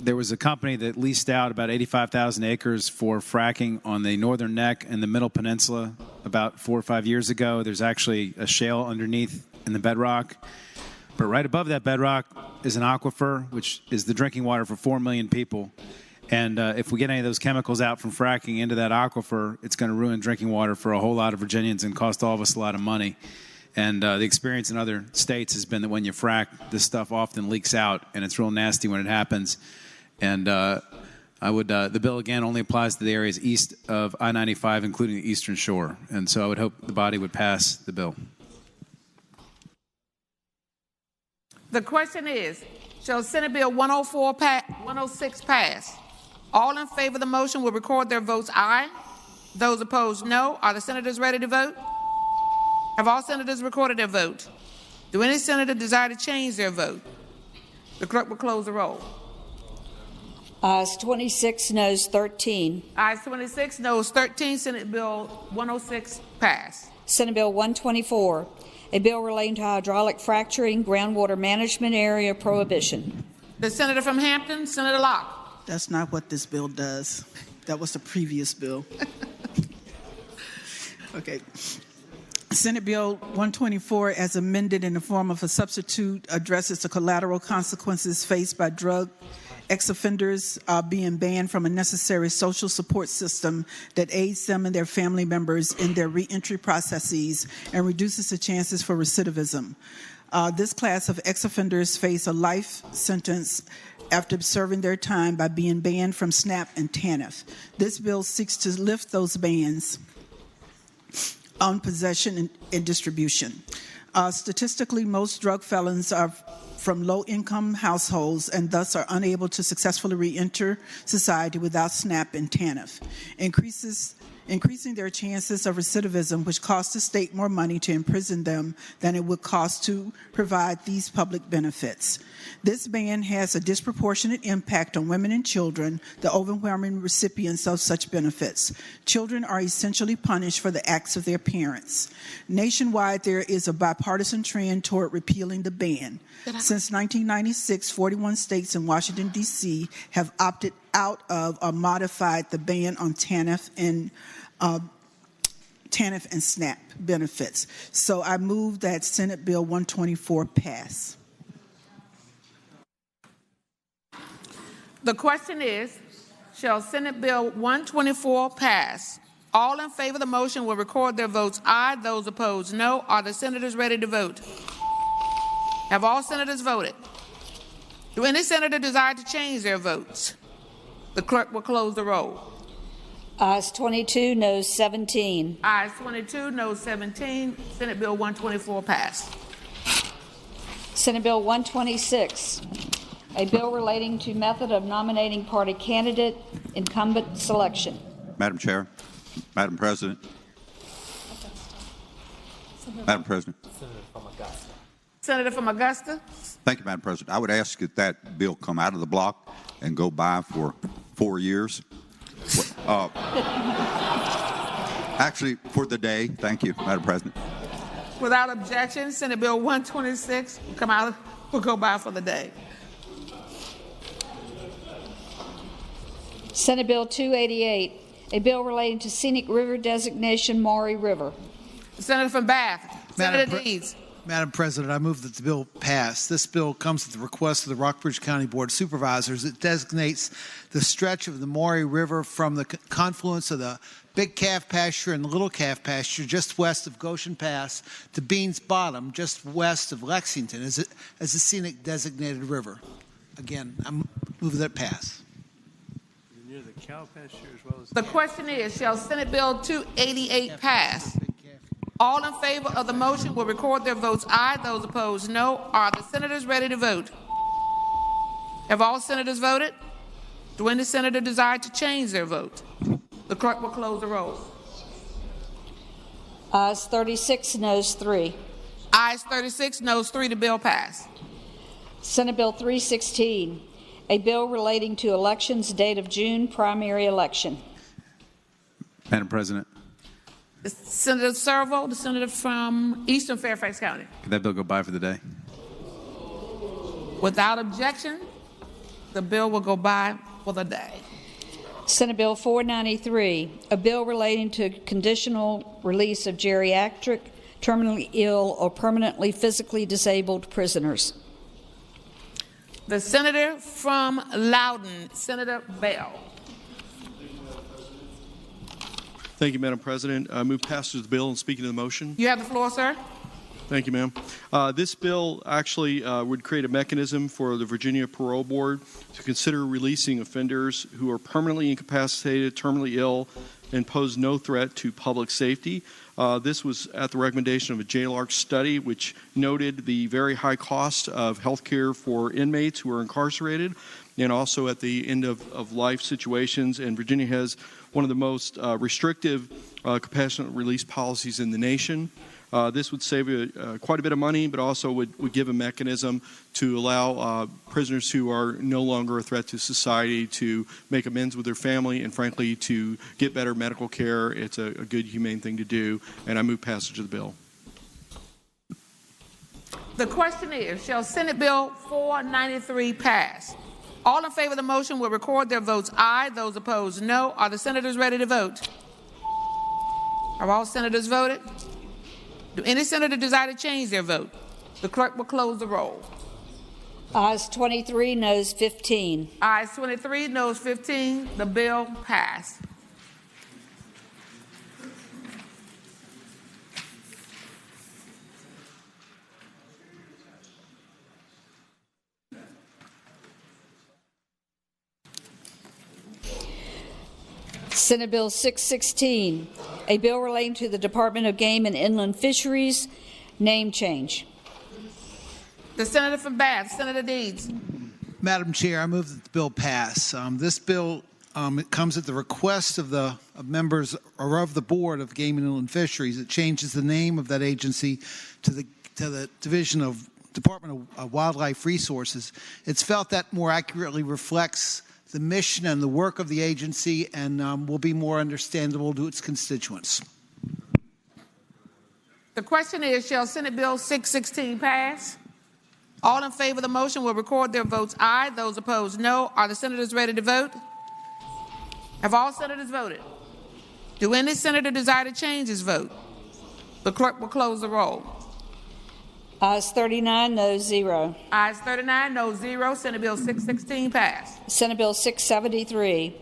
There was a company that leased out about 85,000 acres for fracking on the northern neck and the middle peninsula about 4 or 5 years ago. There's actually a shale underneath in the bedrock. But right above that bedrock is an aquifer, which is the drinking water for 4 million people. And if we get any of those chemicals out from fracking into that aquifer, it's going to ruin drinking water for a whole lot of Virginians and cost all of us a lot of money. And the experience in other states has been that when you frack, this stuff often leaks out, and it's real nasty when it happens. And the bill, again, only applies to the areas east of I-95, including the Eastern Shore. And so I would hope the body would pass the bill. The question is, shall Senate Bill 106 pass? All in favor of the motion will record their votes aye. Those opposed, no. Are the senators ready to vote? Have all senators recorded their vote? Do any senator desire to change their vote? The clerk will close the roll. Ayes 26, noes 13. Ayes 26, noes 13. Senate Bill 106 passed. Senate Bill 124, a bill relating to hydraulic fracturing groundwater management area prohibition. The senator from Hampton, Senator Locke. That's not what this bill does. That was the previous bill. Okay. Senate Bill 124, as amended in the form of a substitute, addresses the collateral consequences faced by drug ex-offenders being banned from a necessary social support system that aids them and their family members in their reentry processes and reduces the chances for recidivism. This class of ex-offenders face a life sentence after serving their time by being banned from SNAP and TANF. This bill seeks to lift those bans on possession and distribution. Statistically, most drug felons are from low-income households and thus are unable to successfully re-enter society without SNAP and TANF, increasing their chances of recidivism, which costs the state more money to imprison them than it would cost to provide these public benefits. This ban has a disproportionate impact on women and children, the overwhelming recipients of such benefits. Children are essentially punished for the acts of their parents. Nationwide, there is a bipartisan trend toward repealing the ban. Since 1996, 41 states and Washington, D.C. have opted out of or modified the ban on TANF and SNAP benefits. So I move that Senate Bill 124 pass. The question is, shall Senate Bill 124 pass? All in favor of the motion will record their votes aye. Those opposed, no. Are the senators ready to vote? Have all senators voted? Do any senator desire to change their votes? The clerk will close the roll. Ayes 22, noes 17. Ayes 22, noes 17. Senate Bill 124 passed. Senate Bill 126, a bill relating to method of nominating party candidate incumbent selection. Madam Chair, Madam President, Madam President. Senator from Augusta. Thank you, Madam President. I would ask that that bill come out of the block and go by for 4 years. Actually, for the day. Thank you, Madam President. Without objection, Senate Bill 126 will go by for the day. Senate Bill 288, a bill relating to scenic river designation, Maury River. Senator from Bath. Senator Deeds. Madam President, I move that the bill pass. This bill comes at the request of the Rockbridge County Board of Supervisors. It designates the stretch of the Maury River from the confluence of the Big Calf Pasture and the Little Calf Pasture just west of Goshen Pass to Beans Bottom just west of Lexington as a scenic designated river. Again, I move that pass. Near the cow pasture as well as The question is, shall Senate Bill 288 pass? All in favor of the motion will record their votes aye. Those opposed, no. Are the senators ready to vote? Have all senators voted? Do any senator desire to change their vote? The clerk will close the roll. Ayes 36, noes 3. Ayes 36, noes 3. The bill passed. Senate Bill 316, a bill relating to elections, date of June, primary election. Madam President, Senator Servo, the senator from Eastern Fairfax County. could that bill go by for the day? Without objection, the bill will go by for the day. Senate Bill 493, a bill relating to conditional release of geriatric, terminally ill, or permanently physically disabled prisoners. The senator from Loudoun, Senator Bell. Thank you, Madam President. I move passage of the bill and speaking to the motion. You have the floor, sir. Thank you, ma'am. This bill actually would create a mechanism for the Virginia Parole Board to consider releasing offenders who are permanently incapacitated, terminally ill, and pose no threat to public safety. This was at the recommendation of a JLARC study, which noted the very high cost of health care for inmates who are incarcerated, and also at the end of life situations. And Virginia has one of the most restrictive compassionate release policies in the nation. This would save quite a bit of money, but also would give a mechanism to allow prisoners who are no longer a threat to society to make amends with their family and, frankly, to get better medical care. It's a good, humane thing to do, and I move passage of the bill. The question is, shall Senate Bill 493 pass? All in favor of the motion will record their votes aye. Those opposed, no. Are the senators ready to vote? Have all senators voted? Do any senator desire to change their vote? The clerk will close the roll. Ayes 23, noes 15. Ayes 23, noes 15. The bill passed. Senate Bill 616, a bill relating to the Department of Game and Inland Fisheries, name change. The senator from Bath, Senator Deeds. Madam Chair, I move that the bill pass. This bill it comes at the request of the members or of the Board of Game and Inland Fisheries. It changes the name of that agency to the Division of Department of Wildlife Resources. It's felt that more accurately reflects the mission and the work of the agency and will be more understandable to its constituents. The question is, shall Senate Bill 616 pass? All in favor of the motion will record their votes aye. Those opposed, no. Are the senators ready to vote? Have all senators voted? Do any senator desire to change his vote? The clerk will close the roll. Ayes 39, noes 0. Ayes 39, noes 0. Senate Bill 616 passed. Senate Bill 673,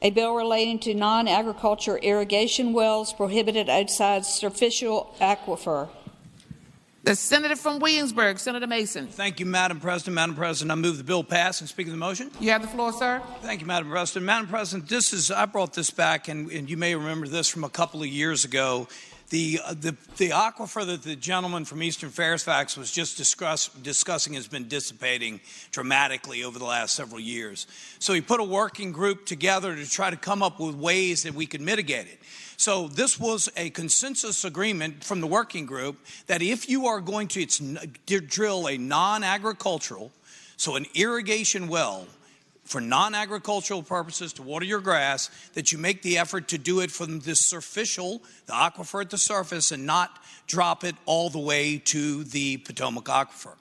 a bill relating to non-agriculture irrigation wells prohibited outside superficial aquifer. The senator from Williamsburg, Senator Mason. Thank you, Madam President. Madam President, I move the bill pass and speak of the motion. You have the floor, sir. Thank you, Madam President. Madam President, I brought this back, and you may remember this from a couple of years ago. The aquifer that the gentleman from Eastern Fairfax was just discussing has been dissipating dramatically over the last several years. So he put a working group together to try to come up with ways that we could mitigate it. So this was a consensus agreement from the working group that if you are going to drill a non-agricultural, so an irrigation well, for non-agricultural purposes to water your grass, that you make the effort to do it from the surficial, the aquifer at the surface, and not drop it all the way to the Potomac aquifer.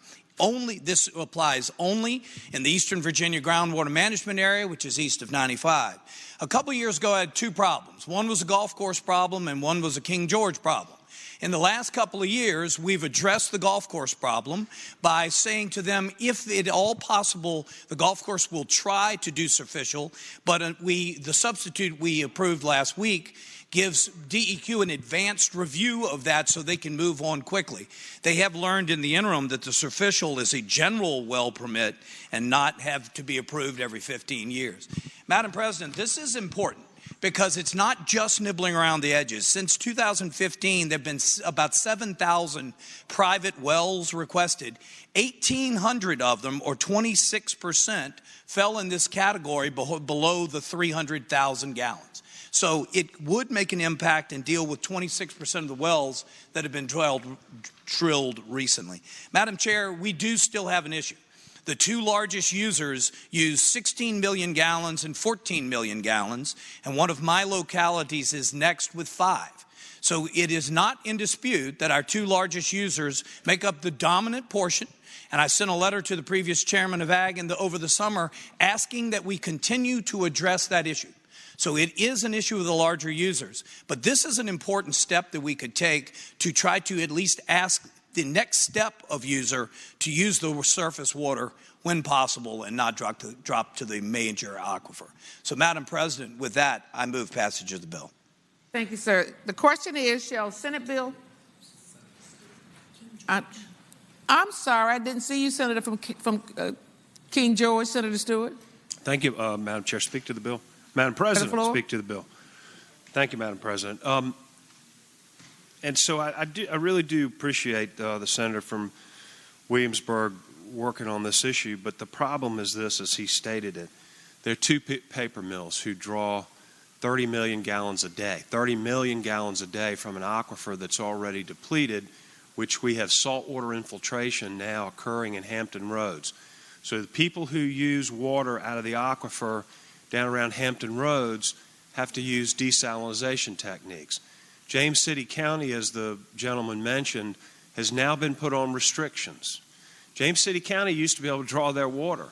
This applies only in the Eastern Virginia groundwater management area, which is east of 95. A couple years ago, I had two problems. One was a golf course problem, and one was a King George problem. In the last couple of years, we've addressed the golf course problem by saying to them, if at all possible, the golf course will try to do surficial, but the substitute we approved last week gives DEQ an advanced review of that so they can move on quickly. They have learned in the interim that the surficial is a general well permit and not have to be approved every 15 years. Madam President, this is important, because it's not just nibbling around the edges. Since 2015, there have been about 7,000 private wells requested. 1,800 of them, or 26%, fell in this category below the 300,000 gallons. So it would make an impact and deal with 26% of the wells that have been drilled recently. Madam Chair, we do still have an issue. The two largest users use 16 million gallons and 14 million gallons, and one of my localities is next with 5. So it is not in dispute that our two largest users make up the dominant portion, and I sent a letter to the previous chairman of Ag over the summer asking that we continue to address that issue. So it is an issue of the larger users, but this is an important step that we could take to try to at least ask the next step of user to use the surface water when possible and not drop to the major aquifer. So, Madam President, with that, I move passage of the bill. Thank you, sir. The question is, shall Senate Bill... I'm sorry, I didn't see you, Senator from King George, Senator Stewart. Thank you, Madam Chair. Speak to the bill. Madam President, speak to the bill. Thank you, Madam President. And so I really do appreciate the senator from Williamsburg working on this issue, but the problem is this, as he stated it. There are two paper mills who draw 30 million gallons a day, 30 million gallons a day from an aquifer that's already depleted, which we have saltwater infiltration now occurring in Hampton Roads. So the people who use water out of the aquifer down around Hampton Roads have to use desalination techniques. James City County, as the gentleman mentioned, has now been put on restrictions. James City County used to be able to draw their water.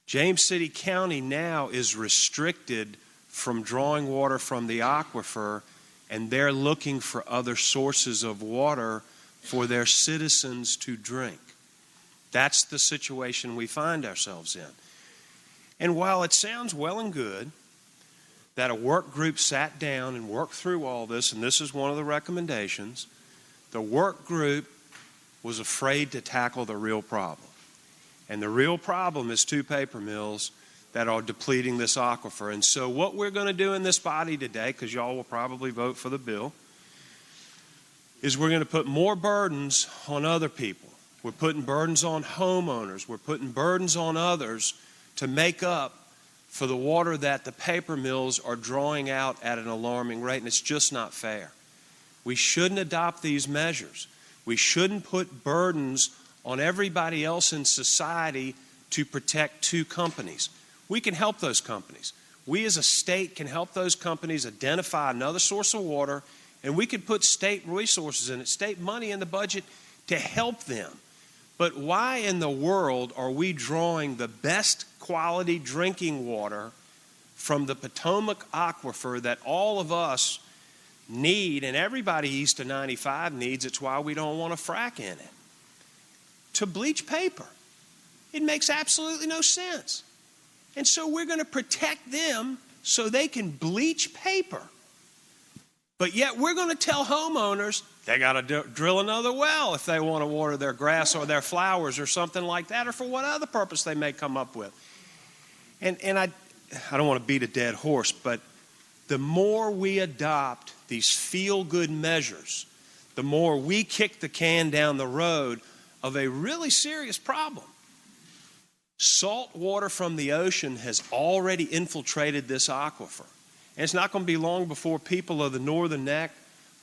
James City County now is restricted from drawing water from the aquifer, and they're looking for other sources of water for their citizens to drink. That's the situation we find ourselves in. And while it sounds well and good that a work group sat down and worked through all this, and this is one of the recommendations, the work group was afraid to tackle the real problem. And the real problem is two paper mills that are depleting this aquifer. And so what we're going to do in this body today, because y'all will probably vote for the bill, is we're going to put more burdens on other people. We're putting burdens on homeowners. We're putting burdens on others to make up for the water that the paper mills are drawing out at an alarming rate, and it's just not fair. We shouldn't adopt these measures. We shouldn't put burdens on everybody else in society to protect two companies. We can help those companies. We as a state can help those companies identify another source of water, and we can put state resources in it, state money in the budget to help them. But why in the world are we drawing the best quality drinking water from the Potomac aquifer that all of us need, and everybody east of 95 needs? It's why we don't want to frack in it, to bleach paper. It makes absolutely no sense. And so we're going to protect them so they can bleach paper. But yet we're going to tell homeowners they got to drill another well if they want to water their grass or their flowers or something like that, or for what other purpose they may come up with. And I don't want to beat a dead horse, but The more we adopt these feel-good measures, the more we kick the can down the road of a really serious problem. Salt water from the ocean has already infiltrated this aquifer. And it's not going to be long before people of the Northern Neck,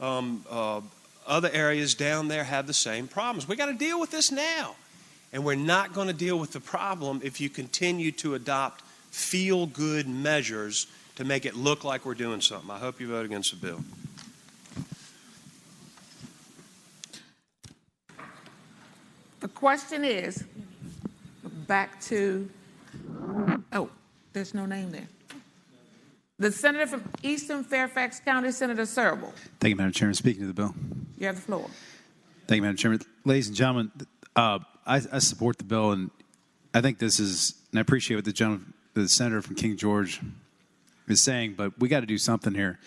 other areas down there have the same problems. We got to deal with this now. And we're not going to deal with the problem if you continue to adopt feel-good measures to make it look like we're doing something. I hope you vote against the bill. The question is, back to, oh, there's no name there. The senator from Eastern Fairfax County, Senator Searle. Thank you, Madam Chairman. Speaking to the bill. You have the floor. Thank you, Madam Chairman. Ladies and gentlemen, I support the bill, and I think this is, and I appreciate what the senator from King George is saying, but we got to do something here.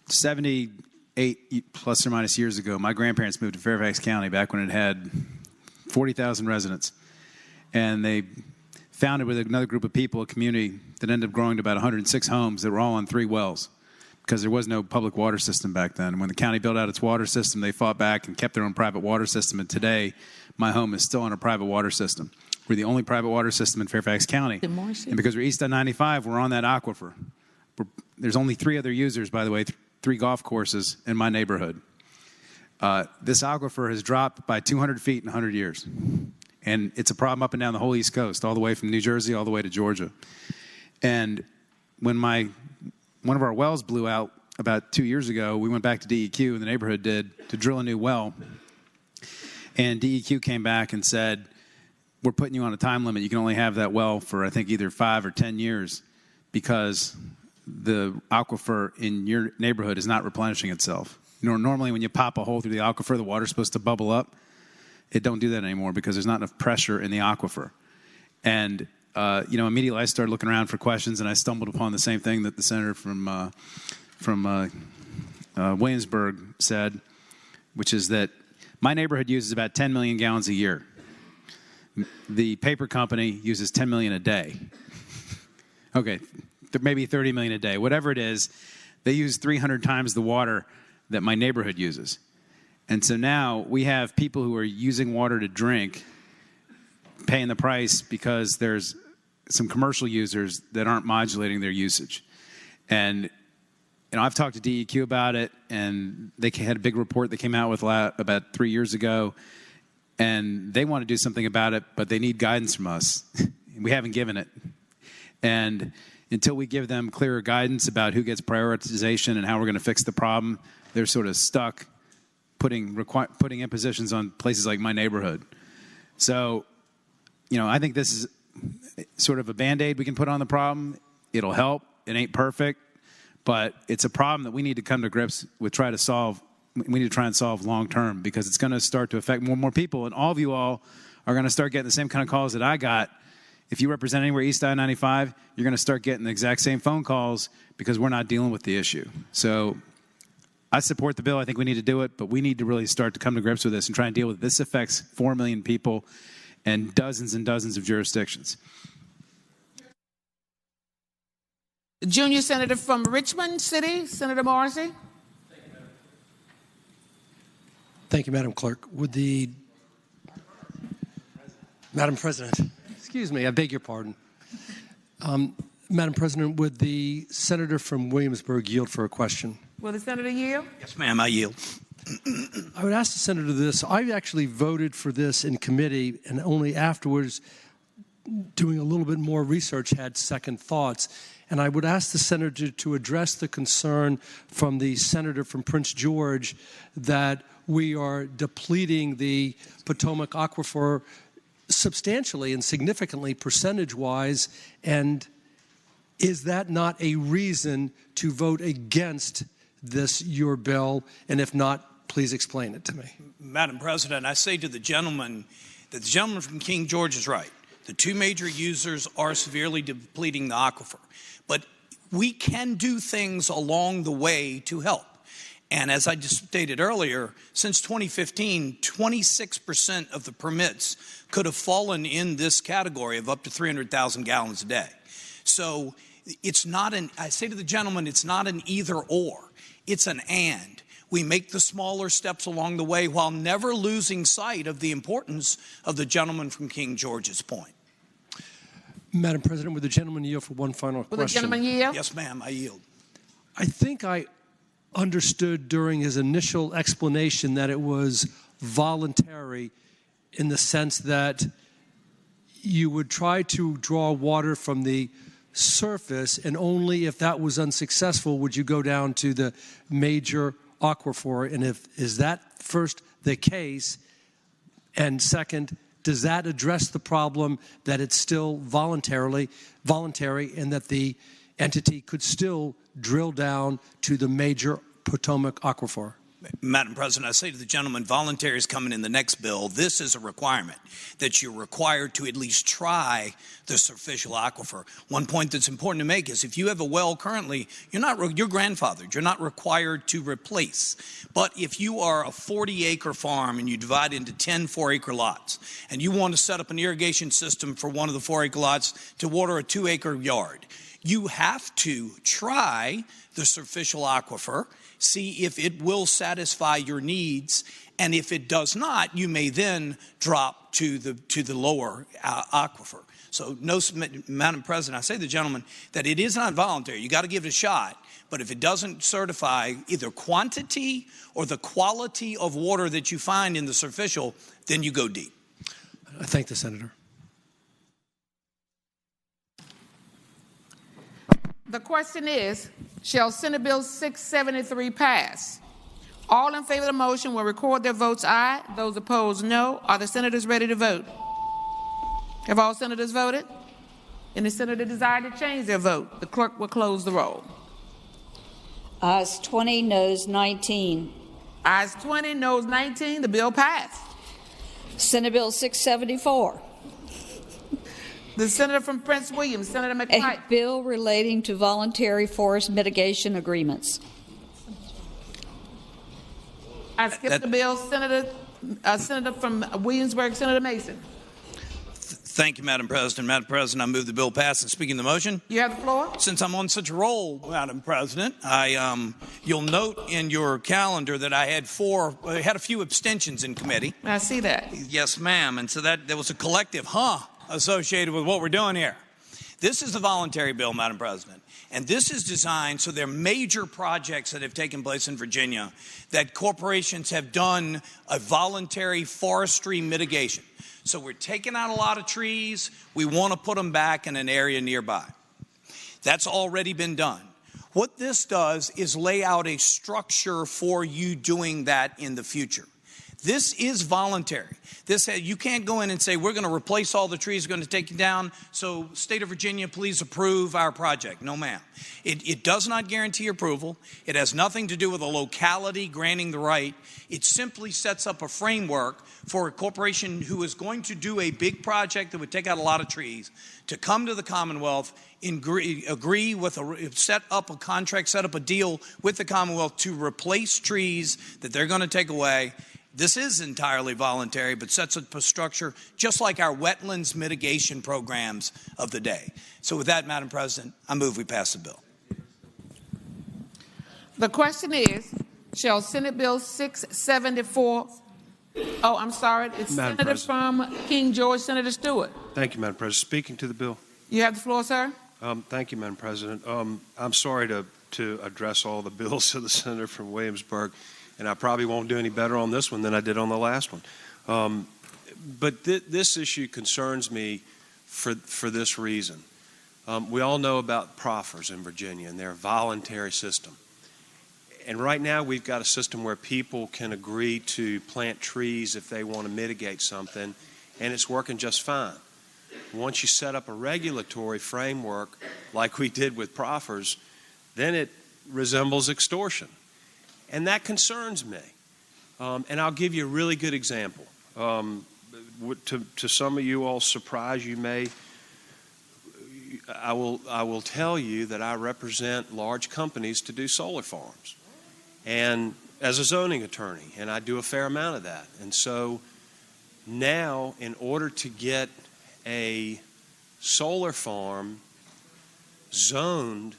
78 plus or minus years ago, my grandparents moved to Fairfax County back when it had 40,000 residents, and they founded with another group of people a community that ended up growing to about 106 homes that were all on 3 wells because there was no public water system back then. And when the county built out its water system, they fought back and kept their own private water system. And today, my home is still on a private water system. We're the only private water system in Fairfax County. And because we're east on 95, we're on that aquifer. There's only 3 other users, by the way, 3 golf courses in my neighborhood. This aquifer has dropped by 200 feet in 100 years. And it's a problem up and down the whole East Coast, all the way from New Jersey all the way to Georgia. And when one of our wells blew out about 2 years ago, we went back to DEQ, and the neighborhood did, to drill a new well. And DEQ came back and said, we're putting you on a time limit. You can only have that well for, I think, either 5 or 10 years because the aquifer in your neighborhood is not replenishing itself. Normally, when you pop a hole through the aquifer, the water's supposed to bubble up. It don't do that anymore because there's not enough pressure in the aquifer. And, immediately I started looking around for questions, and I stumbled upon the same thing that the senator from Williamsburg said, which is that my neighborhood uses about 10 million gallons a year. The paper company uses 10 million a day. Okay, maybe 30 million a day. Whatever it is, they use 300 times the water that my neighborhood uses. And so now we have people who are using water to drink, paying the price because there's some commercial users that aren't modulating their usage. And I've talked to DEQ about it, and they had a big report that came out with about 3 years ago, and they want to do something about it, but they need guidance from us. We haven't given it. And until we give them clearer guidance about who gets prioritization and how we're going to fix the problem, they're sort of stuck putting impositions on places like my neighborhood. So, I think this is sort of a Band-Aid we can put on the problem. It'll help. It ain't perfect, but it's a problem that we need to come to grips with, we need to try and solve long term because it's going to start to affect more and more people. And all of you all are going to start getting the same kind of calls that I got. If you represent anywhere east I-95, you're going to start getting the exact same phone calls because we're not dealing with the issue. So I support the bill. I think we need to do it, but we need to really start to come to grips with this and try and deal with it. This affects 4 million people and dozens of jurisdictions. The junior senator from Richmond City, Senator Morrissey. Thank you, Madam Clerk. Madam President, excuse me, I beg your pardon. Madam President, would the senator from Williamsburg yield for a question? Will the senator yield? Yes, ma'am, I yield. I would ask the senator this. I actually voted for this in committee and only afterwards, doing a little bit more research, had second thoughts. And I would ask the senator to address the concern from the senator from Prince George that we are depleting the Potomac aquifer substantially and significantly percentage-wise, and is that not a reason to vote against your bill? And if not, please explain it to me. Madam President, I say to the gentleman that the gentleman from King George is right. The 2 major users are severely depleting the aquifer. But we can do things along the way to help. And as I just stated earlier, since 2015, 26% of the permits could have fallen in this category of up to 300,000 gallons a day. So It's not I say to the gentleman, it's not an either or, it's an and. We make the smaller steps along the way while never losing sight of the importance of the gentleman from King George's point. Madam President, would the gentleman yield for one final question? Will the gentleman yield? Yes, ma'am, I yield. I think I understood during his initial explanation that it was voluntary in the sense that you would try to draw water from the surface, and only if that was unsuccessful would you go down to the major aquifer. And is that first the case, and second, does that address the problem that it's still voluntary and that the entity could still drill down to the major Potomac aquifer? Madam President, I say to the gentleman, voluntary is coming in the next bill. This is a requirement that you're required to at least try the superficial aquifer. One point that's important to make is if you have a well currently, you're grandfathered. You're not required to replace. But if you are a 40-acre farm and you divide into 10 4-acre lots and you want to set up an irrigation system for one of the 4-acre lots to water a 2-acre yard, you have to try the superficial aquifer, see if it will satisfy your needs, and if it does not, you may then drop to the lower aquifer. So, no, Madam President, I say to the gentleman that it is not voluntary. You got to give it a shot, but if it doesn't certify either quantity or the quality of water that you find in the superficial, then you go deep. I thank the senator. The question is, shall Senate Bill 673 pass? All in favor of the motion will record their votes aye. Those opposed, no. Are the senators ready to vote? Have all senators voted? Any senator desire to change their vote? The clerk will close the roll. Ayes 20, noes 19. Ayes 20, noes 19. The bill passed. Senate Bill 674. The senator from Prince William, Senator McKnight. A bill relating to voluntary forest mitigation agreements. I skipped the bill. Senator from Williamsburg, Senator Mason. Thank you, Madam President. Madam President, I move the bill pass. And speaking of the motion, you have the floor. Since I'm on such a roll, Madam President, you'll note in your calendar that I had a few abstentions in committee. I see that. Yes, ma'am. And so there was a collective associated with what we're doing here. This is the voluntary bill, Madam President, and this is designed so there are major projects that have taken place in Virginia that corporations have done a voluntary forestry mitigation. So we're taking out a lot of trees. We want to put them back in an area nearby. That's already been done. What this does is lay out a structure for you doing that in the future. This is voluntary. You can't go in and say, we're going to replace all the trees, we're going to take you down, so state of Virginia, please approve our project. No, ma'am. It does not guarantee approval. It has nothing to do with a locality granting the right. It simply sets up a framework for a corporation who is going to do a big project that would take out a lot of trees to come to the Commonwealth, agree with set up a contract, set up a deal with the Commonwealth to replace trees that they're going to take away. This is entirely voluntary, but sets up a structure just like our wetlands mitigation programs of the day. So with that, Madam President, I move we pass the bill. The question is, shall Senate Bill 674, oh, I'm sorry, it's Madam Senator President. from King George, Senator Stewart. Thank you, Madam President. Speaking to the bill. You have the floor, sir. Thank you, Madam President. I'm sorry to address all the bills of the senator from Williamsburg, and I probably won't do any better on this one than I did on the last one. But this issue concerns me for this reason. We all know about proffers in Virginia and their voluntary system. And right now we've got a system where people can agree to plant trees if they want to mitigate something, and it's working just fine. Once you set up a regulatory framework like we did with proffers, then it resembles extortion. And that concerns me. And I'll give you a really good example. To some of you all's surprise, I will tell you that I represent large companies to do solar farms. And as a zoning attorney, and I do a fair amount of that. And so now, in order to get a solar farm zoned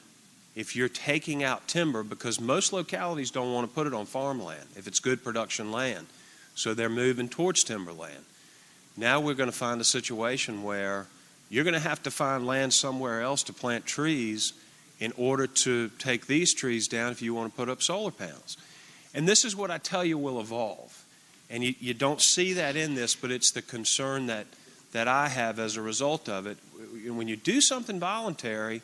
if you're taking out timber, because most localities don't want to put it on farmland if it's good production land. So they're moving towards timberland. Now we're going to find a situation where you're going to have to find land somewhere else to plant trees in order to take these trees down if you want to put up solar panels. And this is what I tell you will evolve. And you don't see that in this, but it's the concern that I have as a result of it. When you do something voluntary,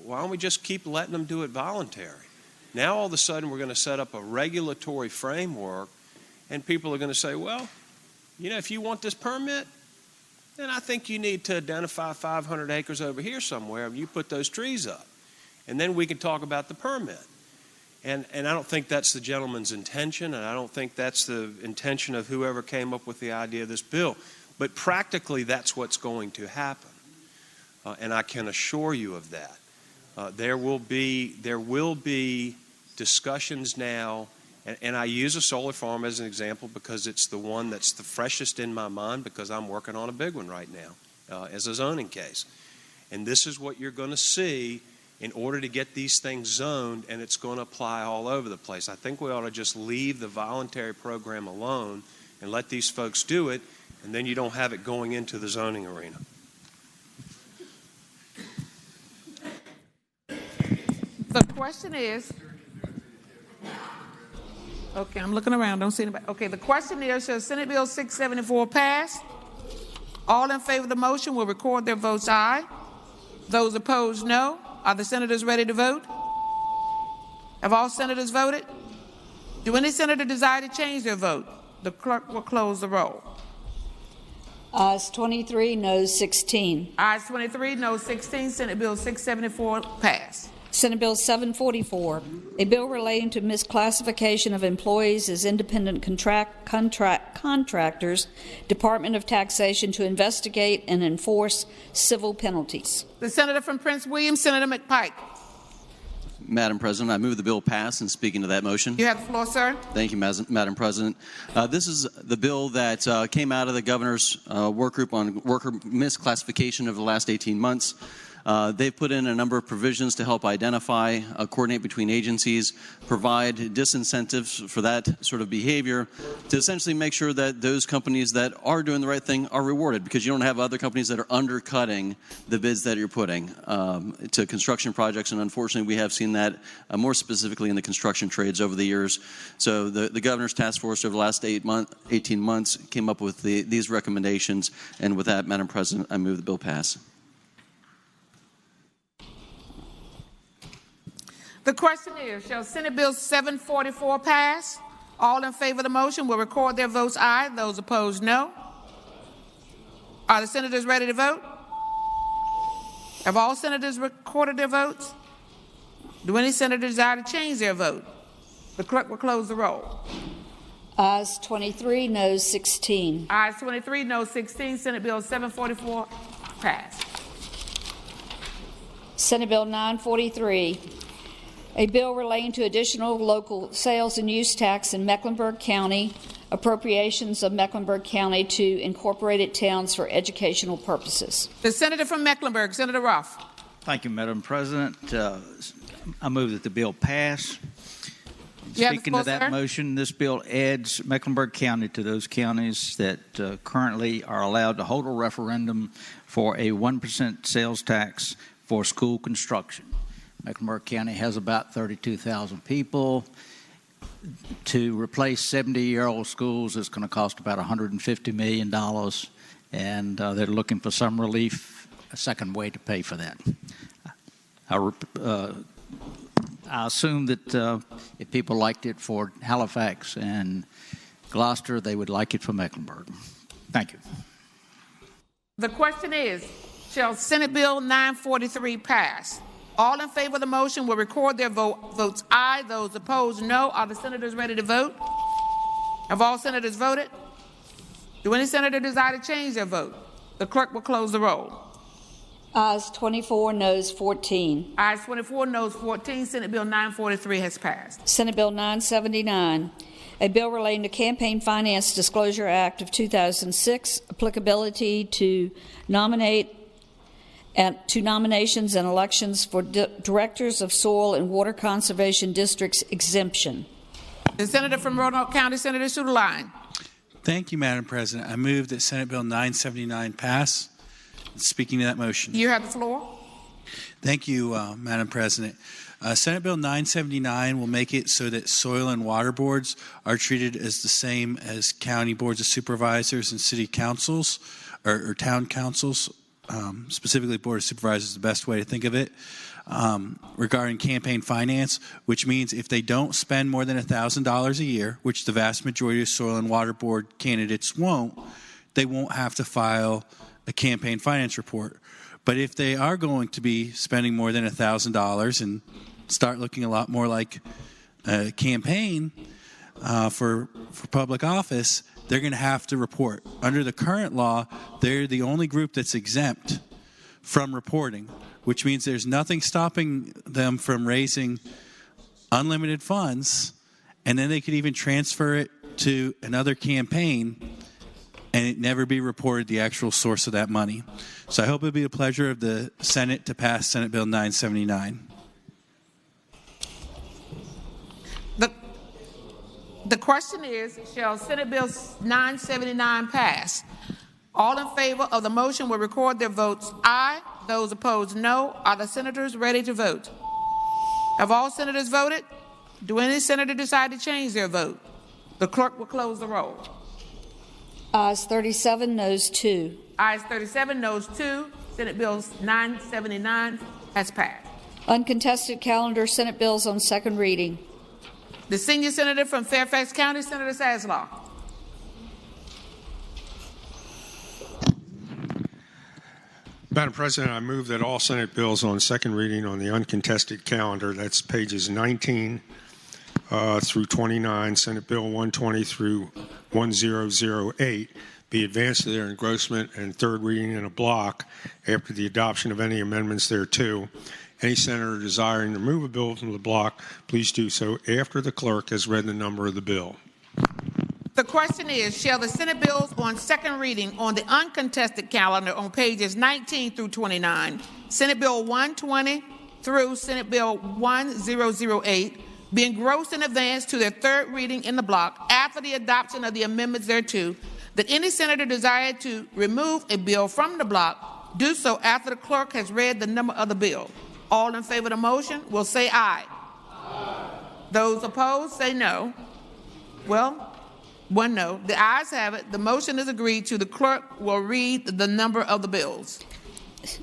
why don't we just keep letting them do it voluntary? Now all of a sudden we're going to set up a regulatory framework, and people are going to say, well, you know, if you want this permit, then I think you need to identify 500 acres over here somewhere, and you put those trees up. And then we can talk about the permit. And I don't think that's the gentleman's intention, and I don't think that's the intention of whoever came up with the idea of this bill. But practically, that's what's going to happen. And I can assure you of that. There will be discussions now, and I use a solar farm as an example because it's the one that's the freshest in my mind, because I'm working on a big one right now as a zoning case. And this is what you're going to see in order to get these things zoned, and it's going to apply all over the place. I think we ought to just leave the voluntary program alone and let these folks do it, and then you don't have it going into the zoning arena. The question is, okay, I'm looking around, don't see anybody. Okay, the question is, shall Senate Bill 674 pass? All in favor of the motion will record their votes aye. Those opposed, no. Are the senators ready to vote? Have all senators voted? Do any senator desire to change their vote? The clerk will close the roll. Ayes 23, noes 16. Ayes 23, noes 16. Senate Bill 674 passed. Senate Bill 744, a bill relating to misclassification of employees as independent contractors, Department of Taxation to investigate and enforce civil penalties. The senator from Prince William, Senator McPike. Madam President, I move the bill pass, and speaking to that motion. You have the floor, sir. Thank you, Madam President. This is the bill that came out of the governor's work group on worker misclassification over the last 18 months. They've put in a number of provisions to help identify, coordinate between agencies, provide disincentives for that sort of behavior to essentially make sure that those companies that are doing the right thing are rewarded, because you don't have other companies that are undercutting the bids that you're putting to construction projects. And unfortunately, we have seen that more specifically in the construction trades over the years. So the governor's task force over the last 18 months came up with these recommendations. And with that, Madam President, I move the bill pass. The question is, shall Senate Bill 744 pass? All in favor of the motion will record their votes aye. Those opposed, no. Are the senators ready to vote? Have all senators recorded their votes? Do any senator desire to change their vote? The clerk will close the roll. Ayes 23, noes 16. Ayes 23, noes 16. Senate Bill 744 passed. Senate Bill 943. A bill relating to additional local sales and use tax in Mecklenburg County, appropriations of Mecklenburg County to incorporated towns for educational purposes. The senator from Mecklenburg, Senator Ruff. Thank you, Madam President. I move that the bill pass. Speaking to that motion, this bill adds Mecklenburg County to those counties that currently are allowed to hold a referendum for a 1% sales tax for school construction. Mecklenburg County has about 32,000 people. To replace 70-year-old schools is going to cost about $150 million, and they're looking for some relief, a second way to pay for that. I assume that if people liked it for Halifax and Gloucester, they would like it for Mecklenburg. Thank you. The question is, shall Senate Bill 943 pass? All in favor of the motion will record their votes aye. Those opposed, no. Are the senators ready to vote? Have all senators voted? Do any senator desire to change their vote? The clerk will close the roll. Ayes 24, noes 14. Ayes 24, noes 14. Senate Bill 943 has passed. Senate Bill 979. A bill relating to Campaign Finance Disclosure Act of 2006, applicability to nominate and to nominations and elections for directors of soil and water conservation districts exemption. The senator from Roanoke County, Senator Suderline. Thank you, Madam President. I move that Senate Bill 979 pass. Speaking to that motion. You have the floor. Thank you, Madam President. Senate Bill 979 will make it so that soil and water boards are treated as the same as county boards of supervisors and city councils or town councils. Specifically, Board of Supervisors is the best way to think of it, regarding campaign finance, which means if they don't spend more than $1,000 a year, which the vast majority of soil and water board candidates won't, they won't have to file a campaign finance report. But if they are going to be spending more than $1,000 and start looking a lot more like a campaign for public office, they're going to have to report. Under the current law, they're the only group that's exempt from reporting, which means there's nothing stopping them from raising unlimited funds, and then they could even transfer it to another campaign and it never be reported the actual source of that money. So I hope it'll be a pleasure of the Senate to pass Senate Bill 979. The question is, shall Senate Bill 979 pass? All in favor of the motion will record their votes aye. Those opposed, no. Are the senators ready to vote? Have all senators voted? Do any senator decide to change their vote? The clerk will close the roll. Ayes 37, noes 2. Ayes 37, noes 2. Senate Bill 979 has passed. Uncontested calendar, Senate bills on second reading. The senior senator from Fairfax County, Senator Saslaw. Madam President, I move that all Senate bills on second reading on the uncontested calendar, that's pages 19 through 29, Senate Bill 120 through 1008, be advanced to their engrossment and third reading in a block after the adoption of any amendments thereto. Any senator desiring to remove a bill from the block, please do so after the clerk has read the number of the bill. The question is, shall the Senate bills on second reading on the uncontested calendar on pages 19 through 29, Senate Bill 120 through Senate Bill 1008, be engrossed in advance to their third reading in the block after the adoption of the amendments thereto, that any senator desired to remove a bill from the block do so after the clerk has read the number of the bill? All in favor of the motion will say aye. Aye. Those opposed say no. Well, one no. The ayes have it. The motion is agreed to. The clerk will read the number of the bills.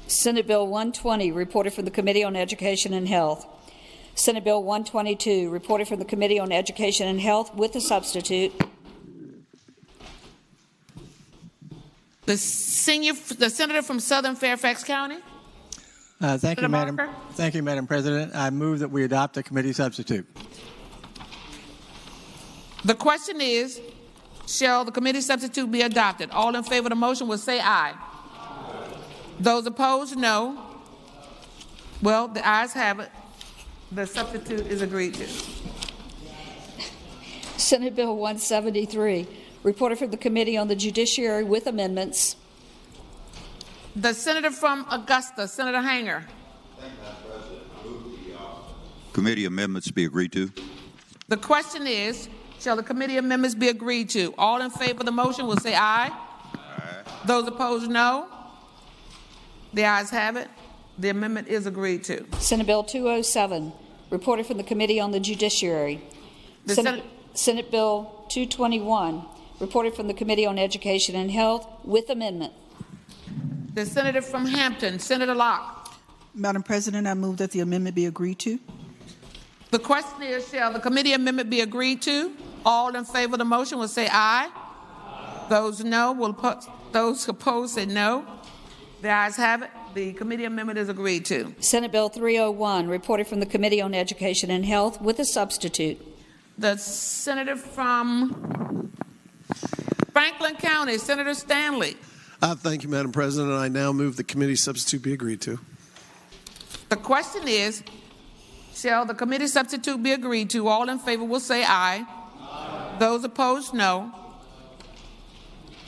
Senate Bill 120, reported from the Committee on Education and Health. Senate Bill 122, reported from the Committee on Education and Health with a substitute. The senator from Southern Fairfax County. Thank you, Madam President. I move that we adopt a committee substitute. The question is, shall the committee substitute be adopted? All in favor of the motion will say aye. Aye. Those opposed, no. Well, the ayes have it. The substitute is agreed to. Senate Bill 173, reported from the Committee on the Judiciary with amendments. The senator from Augusta, Senator Hanger. Thank you, Madam President. I move the committee amendments be agreed to. The question is, shall the committee amendments be agreed to? All in favor of the motion will say aye. Aye. Those opposed, no. The ayes have it. The amendment is agreed to. Senate Bill 207, reported from the Committee on the Judiciary. Senate Bill 221, reported from the Committee on Education and Health with amendment. The senator from Hampton, Senator Locke. Madam President, I move that the amendment be agreed to. The question is, shall the committee amendment be agreed to? All in favor of the motion will say aye. Aye. Those opposed say no. The ayes have it. The committee amendment is agreed to. Senate Bill 301, reported from the Committee on Education and Health with a substitute. The senator from Franklin County, Senator Stanley. Thank you, Madam President. I now move the committee substitute be agreed to. The question is, shall the committee substitute be agreed to? All in favor will say aye. Aye. Those opposed, no.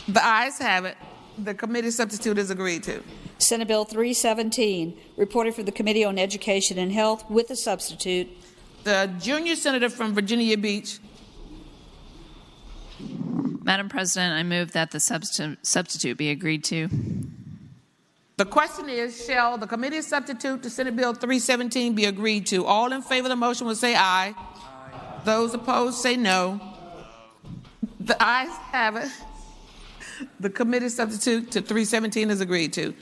The ayes have it. The committee substitute is agreed to. Senate Bill 317, reported for the Committee on Education and Health with a substitute. The junior senator from Virginia Beach. Madam President, I move that the substitute be agreed to. The question is, shall the committee substitute to Senate Bill 317 be agreed to? All in favor of the motion will say aye. Those opposed say no. The ayes have it. The committee substitute to 317 is agreed to.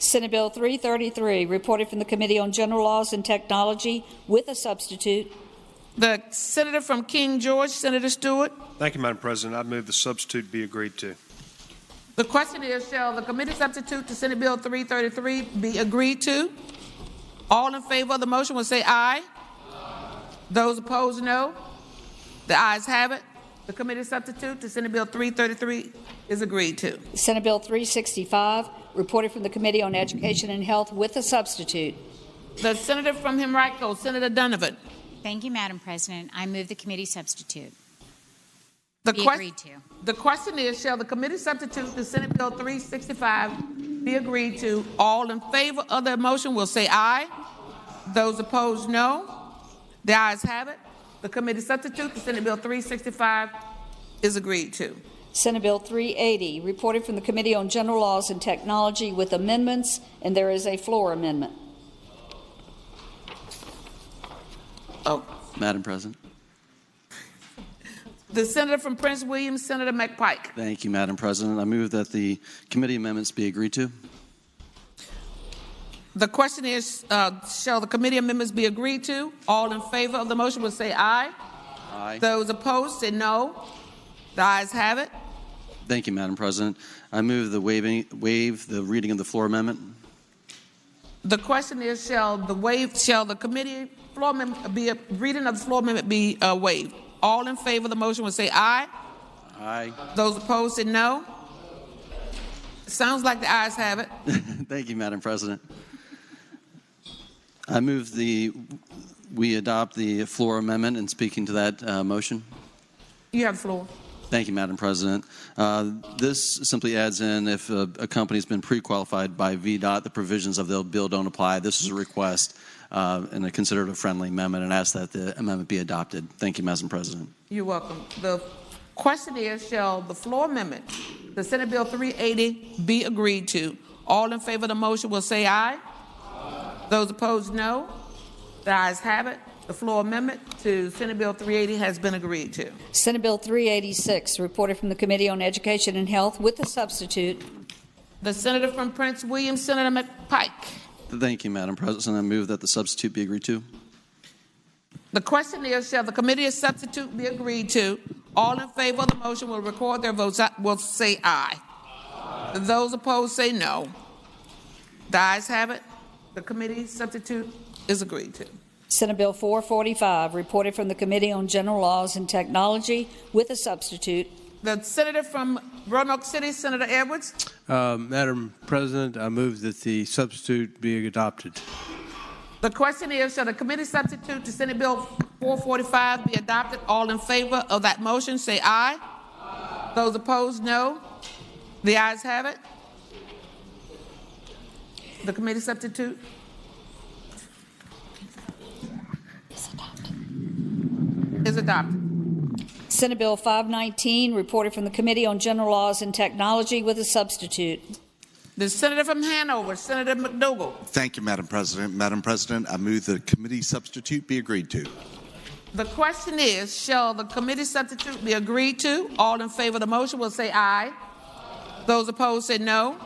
Senate Bill 333, reported from the Committee on General Laws and Technology with a substitute. The senator from King George, Senator Stewart. Thank you, Madam President. I move the substitute be agreed to. The question is, shall the committee substitute to Senate Bill 333 be agreed to? All in favor of the motion will say aye. Those opposed, no. The ayes have it. The committee substitute to Senate Bill 333 is agreed to. Senate Bill 365, reported from the Committee on Education and Health with a substitute. The senator from Henrico, Senator Donovan. Thank you, Madam President. I move the committee substitute. Agreed to. The question is, shall the committee substitute to Senate Bill 365 be agreed to? All in favor of the motion will say aye. Those opposed, no. The ayes have it. The committee substitute to Senate Bill 365 is agreed to. Senate Bill 380, reported from the Committee on General Laws and Technology with amendments, and there is a floor amendment. Oh. Madam President. The senator from Prince William, Senator McPike. Thank you, Madam President. I move that the committee amendments be agreed to. The question is, shall the committee amendments be agreed to? All in favor of the motion will say aye. Aye. Those opposed say no. The ayes have it. Thank you, Madam President. I move the waive the reading of the floor amendment. The question is, shall the committee floor amendment be reading of the floor amendment be waived? All in favor of the motion will say aye. Aye. Those opposed say no. Sounds like the ayes have it. Thank you, Madam President. I move we adopt the floor amendment and speaking to that motion. You have the floor. Thank you, Madam President. This simply adds in if a company's been pre-qualified by VDOT, the provisions of the bill don't apply. This is a request and I consider it a friendly amendment and ask that the amendment be adopted. Thank you, Madam President. You're welcome. The question is, shall the floor amendment, the Senate Bill 380, be agreed to? All in favor of the motion will say aye. Those opposed, no. The ayes have it. The floor amendment to Senate Bill 380 has been agreed to. Senate Bill 386, reported from the Committee on Education and Health with a substitute. The senator from Prince William, Senator McPike. Thank you, Madam President. I move that the substitute be agreed to. The question is, shall the committee substitute be agreed to? All in favor of the motion will record their votes, will say aye. Those opposed say no. The ayes have it. The committee substitute is agreed to. Senate Bill 445, reported from the Committee on General Laws and Technology with a substitute. The senator from Roanoke City, Senator Edwards. Madam President, I move that the substitute be adopted. The question is, shall the committee substitute to Senate Bill 445 be adopted? All in favor of that motion say aye. Those opposed, no. The ayes have it. The committee substitute is adopted. Senate Bill 519, reported from the Committee on General Laws and Technology with a substitute. The senator from Hanover, Senator McDougall. Thank you, Madam President. Madam President, I move the committee substitute be agreed to. The question is, shall the committee substitute be agreed to? All in favor of the motion will say aye. Those opposed say no.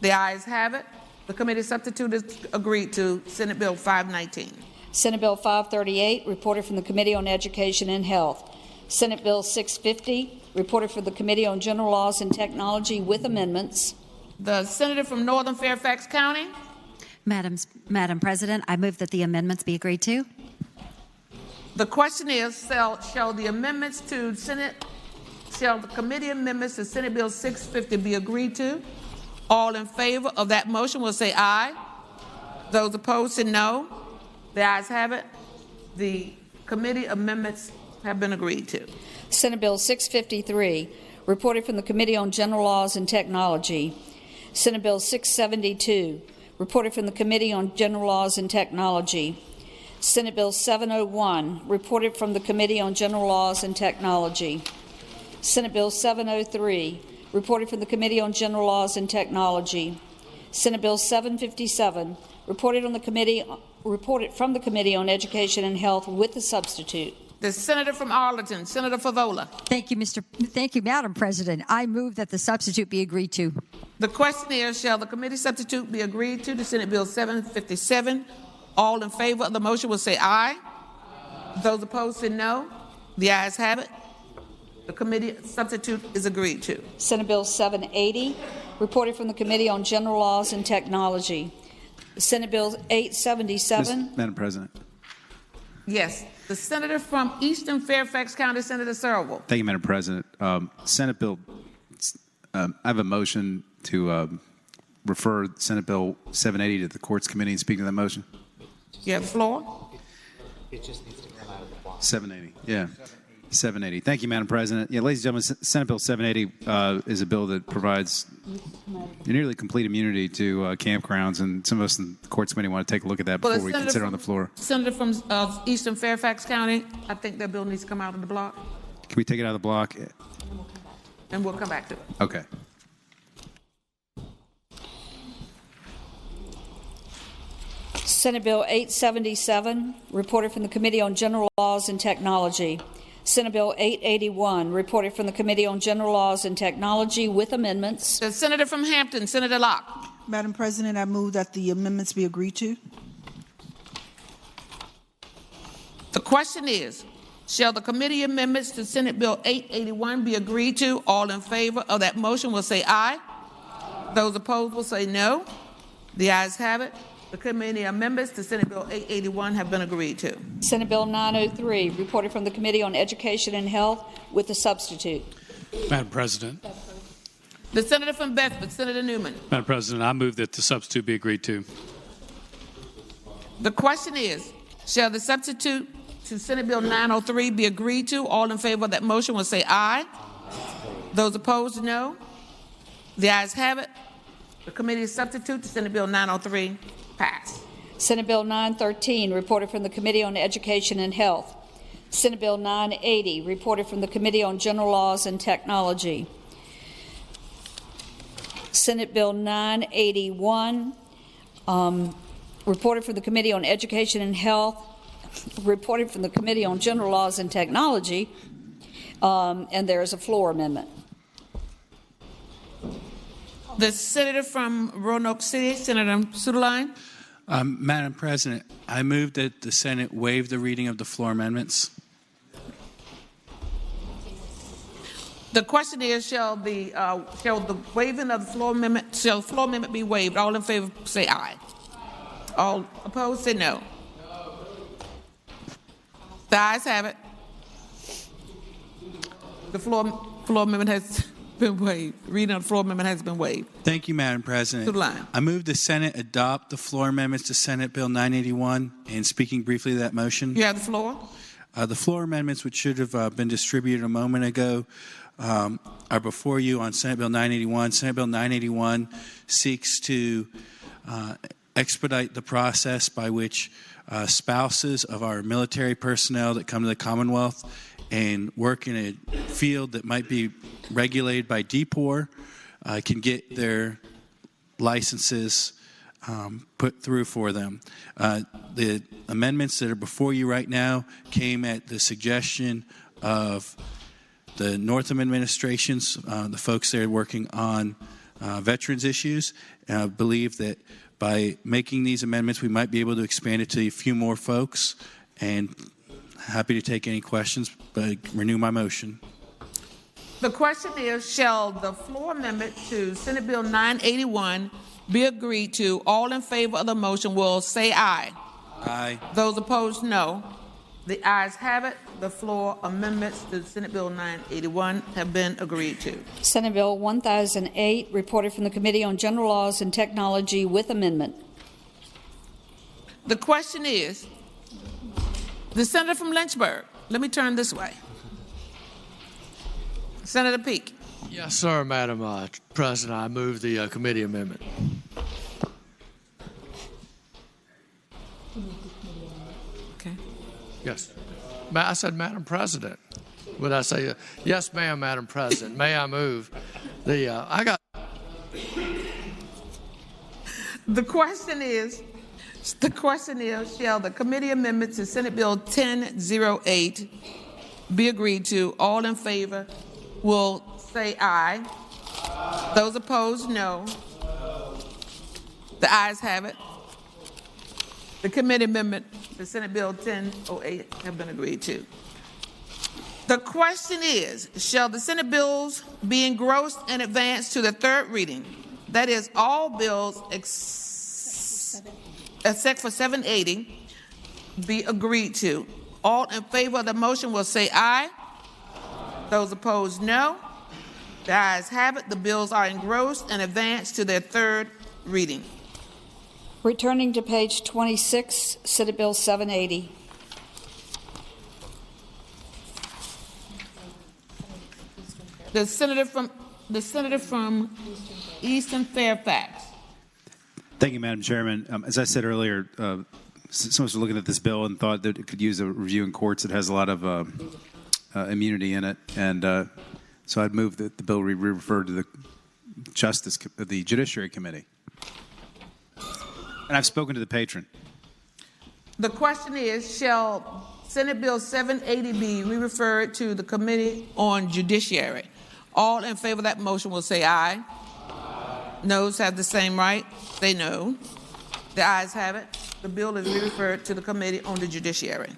The ayes have it. The committee substitute is agreed to. Senate Bill 519. Senate Bill 538, reported from the Committee on Education and Health. Senate Bill 650, reported from the Committee on General Laws and Technology with amendments. The senator from Northern Fairfax County. Madam President, I move that the amendments be agreed to. The question is, shall the committee amendments to Senate Bill 650 be agreed to? All in favor of that motion will say aye. Those opposed say no. The ayes have it. The committee amendments have been agreed to. Senate Bill 653, reported from the Committee on General Laws and Technology. Senate Bill 672, reported from the Committee on General Laws and Technology. Senate Bill 701, reported from the Committee on General Laws and Technology. Senate Bill 703, reported from the Committee on General Laws and Technology. Senate Bill 757, reported from the Committee on Education and Health with a substitute. The senator from Arlington, Senator Favola. Thank you, Madam President. I move that the substitute be agreed to. The question is, shall the committee substitute be agreed to? The Senate Bill 757. All in favor of the motion will say aye. Those opposed say no. The ayes have it. The committee substitute is agreed to. Senate Bill 780, reported from the Committee on General Laws and Technology. Senate Bill 877. Madam President. Yes. The senator from Eastern Fairfax County, Senator Searle. Thank you, Madam President. Senate Bill, I have a motion to refer Senate Bill 780 to the Courts Committee and speak to that motion. You have the floor. It just needs to come out of the block. 780. Yeah. 780. Thank you, Madam President. Yeah, ladies and gentlemen, Senate Bill 780 is a bill that provides nearly complete immunity to campgrounds, and some of us in the Courts Committee want to take a look at that before we consider on the floor. Senator from Eastern Fairfax County, I think that bill needs to come out of the block. Can we take it out of the block? And we'll come back to it. Okay. Senate Bill 877, reported from the Committee on General Laws and Technology. Senate Bill 881, reported from the Committee on General Laws and Technology with amendments. The senator from Hampton, Senator Locke. Madam President, I move that the amendments be agreed to. The question is, shall the committee amendments to Senate Bill 881 be agreed to? All in favor of that motion will say aye. Those opposed will say no. The ayes have it. The committee amendments to Senate Bill 881 have been agreed to. Senate Bill 903, reported from the Committee on Education and Health with a substitute. Madam President. The senator from Bedford, Senator Newman. Madam President, I move that the substitute be agreed to. The question is, shall the substitute to Senate Bill 903 be agreed to? All in favor of that motion will say aye. Those opposed, no. The ayes have it. The committee substitute to Senate Bill 903 passed. Senate Bill 913, reported from the Committee on Education and Health. Senate Bill 980, reported from the Committee on General Laws and Technology. Senate Bill 981, reported from the Committee on Education and Health, reported from the Committee on General Laws and Technology, and there is a floor amendment. The senator from Roanoke City, Senator Suderline. Madam President, I move that the Senate waive the reading of the floor amendments. The question is, shall the waiving of the floor amendment, shall the floor amendment be waived? All in favor say aye. All opposed say no. The ayes have it. The floor amendment has been waived. Reading of the floor amendment has been waived. Thank you, Madam President. I move the Senate adopt the floor amendments to Senate Bill 981. And speaking briefly to that motion. You have the floor. The floor amendments, which should have been distributed a moment ago, are before you on Senate Bill 981. Senate Bill 981 seeks to expedite the process by which spouses of our military personnel that come to the Commonwealth and work in a field that might be regulated by DPOR can get their licenses put through for them. The amendments that are before you right now came at the suggestion of the Northam administrations, the folks there working on veterans issues. And I believe that by making these amendments, we might be able to expand it to a few more folks. And happy to take any questions, but renew my motion. The question is, shall the floor amendment to Senate Bill 981 be agreed to? All in favor of the motion will say aye. Aye. Those opposed, no. The ayes have it. The floor amendments to Senate Bill 981 have been agreed to. Senate Bill 1008, reported from the Committee on General Laws and Technology with amendment. The question is, the senator from Lynchburg. Let me turn this way. Senator Peake. Yes, sir, Madam President. I move the committee amendment. Okay. Yes. I said, Madam President. Would I say, yes, ma'am, Madam President? May I move the, The question is, shall the committee amendment to Senate Bill 1008 be agreed to? All in favor will say aye. Those opposed, no. The ayes have it. The committee amendment to Senate Bill 1008 have been agreed to. The question is, shall the Senate bills be engrossed and advanced to the third reading? That is, all bills except for 780 be agreed to. All in favor of the motion will say aye. Those opposed, no. The ayes have it. The bills are engrossed and advanced to their third reading. Returning to page 26, Senate Bill 780. The senator from Eastern Fairfax. Thank you, Madam Chairman. As I said earlier, someone was looking at this bill and thought that it could use a review in courts. It has a lot of immunity in it, and so I'd move that the bill be referred to the Judiciary Committee. And I've spoken to the patron. The question is, shall Senate Bill 780 be referred to the Committee on Judiciary? All in favor of that motion will say aye. Noes have the same right. Say no. The ayes have it. The bill is referred to the Committee on the Judiciary.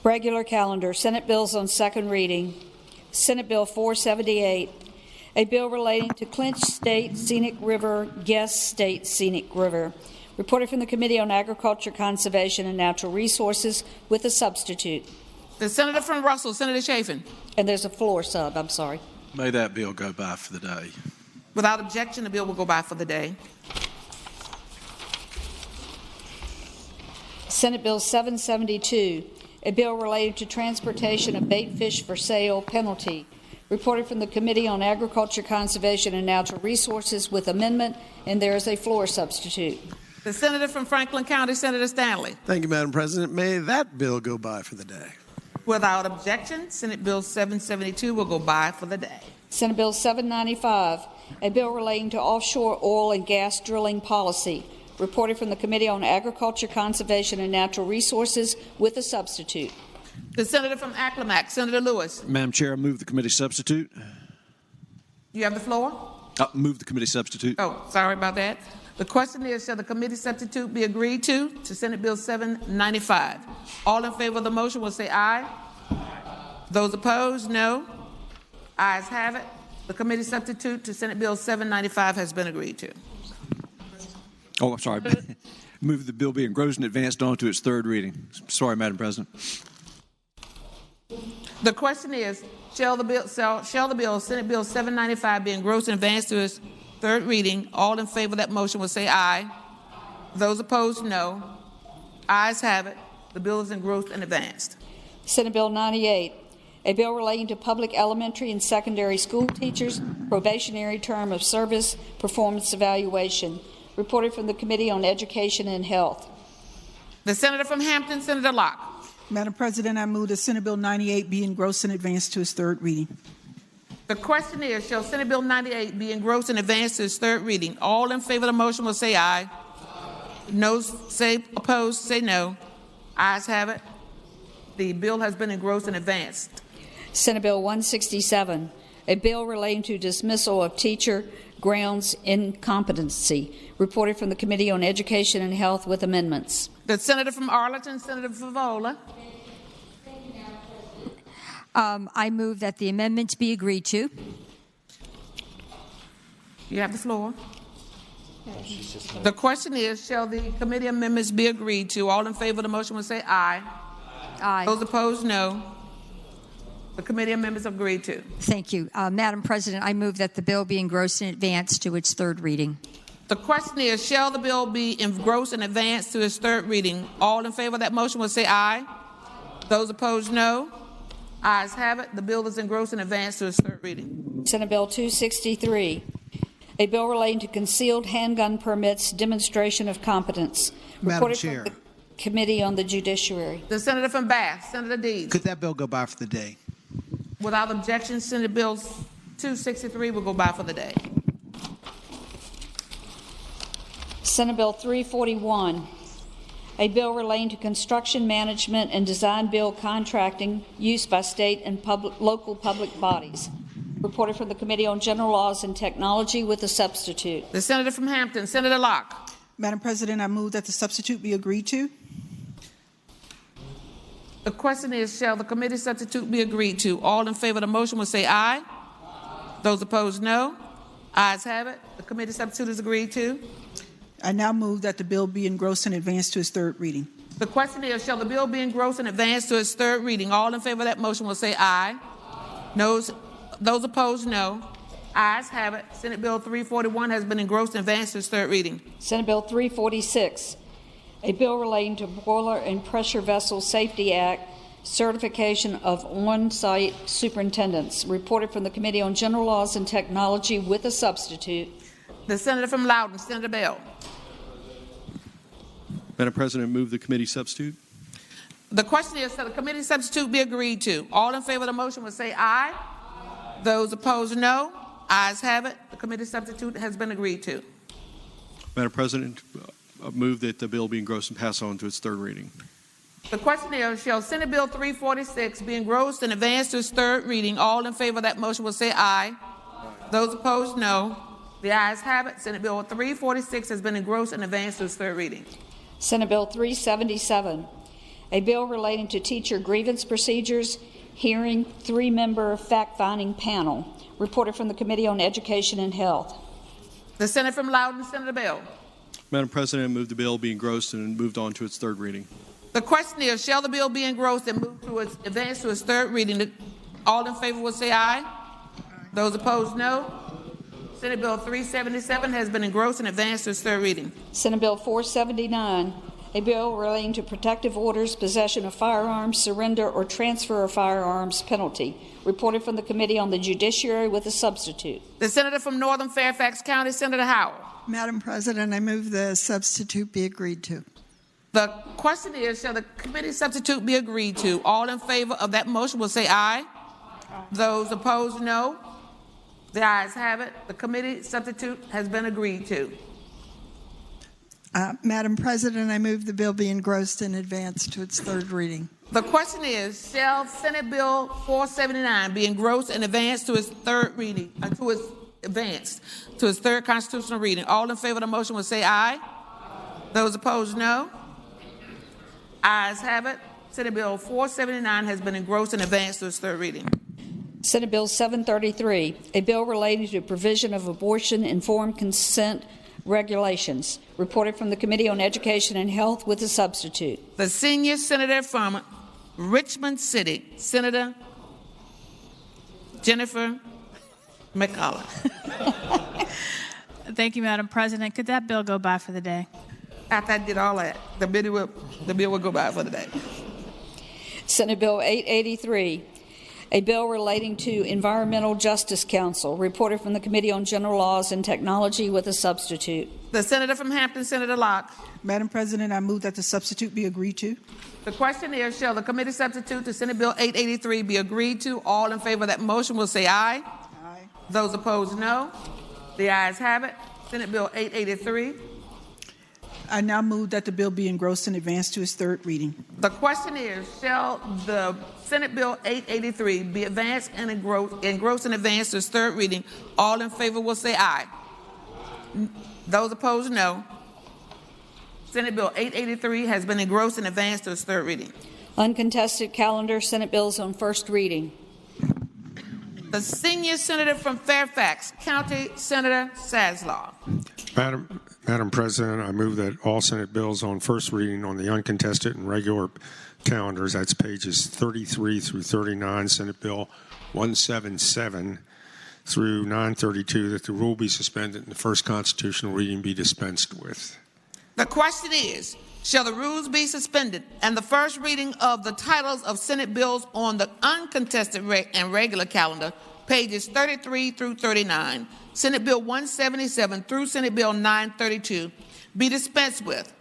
Regular calendar. Senate bills on second reading. Senate Bill 478, a bill relating to Clinch State Scenic River, Guest State Scenic River. Reported from the Committee on Agriculture, Conservation, and Natural Resources with a substitute. The senator from Russell, Senator Chafin. And there's a floor sub, I'm sorry. May that bill go by for the day. Without objection, the bill will go by for the day. Senate Bill 772, a bill relating to transportation of bait fish for sale penalty. Reported from the Committee on Agriculture, Conservation, and Natural Resources with amendment, and there is a floor substitute. The senator from Franklin County, Senator Stanley. Thank you, Madam President. May that bill go by for the day. Without objection, Senate Bill 772 will go by for the day. Senate Bill 795, a bill relating to offshore oil and gas drilling policy. Reported from the Committee on Agriculture, Conservation, and Natural Resources with a substitute. The senator from Accomack, Senator Lewis. Madam Chair, I move the committee substitute. You have the floor? Move the committee substitute. Oh, sorry about that. The question is, shall the committee substitute be agreed to Senate Bill 795? All in favor of the motion will say aye. Those opposed, no. Ayes have it. The committee substitute to Senate Bill 795 has been agreed to. Oh, I'm sorry. Move the bill be engrossed and advanced on to its third reading. Sorry, Madam President. The question is, shall the bill, Senate Bill 795, be engrossed and advanced to its third reading? All in favor of that motion will say aye. Those opposed, no. Ayes have it. The bill is engrossed and advanced. Senate Bill 98, a bill relating to public elementary and secondary school teachers' probationary term of service performance evaluation. Reported from the Committee on Education and Health. The senator from Hampton, Senator Locke. Madam President, I move that Senate Bill 98 be engrossed and advanced to its third reading. The question is, shall Senate Bill 98 be engrossed and advanced to its third reading? All in favor of the motion will say aye. No, say opposed, say no. Ayes have it. The bill has been engrossed and advanced. Senate Bill 167, a bill relating to dismissal of teacher grounds incompetency. Reported from the Committee on Education and Health with amendments. The senator from Arlington, Senator Favola. I move that the amendments be agreed to. You have the floor. The question is, shall the committee amendments be agreed to? All in favor of the motion will say aye. Aye. Those opposed, no. The committee amendments agreed to. Thank you. Madam President, I move that the bill be engrossed and advanced to its third reading. The question is, shall the bill be engrossed and advanced to its third reading? All in favor of that motion will say aye. Those opposed, no. Ayes have it. The bill is engrossed and advanced to its third reading. Senate Bill 263, a bill relating to concealed handgun permits, demonstration of competence. Madam Reported Chair. from the Committee on the Judiciary. The senator from Bath, Senator Deeds. Could that bill go by for the day? Without objection, Senate Bill 263 will go by for the day. Senate Bill 341, a bill relating to construction management and design build contracting used by state and local public bodies. Reported from the Committee on General Laws and Technology with a substitute. The senator from Hampton, Senator Locke. Madam President, I move that the substitute be agreed to. The question is, shall the committee substitute be agreed to? All in favor of the motion will say aye. Those opposed, no. Ayes have it. The committee substitute is agreed to. I now move that the bill be engrossed and advanced to its third reading. The question is, shall the bill be engrossed and advanced to its third reading? All in favor of that motion will say aye. Those opposed, no. Ayes have it. Senate Bill 341 has been engrossed and advanced to its third reading. Senate Bill 346, a bill relating to Boiler and Pressure Vessel Safety Act, certification of on-site superintendents. Reported from the Committee on General Laws and Technology with a substitute. The senator from Loudoun, Senator Bell. Madam President, move the committee substitute. The question is, shall the committee substitute be agreed to? All in favor of the motion will say aye. Those opposed, no. Ayes have it. The committee substitute has been agreed to. Madam President, move that the bill be engrossed and pass on to its third reading. The question is, shall Senate Bill 346 be engrossed and advanced to its third reading? All in favor of that motion will say aye. Those opposed, no. The ayes have it. Senate Bill 346 has been engrossed and advanced to its third reading. Senate Bill 377, a bill relating to teacher grievance procedures, hearing, 3-member fact-finding panel. Reported from the Committee on Education and Health. The senator from Loudoun, Senator Bell. Madam President, move the bill be engrossed and moved on to its third reading. The question is, shall the bill be engrossed and moved to its advanced to its third reading? All in favor will say aye. Those opposed, no. Senate Bill 377 has been engrossed and advanced to its third reading. Senate Bill 479, a bill relating to protective orders, possession of firearms, surrender or transfer of firearms penalty. Reported from the Committee on the Judiciary with a substitute. The senator from Northern Fairfax County, Senator Howell. Madam President, I move the substitute be agreed to. The question is, shall the committee substitute be agreed to? All in favor of that motion will say aye. Those opposed, no. The ayes have it. The committee substitute has been agreed to. Madam President, I move the bill be engrossed and advanced to its third reading. The question is, shall Senate Bill 479 be engrossed and advanced to its third reading, to its third constitutional reading? All in favor of the motion will say aye. Those opposed, no. Ayes have it. Senate Bill 479 has been engrossed and advanced to its third reading. Senate Bill 733, a bill relating to provision of abortion informed consent regulations. Reported from the Committee on Education and Health with a substitute. The senior senator from Richmond City, Senator Jennifer McCullough. Thank you, Madam President. Could that bill go by for the day? After I did all that, the bill will go by for the day. Senate Bill 883, a bill relating to Environmental Justice Council. Reported from the Committee on General Laws and Technology with a substitute. The senator from Hampton, Senator Locke. Madam President, I move that the substitute be agreed to. The question is, shall the committee substitute to Senate Bill 883 be agreed to? All in favor of that motion will say aye. Aye. Those opposed, no. The ayes have it. Senate Bill 883. I now move that the bill be engrossed and advanced to its third reading. The question is, shall the Senate Bill 883 be advanced and engrossed and advanced to its third reading? All in favor will say aye. Those opposed, no. Senate Bill 883 has been engrossed and advanced to its third reading. Uncontested calendar, Senate bills on first reading. The senior senator from Fairfax County, Senator Saslaw. Madam President, I move that all Senate bills on first reading on the uncontested and regular calendars, that's pages 33 through 39, Senate Bill 177 through 932, that the rule be suspended and the first constitutional reading be dispensed with. The question is, shall the rules be suspended and the first reading of the titles of Senate bills on the uncontested and regular calendar pages 33 through 39, Senate Bill 177 through Senate Bill 932 be dispensed with.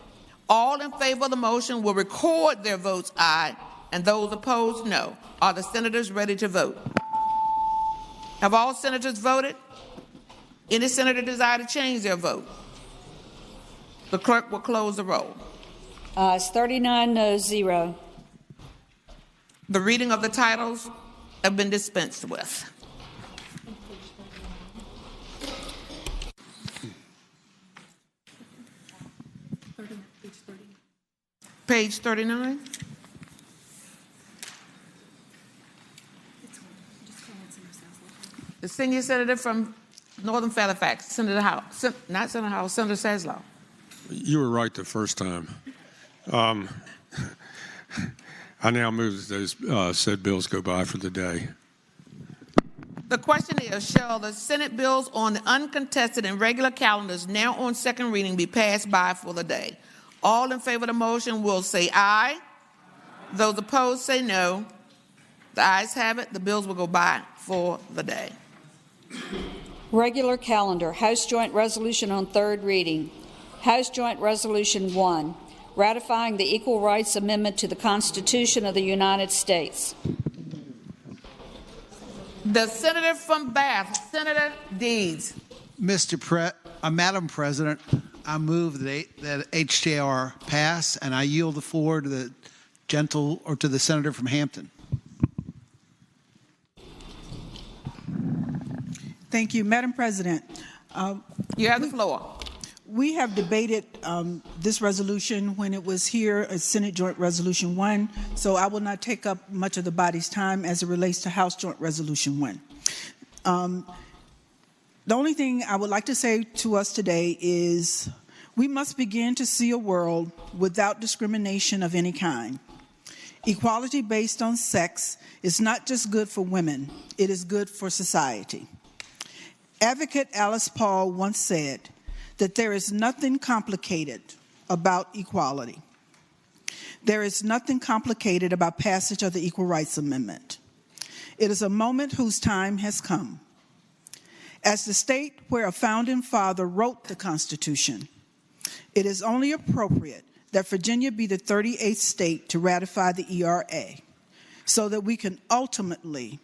All in favor of the motion will record their votes aye, and those opposed no. Are the senators ready to vote? Have all senators voted? Any senator desire to change their vote? The clerk will close the roll. It's 39 no, 0. The reading of the titles have been dispensed with. Page 39. The senior senator from Northern Fairfax, Senator House, not Senator House, Senator Saslow. You were right the first time. I now move that those said bills go by for the day. The question is, shall the Senate bills on the uncontested and regular calendars now on second reading be passed by for the day? All in favor of the motion will say aye. Those opposed say no. The ayes have it. The bills will go by for the day. Regular calendar, House Joint Resolution on third reading. House Joint Resolution 1, ratifying the Equal Rights Amendment to the Constitution of the United States. The senator from Bath, Senator Deeds. Madam President, I move that HJR pass, and I yield the floor to the to the senator from Hampton. Thank you, Madam President. You have the floor. We have debated this resolution when it was here as Senate Joint Resolution 1, so I will not take up much of the body's time as it relates to House Joint Resolution 1. The only thing I would like to say to us today is we must begin to see a world without discrimination of any kind. Equality based on sex is not just good for women, it is good for society. Advocate Alice Paul once said that there is nothing complicated about equality. There is nothing complicated about passage of the Equal Rights Amendment. It is a moment whose time has come. As the state where a founding father wrote the Constitution, it is only appropriate that Virginia be the 38th state to ratify the ERA so that we can ultimately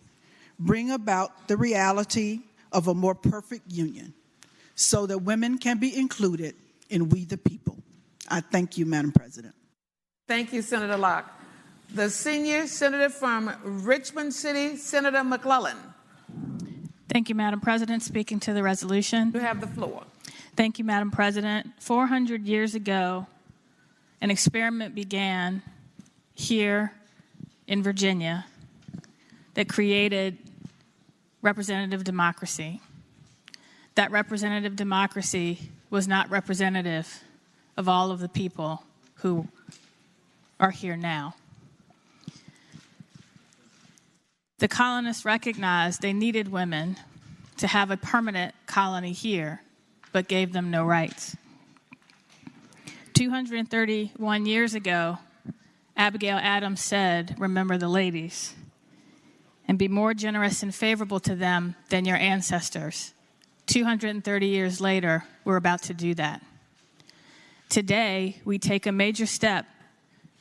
bring about the reality of a more perfect union so that women can be included in We the People. I thank you, Madam President. Thank you, Senator Locke. The senior senator from Richmond City, Senator McClellan. Thank you, Madam President. Speaking to the resolution. You have the floor. Thank you, Madam President. 400 years ago, an experiment began here in Virginia that created representative democracy. That representative democracy was not representative of all of the people who are here now. The colonists recognized they needed women to have a permanent colony here, but gave them no rights. 231 years ago, Abigail Adams said, "Remember the ladies, and be more generous and favorable to them than your ancestors." 230 years later, we're about to do that. Today, we take a major step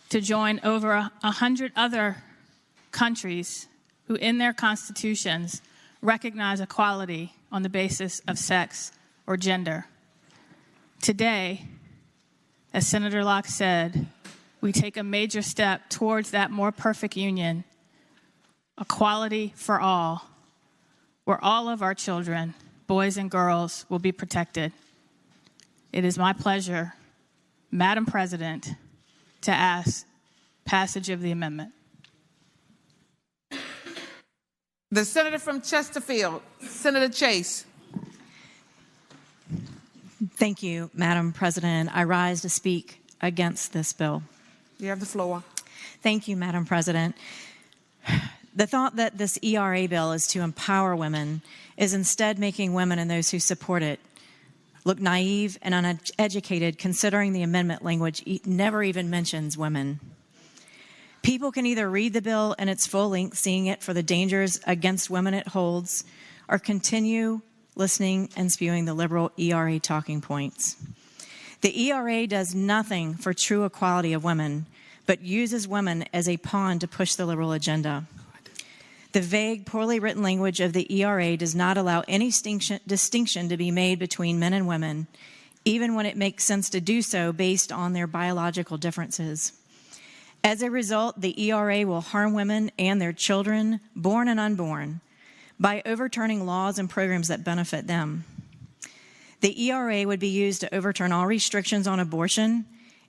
to join over 100 other countries who in their constitutions recognize equality on the basis of sex or gender. Today, as Senator Locke said, we take a major step towards that more perfect union, equality for all, where all of our children, boys and girls, will be protected. It is my pleasure, Madam President, to ask passage of the amendment. The senator from Chesterfield, Senator Chase. Thank you, Madam President. I rise to speak against this bill. You have the floor. Thank you, Madam President. The thought that this ERA bill is to empower women is instead making women and those who support it look naive and uneducated, considering the amendment language never even mentions women. People can either read the bill in its full length, seeing it for the dangers against women it holds, or continue listening and spewing the liberal ERA talking points. The ERA does nothing for true equality of women, but uses women as a pawn to push the liberal agenda. The vague, poorly written language of the ERA does not allow any distinction to be made between men and women, even when it makes sense to do so based on their biological differences. As a result, the ERA will harm women and their children, born and unborn, by overturning laws and programs that benefit them. The ERA would be used to overturn all restrictions on abortion,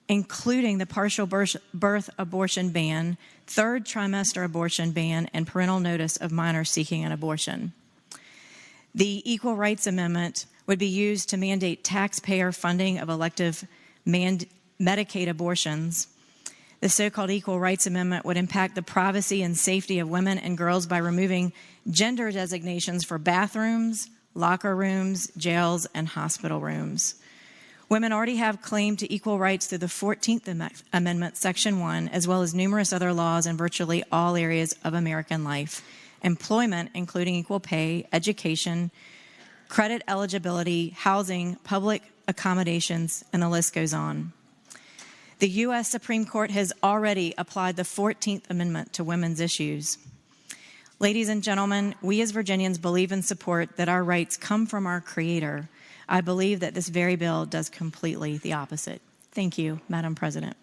including the partial birth abortion ban, third trimester abortion ban, and parental notice of minors seeking an abortion. The Equal Rights Amendment would be used to mandate taxpayer funding of elective Medicaid abortions. The so-called Equal Rights Amendment would impact the privacy and safety of women and girls by removing gender designations for bathrooms, locker rooms, jails, and hospital rooms. Women already have claim to equal rights through the 14th Amendment, Section 1, as well as numerous other laws in virtually all areas of American life. Employment, including equal pay, education, credit eligibility, housing, public accommodations, and the list goes on. The U.S. Supreme Court has already applied the 14th Amendment to women's issues. Ladies and gentlemen, we as Virginians believe and support that our rights come from our Creator. I believe that this very bill does completely the opposite. Thank you, Madam President.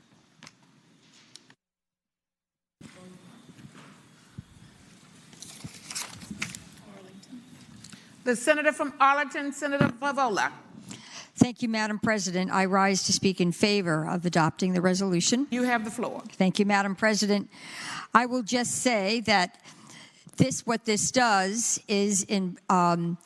The senator from Arlington, Senator Favola. Thank you, Madam President. I rise to speak in favor of adopting the resolution. You have the floor. Thank you, Madam President. I will just say that what this does is enshrine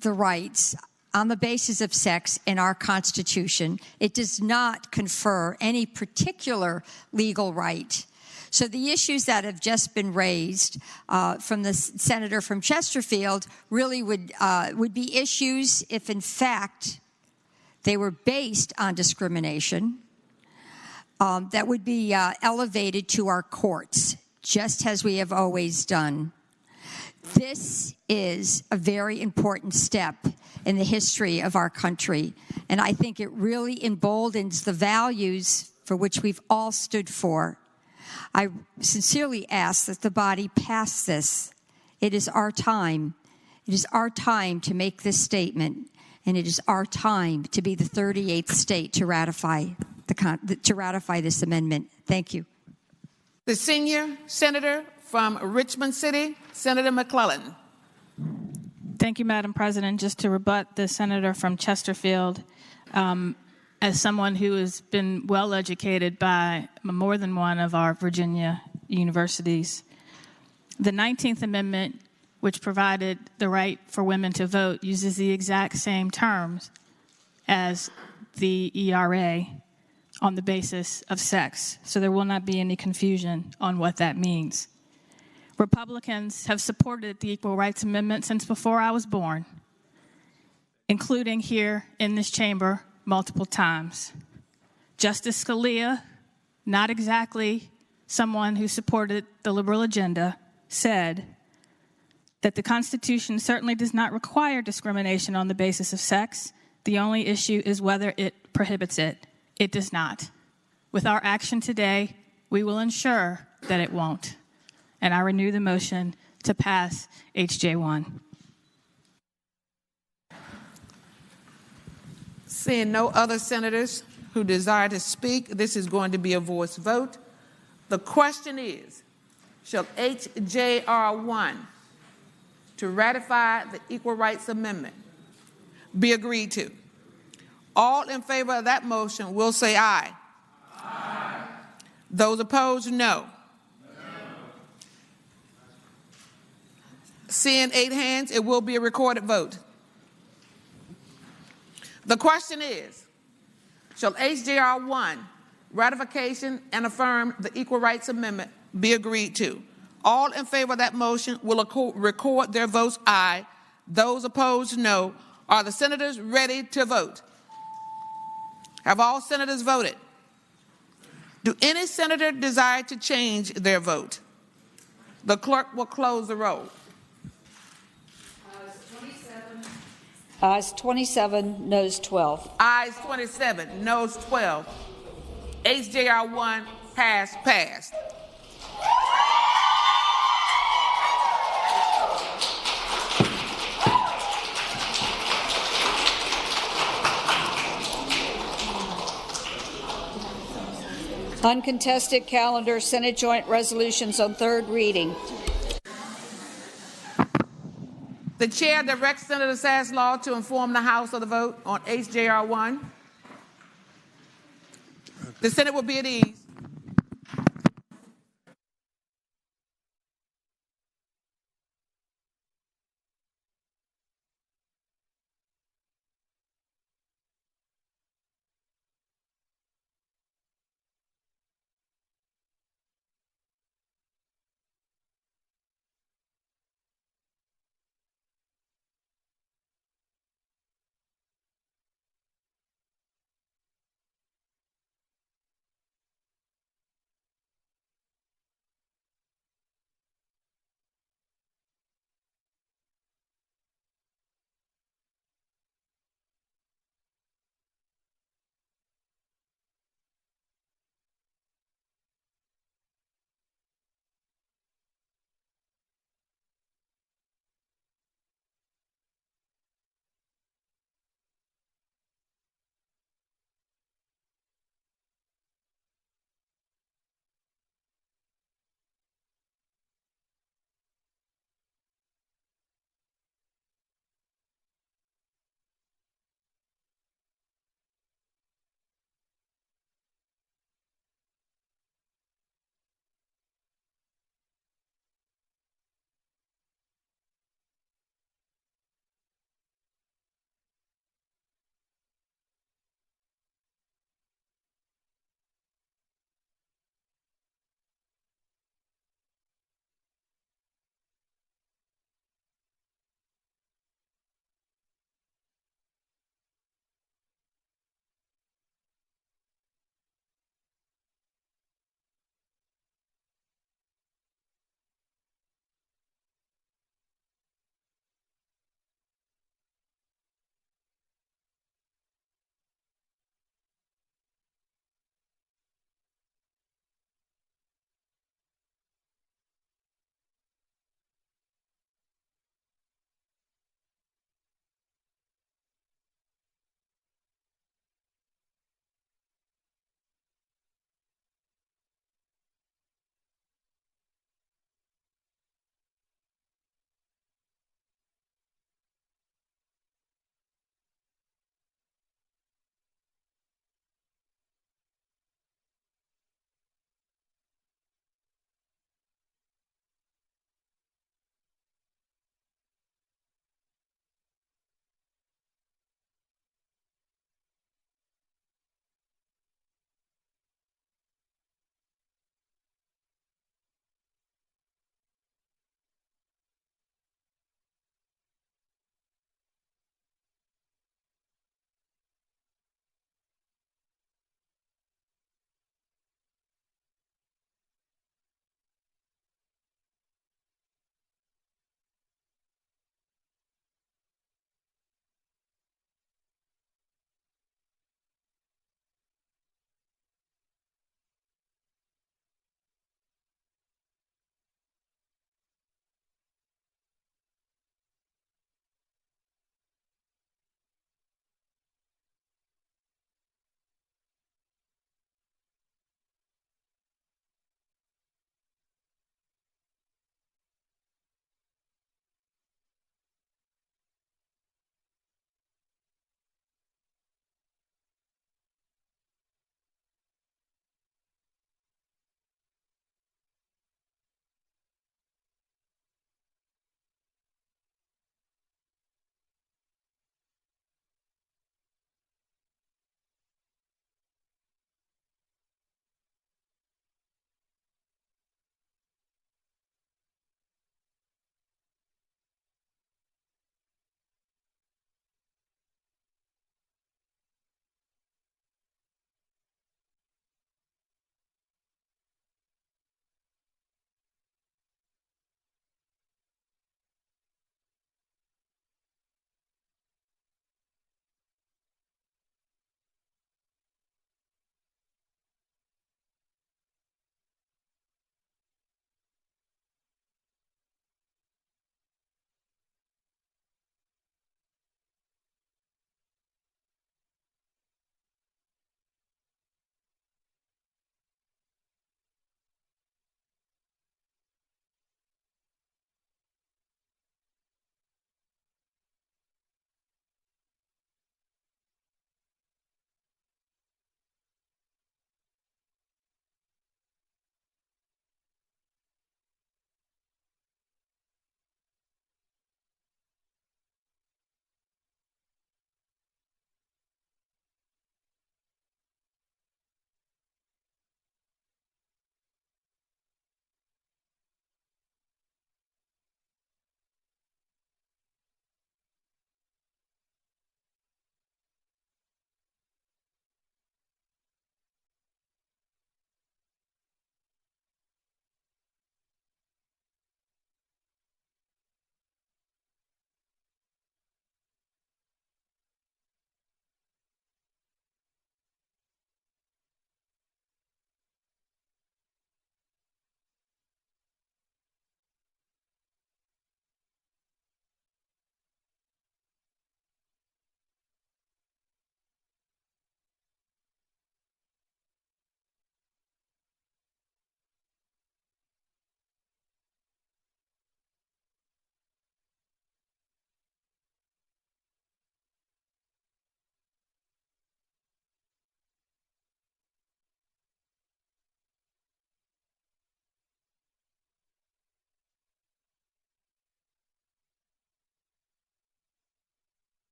the rights on the basis of sex in our Constitution. It does not confer any particular legal right. So the issues that have just been raised from the senator from Chesterfield really would be issues if, in fact, they were based on discrimination that would be elevated to our courts, just as we have always done. This is a very important step in the history of our country, and I think it really emboldens the values for which we've all stood for. I sincerely ask that the body pass this. It is our time. It is our time to make this statement, and it is our time to be the 38th state to ratify this amendment. Thank you. The senior senator from Richmond City, Senator McClellan. Thank you, Madam President. Just to rebut the senator from Chesterfield, as someone who has been well educated by more than one of our Virginia universities, the 19th Amendment, which provided the right for women to vote, uses the exact same terms as the ERA on the basis of sex. So there will not be any confusion on what that means. Republicans have supported the Equal Rights Amendment since before I was born, including here in this chamber multiple times. Justice Scalia, not exactly someone who supported the liberal agenda, said that the Constitution certainly does not require discrimination on the basis of sex. The only issue is whether it prohibits it. It does not. With our action today, we will ensure that it won't. And I renew the motion to pass HJ1. Seeing no other senators who desire to speak, this is going to be a voice vote. The question is, shall HJR1 to ratify the Equal Rights Amendment be agreed to? All in favor of that motion will say aye. Aye. Those opposed, no. Seeing 8 hands, it will be a recorded vote. The question is, shall HJR1 ratification and affirm the Equal Rights Amendment be agreed to? All in favor of that motion will record their votes aye. Those opposed, no. Are the senators ready to vote? Have all senators voted? Do any senator desire to change their vote? The clerk will close the roll. Ayes 27, noes 12. Ayes 27, noes 12. HJR 1 passed. Uncontested calendar, Senate joint resolutions on third reading. The chair directs Senator Saslaw to inform the House of the vote on HJR 1. The Senate will be at ease.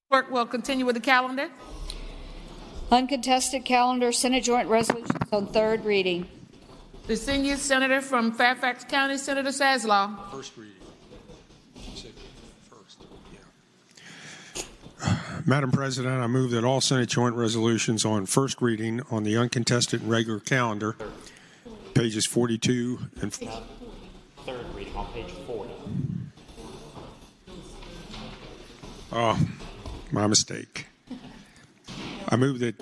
Clerk will continue with the calendar. Uncontested calendar, Senate Joint Resolutions on third reading. The senior senator from Fairfax County, Senator Saslaw. First reading. Madam President, I move that all Senate joint resolutions on first reading on the uncontested and regular calendar, pages 42 and Third reading on page 40. Oh, my mistake. I move that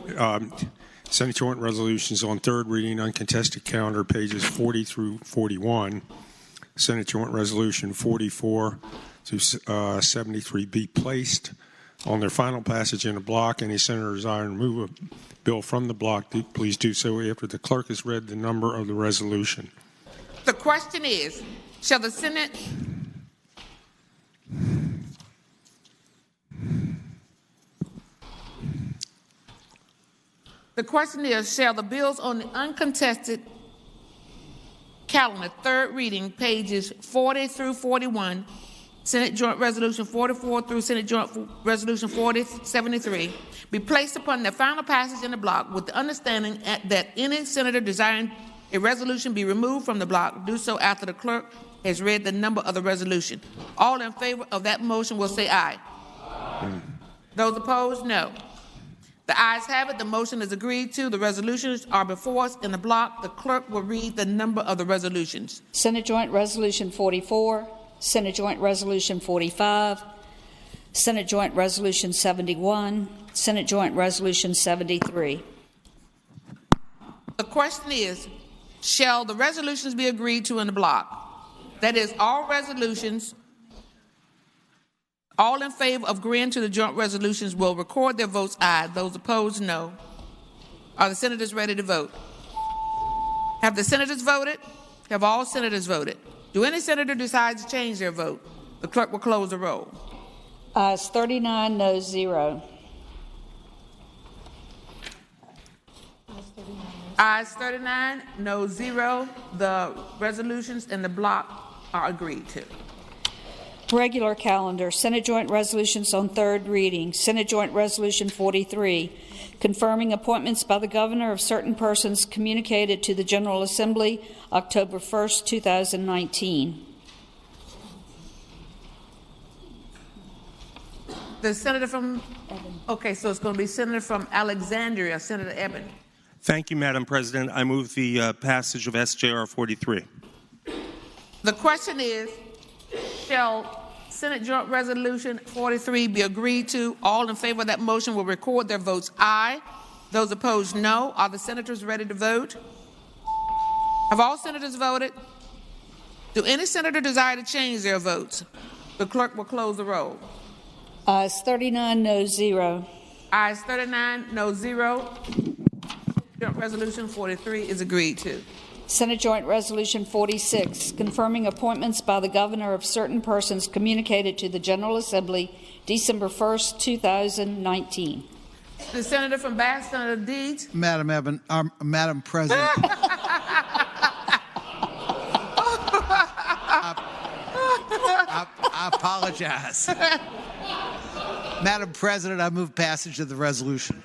Senate joint resolutions on third reading uncontested calendar, pages 40 through 41, Senate joint resolution 44 through 73 be placed on their final passage in a block. Any senator desiring to remove a bill from the block, please do so after the clerk has read the number of the resolution. The question is, shall the Senate shall the bills on the uncontested calendar, third reading, pages 40 through 41, Senate Joint Resolution 44 through Senate Joint Resolution 4073, be placed upon their final passage in the block with the understanding that any senator desiring a resolution be removed from the block do so after the clerk has read the number of the resolution. All in favor of that motion will say aye. Those opposed, no. The ayes have it. The motion is agreed to. The resolutions are before us in the block. The clerk will read the number of the resolutions. Senate Joint Resolution 44, Senate Joint Resolution 45, Senate Joint Resolution 71, Senate Joint Resolution 73. The question is, shall the resolutions be agreed to in the block? That is, all resolutions, all in favor of agreeing to the joint resolutions will record their votes aye. Those opposed, no. Are the senators ready to vote? Have the senators voted? Have all senators voted? Do any senator decide to change their vote? The clerk will close the roll. Ayes 39, no 0. Ayes 39, no 0. The resolutions in the block are agreed to. Regular calendar, Senate Joint Resolutions on third reading. Senate Joint Resolution 43, confirming appointments by the governor of certain persons communicated to the General Assembly October 1st, 2019. The senator from, okay, so it's going to be Senator from Alexandria, Senator Eben. Thank you, Madam President. I move the passage of SJR 43. The question is, shall Senate Joint Resolution 43 be agreed to? All in favor of that motion will record their votes aye. Those opposed, no. Are the senators ready to vote? Have all senators voted? Do any senator desire to change their votes? The clerk will close the roll. Ayes 39, no 0. Ayes 39, no 0. Joint Resolution 43 is agreed to. Senate Joint Resolution 46, confirming appointments by the governor of certain persons communicated to the General Assembly December 1st, 2019. The senator from Bath, Senator Deeds. Madam President. I apologize. Madam President, I move passage of the resolution.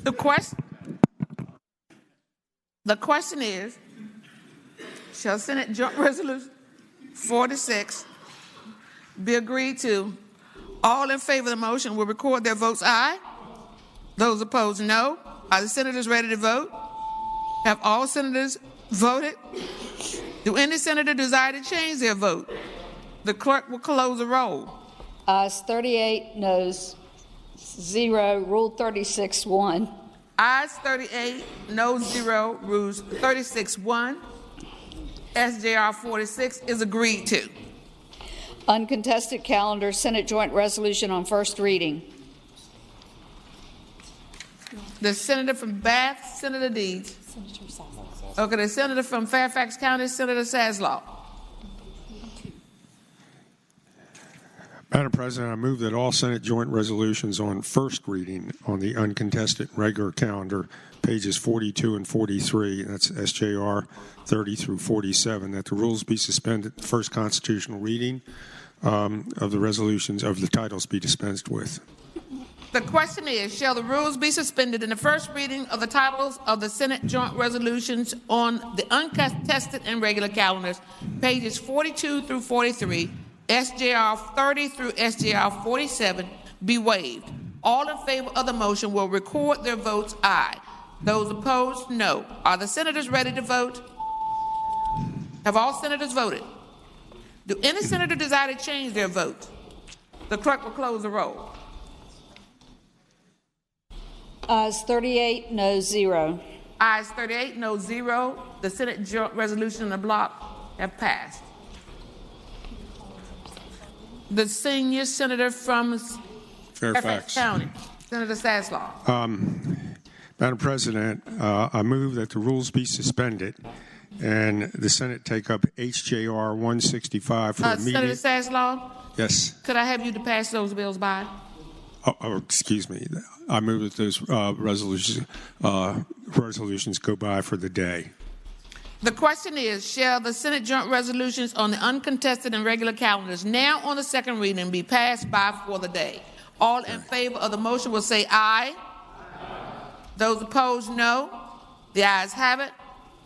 The question is, shall Senate Joint Resolution 46 be agreed to? All in favor of the motion will record their votes aye. Those opposed, no. Are the senators ready to vote? Have all senators voted? Do any senator desire to change their vote? The clerk will close the roll. Ayes 38, noes 0. Rule 36-1. Ayes 38, no 0. Rules 36-1. SJR 46 is agreed to. Uncontested calendar, Senate Joint Resolution on first reading. The senator from Bath, Senator Deeds. Okay, the senator from Fairfax County, Senator Saslaw. Madam President, I move that all Senate joint resolutions on first reading on the uncontested regular calendar, pages 42 and 43, that's SJR 30 through 47, that the rules be suspended, the first constitutional reading of the resolutions of the titles be dispensed with. The question is, shall the rules be suspended in the first reading of the titles of the Senate joint resolutions on the uncontested and regular calendars, pages 42 through 43, SJR 30 through SJR 47, be waived? All in favor of the motion will record their votes aye. Those opposed, no. Are the senators ready to vote? Have all senators voted? Do any senator desire to change their vote? The clerk will close the roll. Ayes 38, no 0. Ayes 38, no 0. The Senate joint resolution in the block have passed. The senior senator from Fairfax County, Senator Saslaw. Madam President, I move that the rules be suspended and the Senate take up HJR 165 for immediate... Senator Saslaw? Yes. Could I have you to pass those bills by? Excuse me. I move that those resolutions go by for the day. The question is, shall the Senate joint resolutions on the uncontested and regular calendars now on the second reading be passed by for the day? All in favor of the motion will say aye. Those opposed, no. The ayes have it.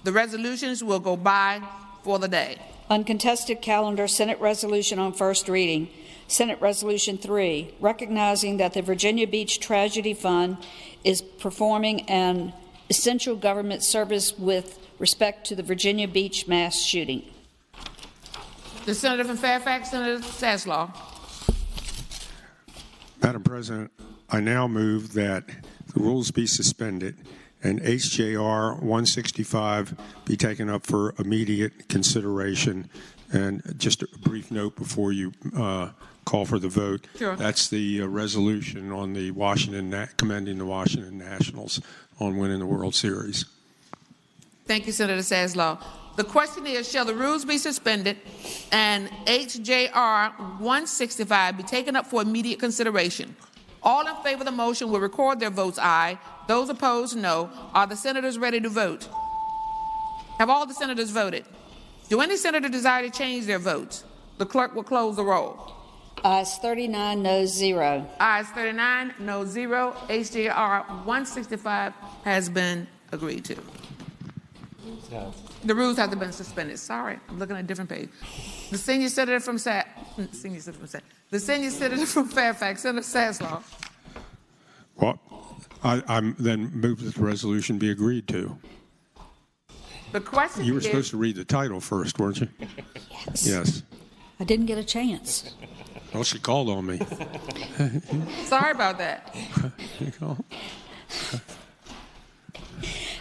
The resolutions will go by for the day. Uncontested calendar, Senate resolution on first reading. Senate Resolution 3, recognizing that the Virginia Beach Tragedy Fund is performing an essential government service with respect to the Virginia Beach mass shooting. The senator from Fairfax, Senator Saslaw. Madam President, I now move that the rules be suspended and HJR 165 be taken up for immediate consideration. And just a brief note before you call for the vote. Sure. That's the resolution on the commending the Washington Nationals on winning the World Series. Thank you, Senator Saslaw. The question is, shall the rules be suspended and HJR 165 be taken up for immediate consideration? All in favor of the motion will record their votes aye. Those opposed, no. Are the senators ready to vote? Have all the senators voted? Do any senator desire to change their votes? The clerk will close the roll. Ayes 39, no 0. Ayes 39, no 0. HJR 165 has been agreed to. The rules have been suspended. Sorry, I'm looking at a different page. The senior senator from the senior senator from Fairfax, Senator Saslaw. Well, I then move that the resolution be agreed to. The question You were supposed to read the title first, weren't you? Yes. Yes. I didn't get a chance. Well, she called on me. Sorry about that.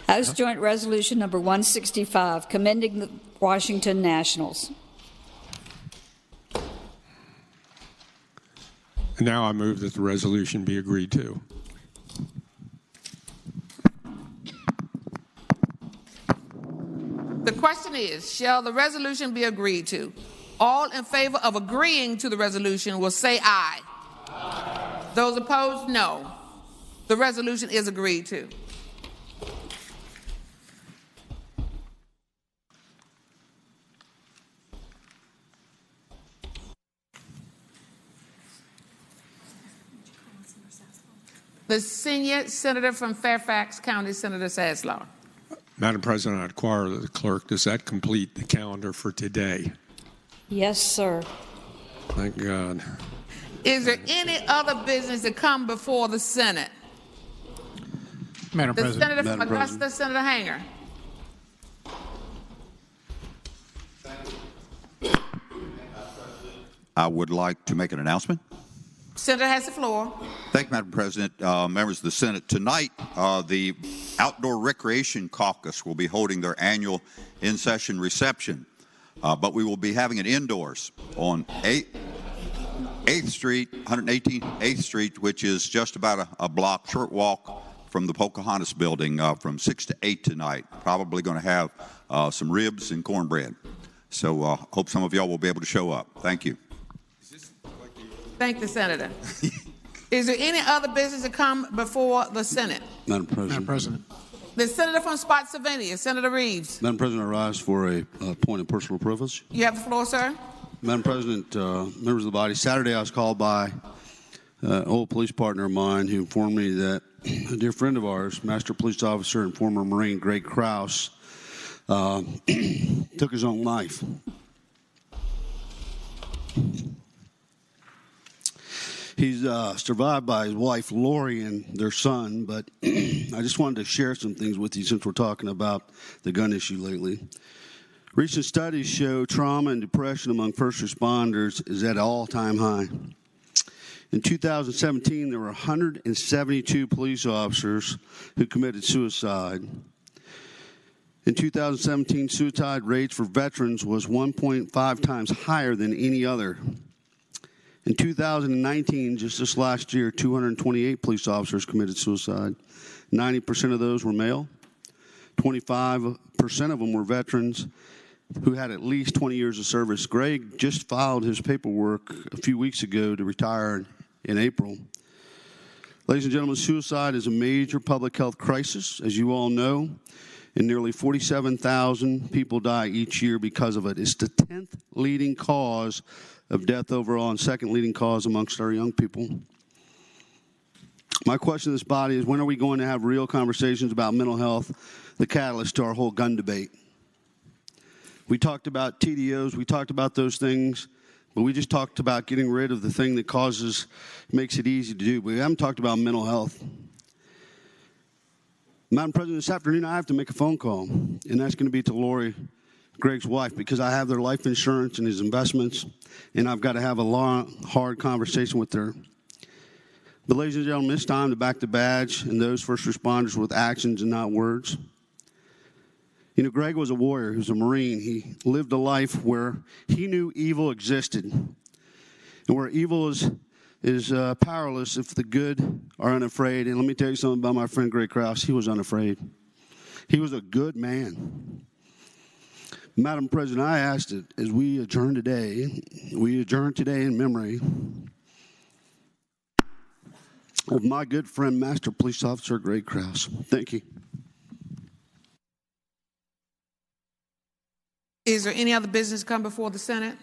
House Joint Resolution number 165, commending the Washington Nationals. Now I move that the resolution be agreed to. The question is, shall the resolution be agreed to? All in favor of agreeing to the resolution will say aye. Aye. Those opposed, no. The resolution is agreed to. The senior senator from Fairfax County, Senator Saslaw. Madam President, I inquire of the clerk, does that complete the calendar for today? Yes, sir. Thank God. Is there any other business to come before the Senate? Madam The President. senator from Madam Augusta, President. Senator Hanger. I would like to make an announcement. Senator has the floor. Thank you, Madam President. Members of the Senate, tonight the Outdoor Recreation Caucus will be holding their annual in-session reception, but we will be having it indoors on 8th Street, 118th 8th Street, which is just about a block, short walk from the Pocahontas building from 6 to 8 tonight. Probably going to have some ribs and cornbread. So hope some of y'all will be able to show up. Thank you. Thank the senator. Is there any other business to come before the Senate? Madam President. Madam President. The senator from Spotsylvania, Senator Reeves. Madam President, I rise for a point of personal privilege. You have the floor, sir. Madam President, members of the body, Saturday I was called by an old police partner of mine who informed me that a dear friend of ours, Master Police Officer and former Marine Greg Krause, took his own life. He's survived by his wife, Lori, and their son, but I just wanted to share some things with you since we're talking about the gun issue lately. Recent studies show trauma and depression among first responders is at an all-time high. In 2017, there were 172 police officers who committed suicide. In 2017, suicide rates for veterans was 1.5 times higher than any other. In 2019, just this last year, 228 police officers committed suicide. 90% of those were male. 25% of them were veterans who had at least 20 years of service. Greg just filed his paperwork a few weeks ago to retire in April. Ladies and gentlemen, suicide is a major public health crisis, as you all know, and nearly 47,000 people die each year because of it. It's the 10th leading cause of death overall and second leading cause amongst our young people. My question to this body is, when are we going to have real conversations about mental health, the catalyst to our whole gun debate? We talked about TDOs, we talked about those things, but we just talked about getting rid of the thing that makes it easy to do. But we haven't talked about mental health. Madam President, this afternoon I have to make a phone call, and that's going to be to Lori, Greg's wife, because I have their life insurance and his investments, and I've got to have a long, hard conversation with her. But ladies and gentlemen, it's time to back the badge and those first responders with actions and not words. You know, Greg was a warrior. He was a Marine. He lived a life where he knew evil existed, and where evil is powerless if the good are unafraid. And let me tell you something about my friend Greg Krause. He was unafraid. He was a good man. Madam President, I asked it as we adjourn today in memory of my good friend, Master Police Officer Greg Krause. Thank you. Is there any other business come before the Senate?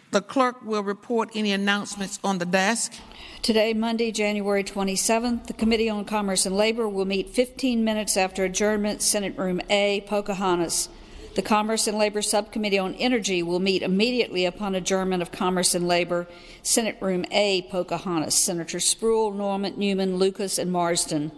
The clerk will report any announcements on the desk. Today, Monday, January 27th, the Committee on Commerce and Labor will meet 15 minutes after adjournment, Senate Room A, Pocahontas. The Commerce and Labor Subcommittee on Energy will meet immediately upon adjournment of Commerce and Labor, Senate Room A, Pocahontas. Senators Spruill, Norman, Newman, Lucas, and Marsden.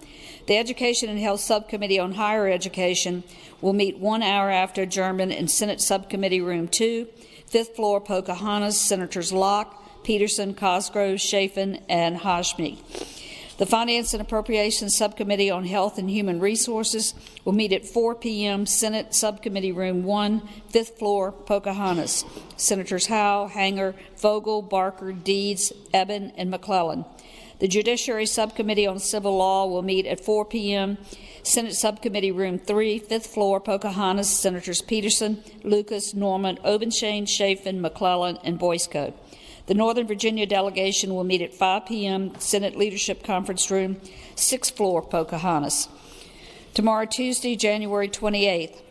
The Education and Health Subcommittee on Higher Education will meet 1 hour after adjournment in Senate Subcommittee Room 2, 5th floor, Pocahontas. Senators Locke, Peterson, Cosgrove, Chafin, and Hashmi. The Finance and Appropriations Subcommittee on Health and Human Resources will meet at 4 p.m. Senate Subcommittee Room 1, 5th floor, Pocahontas. Senators Howe, Hanger, Vogel, Barker, Deeds, Eben, and McClellan. The Judiciary Subcommittee on Civil Law will meet at 4 p.m. Senate Subcommittee Room 3, 5th floor, Pocahontas. Senators Peterson, Lucas, Norman, Obenshain, Chafin, McClellan, and Boysko. The Northern Virginia delegation will meet at 5 p.m. Senate Leadership Conference Room, 6th floor, Pocahontas. Tomorrow, Tuesday, January 28th,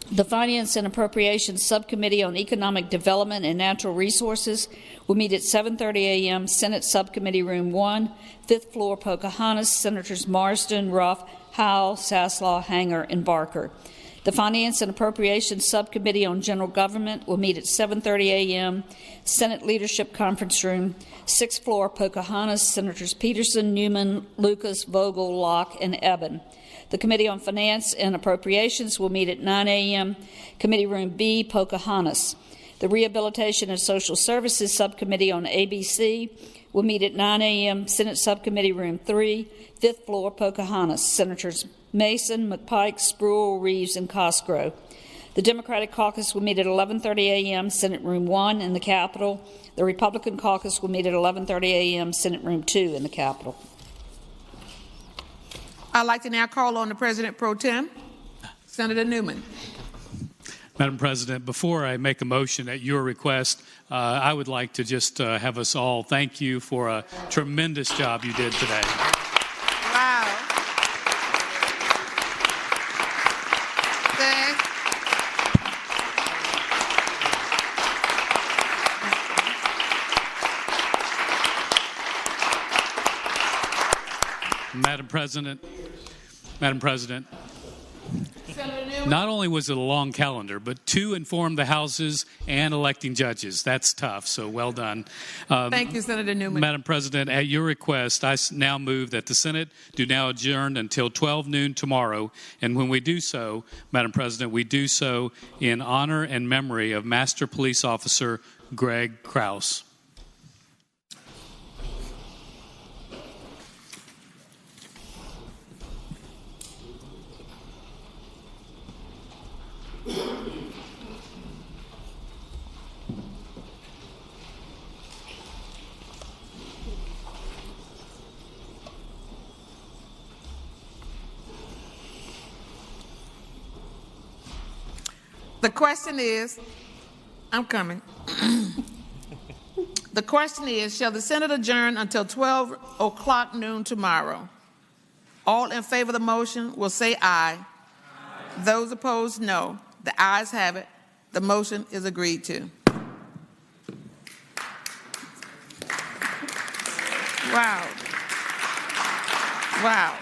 the Finance and Appropriations Subcommittee on Economic Development and Natural Resources will meet at 7:30 a.m. Senate Subcommittee Room 1, 5th floor, Pocahontas. Senators Marsden, Ruff, Howell, Saslaw, Hanger, and Barker. The Finance and Appropriations Subcommittee on General Government will meet at 7:30 a.m. Senate Leadership Conference Room, 6th floor, Pocahontas. Senators Peterson, Newman, Lucas, Vogel, Locke, and Eben. The Committee on Finance and Appropriations will meet at 9 a.m. Committee Room B, Pocahontas. The Rehabilitation and Social Services Subcommittee on ABC will meet at 9 a.m. Senate Subcommittee Room 3, 5th floor, Pocahontas. Senators Mason, McPike, Spruill, Reeves, and Cosgrove. The Democratic Caucus will meet at 11:30 a.m. Senate Room 1 in the Capitol. The Republican Caucus will meet at 11:30 a.m. Senate Room 2 in the Capitol. I'd like to now call on the President Pro Tem, Senator Newman. Madam President, before I make a motion at your request, I would like to just have us all thank you for a tremendous job you did today. Wow. Thanks. Madam President, not only was it a long calendar, but to inform the houses and electing judges. That's tough, so well done. Thank you, Senator Newman. Madam President, at your request, I now move that the Senate do now adjourn until 12 noon tomorrow. And when we do so, Madam President, we do so in honor and memory of Master Police Officer Greg Krause. The question is, I'm coming. The question is, shall the Senate adjourn until 12 o'clock noon tomorrow? All in favor of the motion will say aye. Those opposed, no. The ayes have it. The motion is agreed to. Wow. Wow.